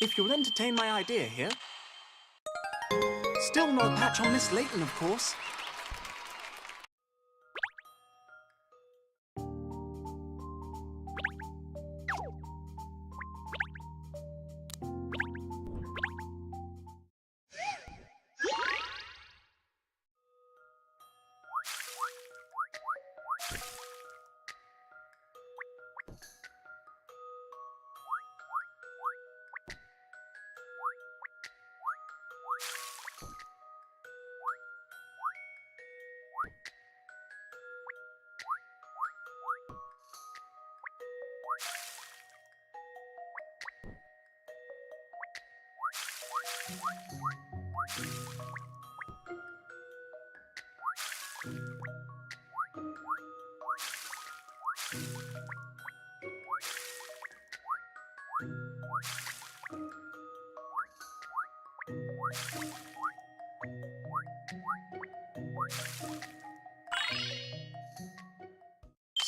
If you'll entertain my idea here... Still no patch on Miss Layton, of course.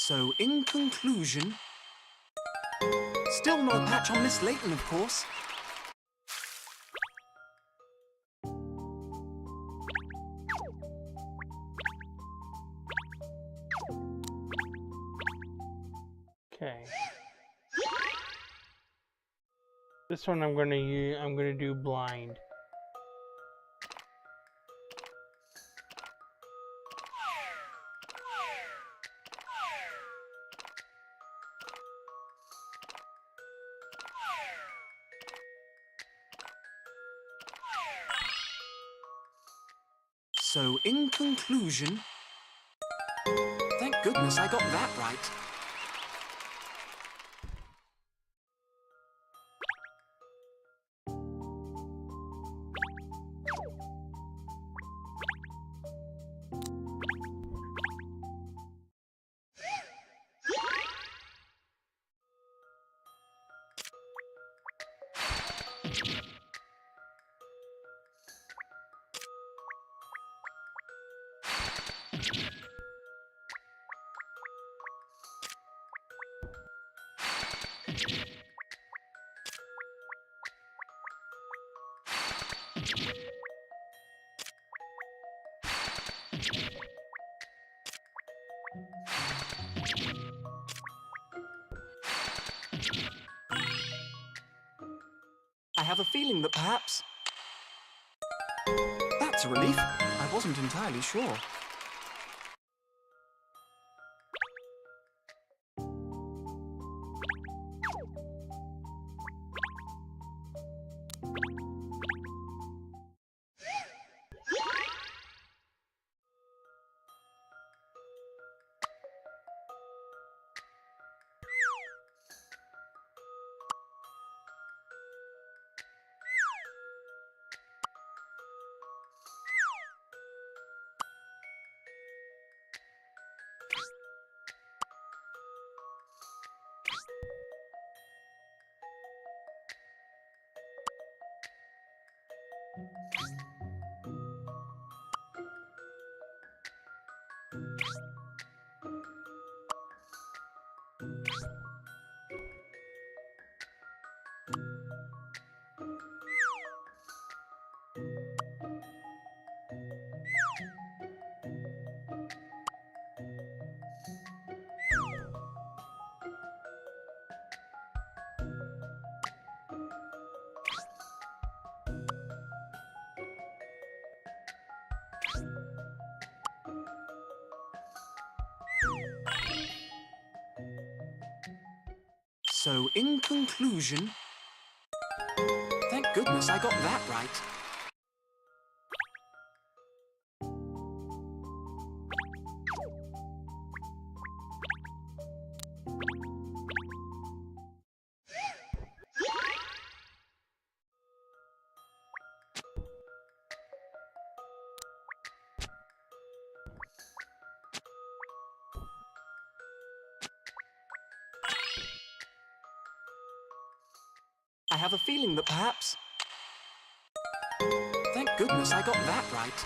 So, in conclusion... Still no patch on Miss Layton, of course. Okay. This one I'm gonna do blind. So, in conclusion... Thank goodness I got that right. I have a feeling that perhaps... That's a relief. I wasn't entirely sure. So, in conclusion... Thank goodness I got that right. I have a feeling that perhaps... Thank goodness I got that right.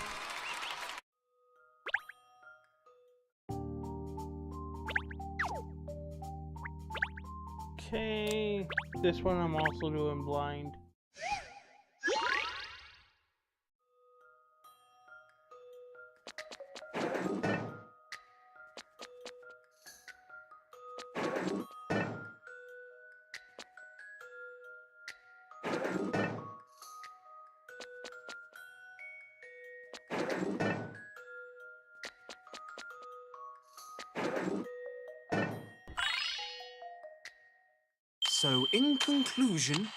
Okay, this one I'm also doing blind. So, in conclusion...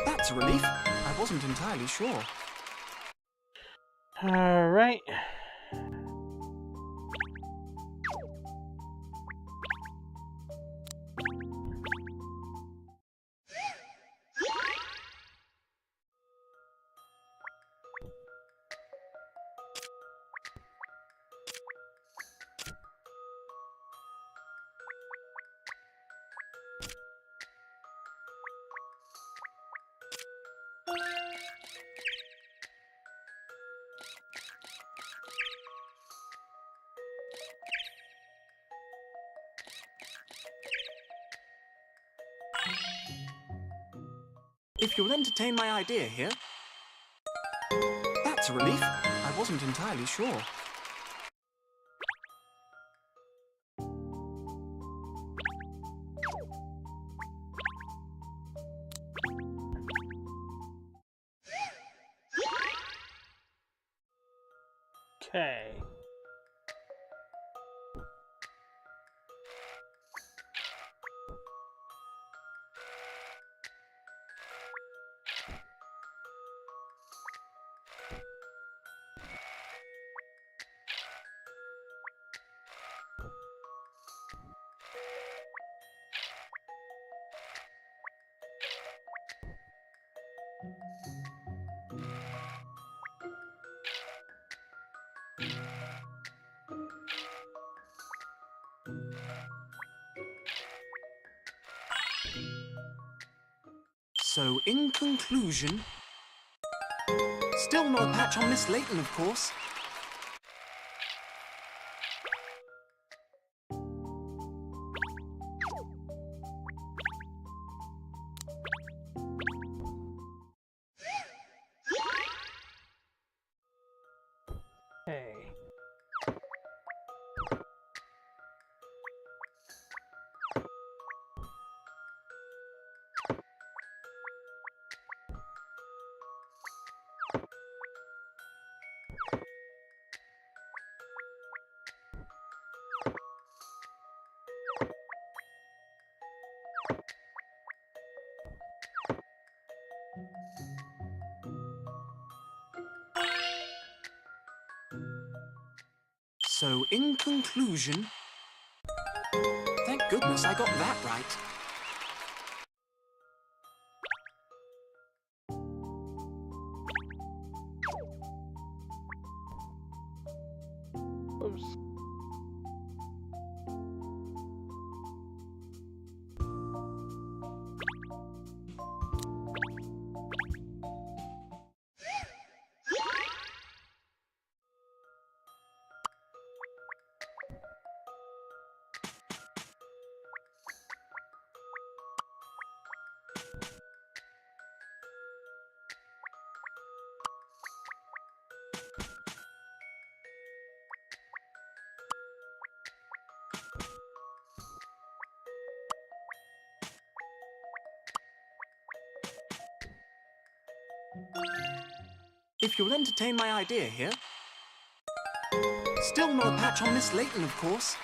That's a relief. I wasn't entirely sure. Alright. If you'll entertain my idea here... That's a relief. I wasn't entirely sure. Okay. So, in conclusion... Still not a patch on Miss Layton, of course. Okay. So, in conclusion... Thank goodness I got that right. Oops. If you'll entertain my idea here... Still not a patch on Miss Layton, of course.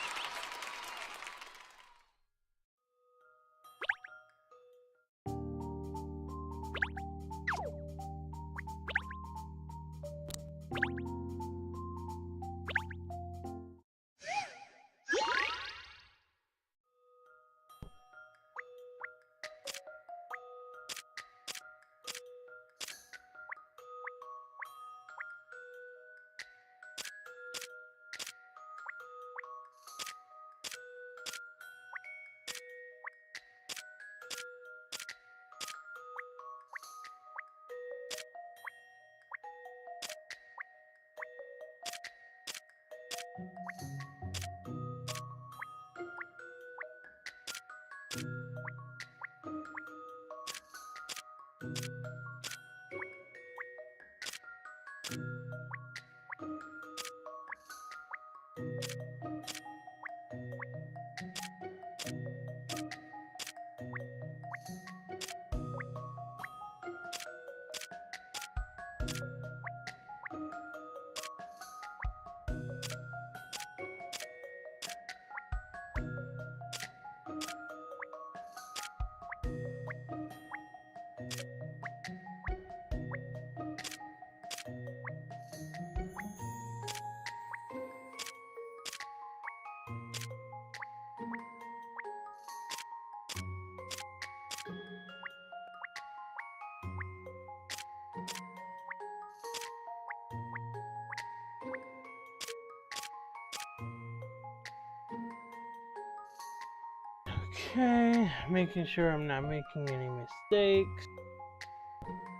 Okay, making sure I'm not making any mistakes.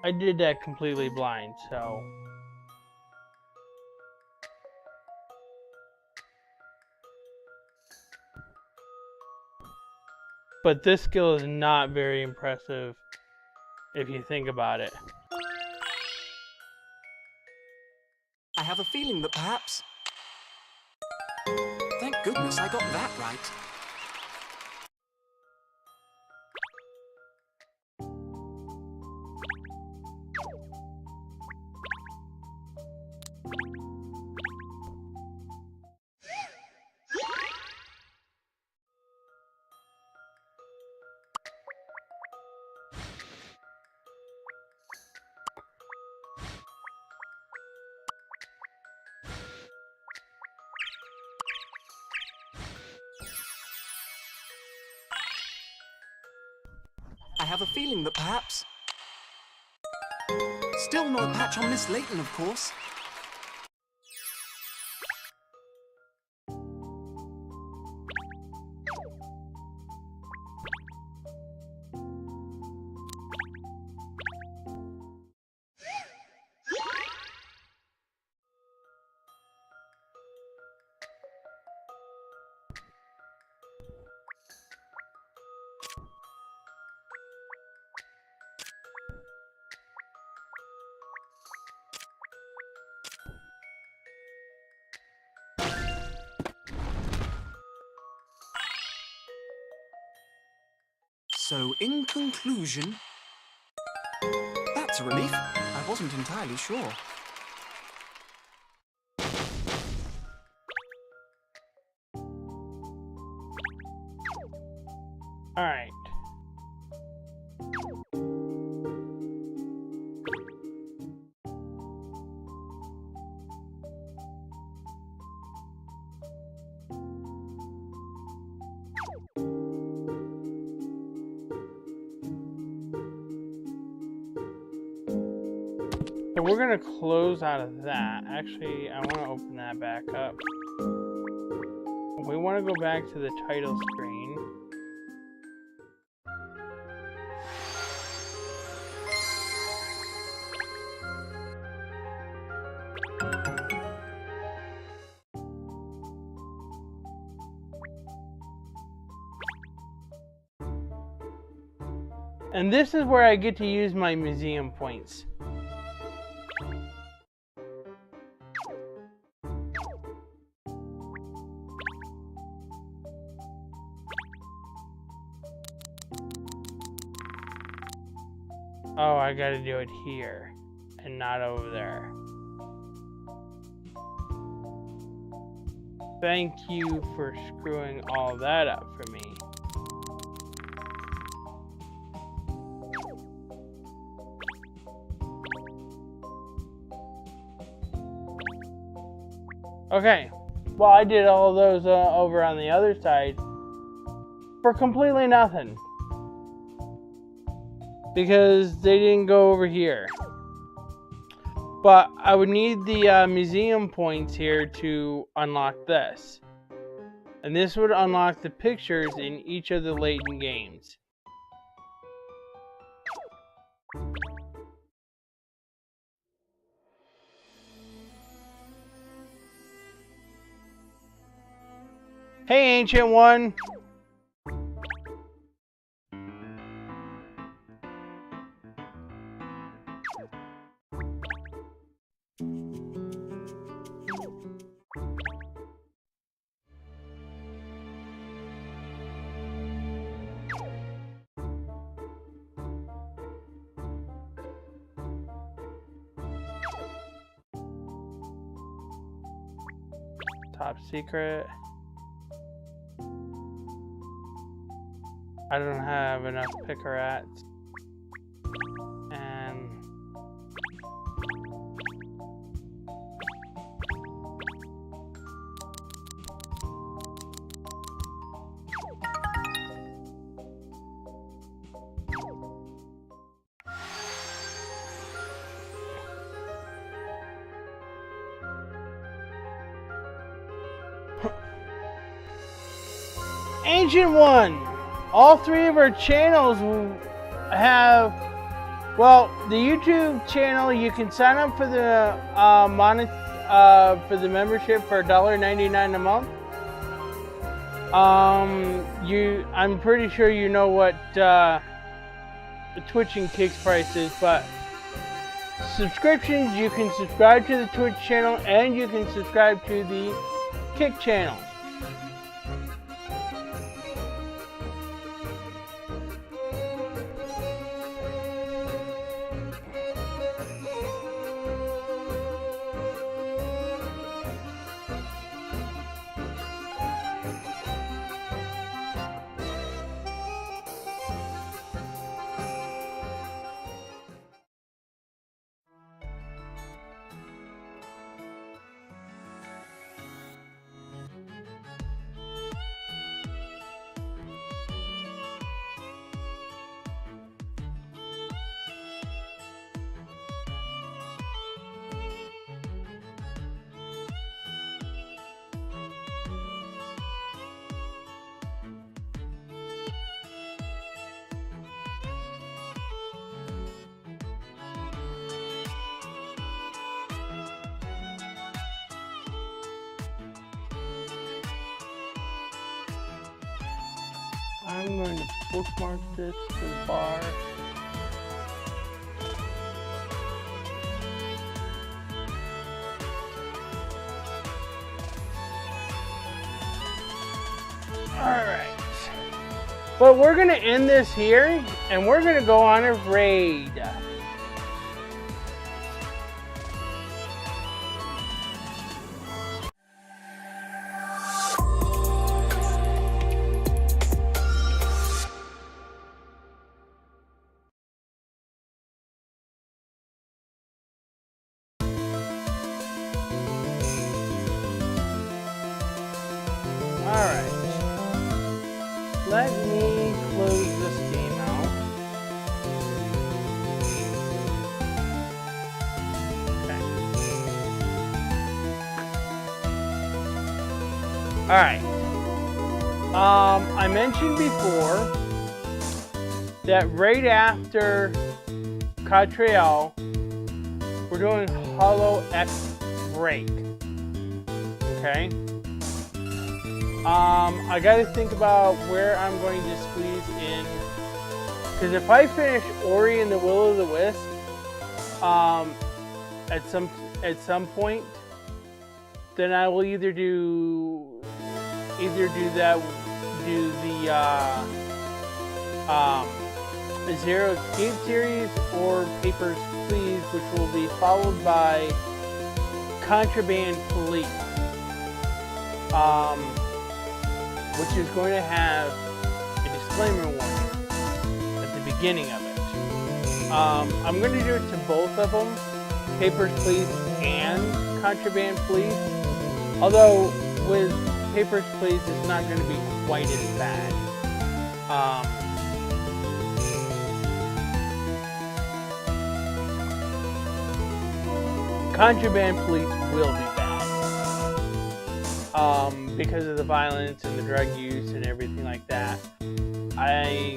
I did that completely blind, so. But this skill is not very impressive if you think about it. I have a feeling that perhaps... Thank goodness I got that right. I have a feeling that perhaps... Still no patch on Miss Layton, of course. So, in conclusion... That's a relief. I wasn't entirely sure. Alright. So we're gonna close out of that. Actually, I want to open that back up. We want to go back to the title screen. And this is where I get to use my museum points. Oh, I gotta do it here and not over there. Thank you for screwing all that up for me. Okay, well, I did all those over on the other side for completely nothing. Because they didn't go over here. But I would need the museum points here to unlock this. And this would unlock the pictures in each of the Layton games. Hey, Ancient One. Top secret. I don't have enough picker rats. And Ancient One, all three of our channels have, well, the YouTube channel, you can sign up for the membership for $1.99 a month. I'm pretty sure you know what the Twitch and Kick's price is, but subscriptions, you can subscribe to the Twitch channel and you can subscribe to the Kick channel. I'm going to bookmark this to the bar. Alright. But we're going to end this here, and we're going to go on a raid. Alright, let me close this game out. Okay. Alright, I mentioned before that right after Katrielle, we're doing Hollow X break. Okay? I gotta think about where I'm going to squeeze in, because if I finish Ori and the Will of the Wisp, at some point, then I will either do the Zero Escape series or Papers, Please, which will be followed by Contraband Police. Which is going to have a disclaimer warning at the beginning of it. I'm going to do it to both of them, Papers, Please and Contraband Police. Although with Papers, Please, it's not going to be quite as bad. Contraband Police will be bad. Because of the violence and the drug use and everything like that. I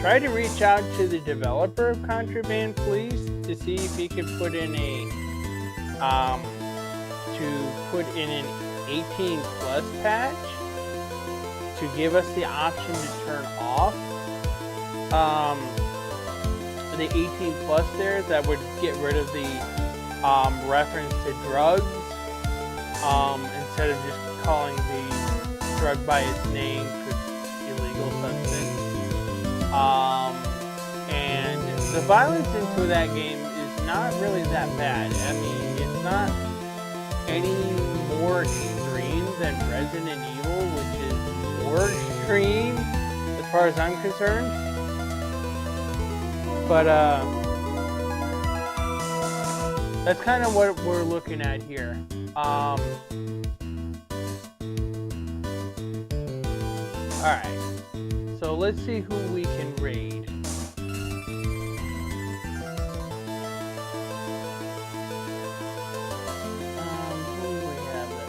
tried to reach out to the developer of Contraband Police to see if he could put in an 18 plus patch, to give us the option to turn off the 18 plus there. That would get rid of the reference to drugs instead of just calling the drug by its name, illegal substance. And the violence into that game is not really that bad. I mean, it's not any more extreme than Resident Evil, which is more extreme as far as I'm concerned. But that's kind of what we're looking at here. Alright, so let's see who we can raid. Who do we have that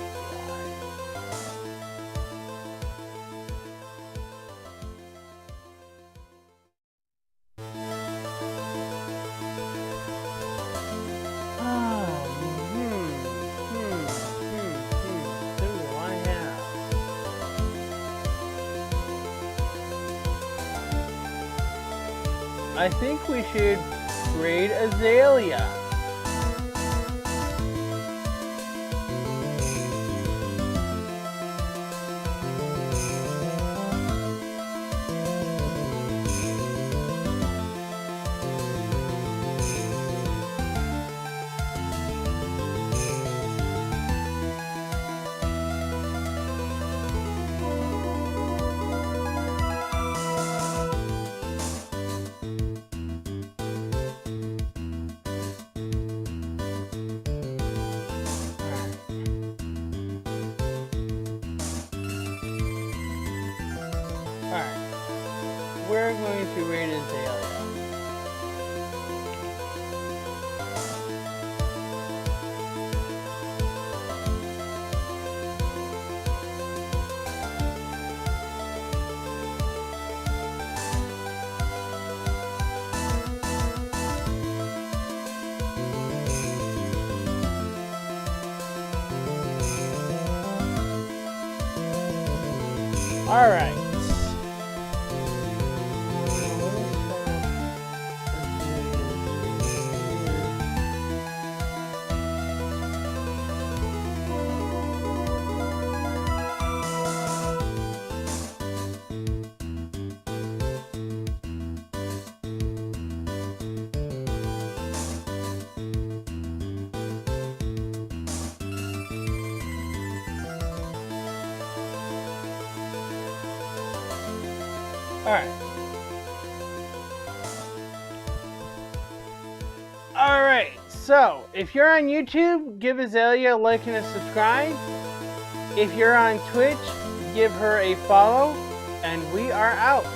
I think we should raid Azalea. Alright, we're going to raid Azalea. Alright. Alright, so if you're on YouTube, give Azalea a like and a subscribe. If you're on Twitch, give her a follow, and we are out.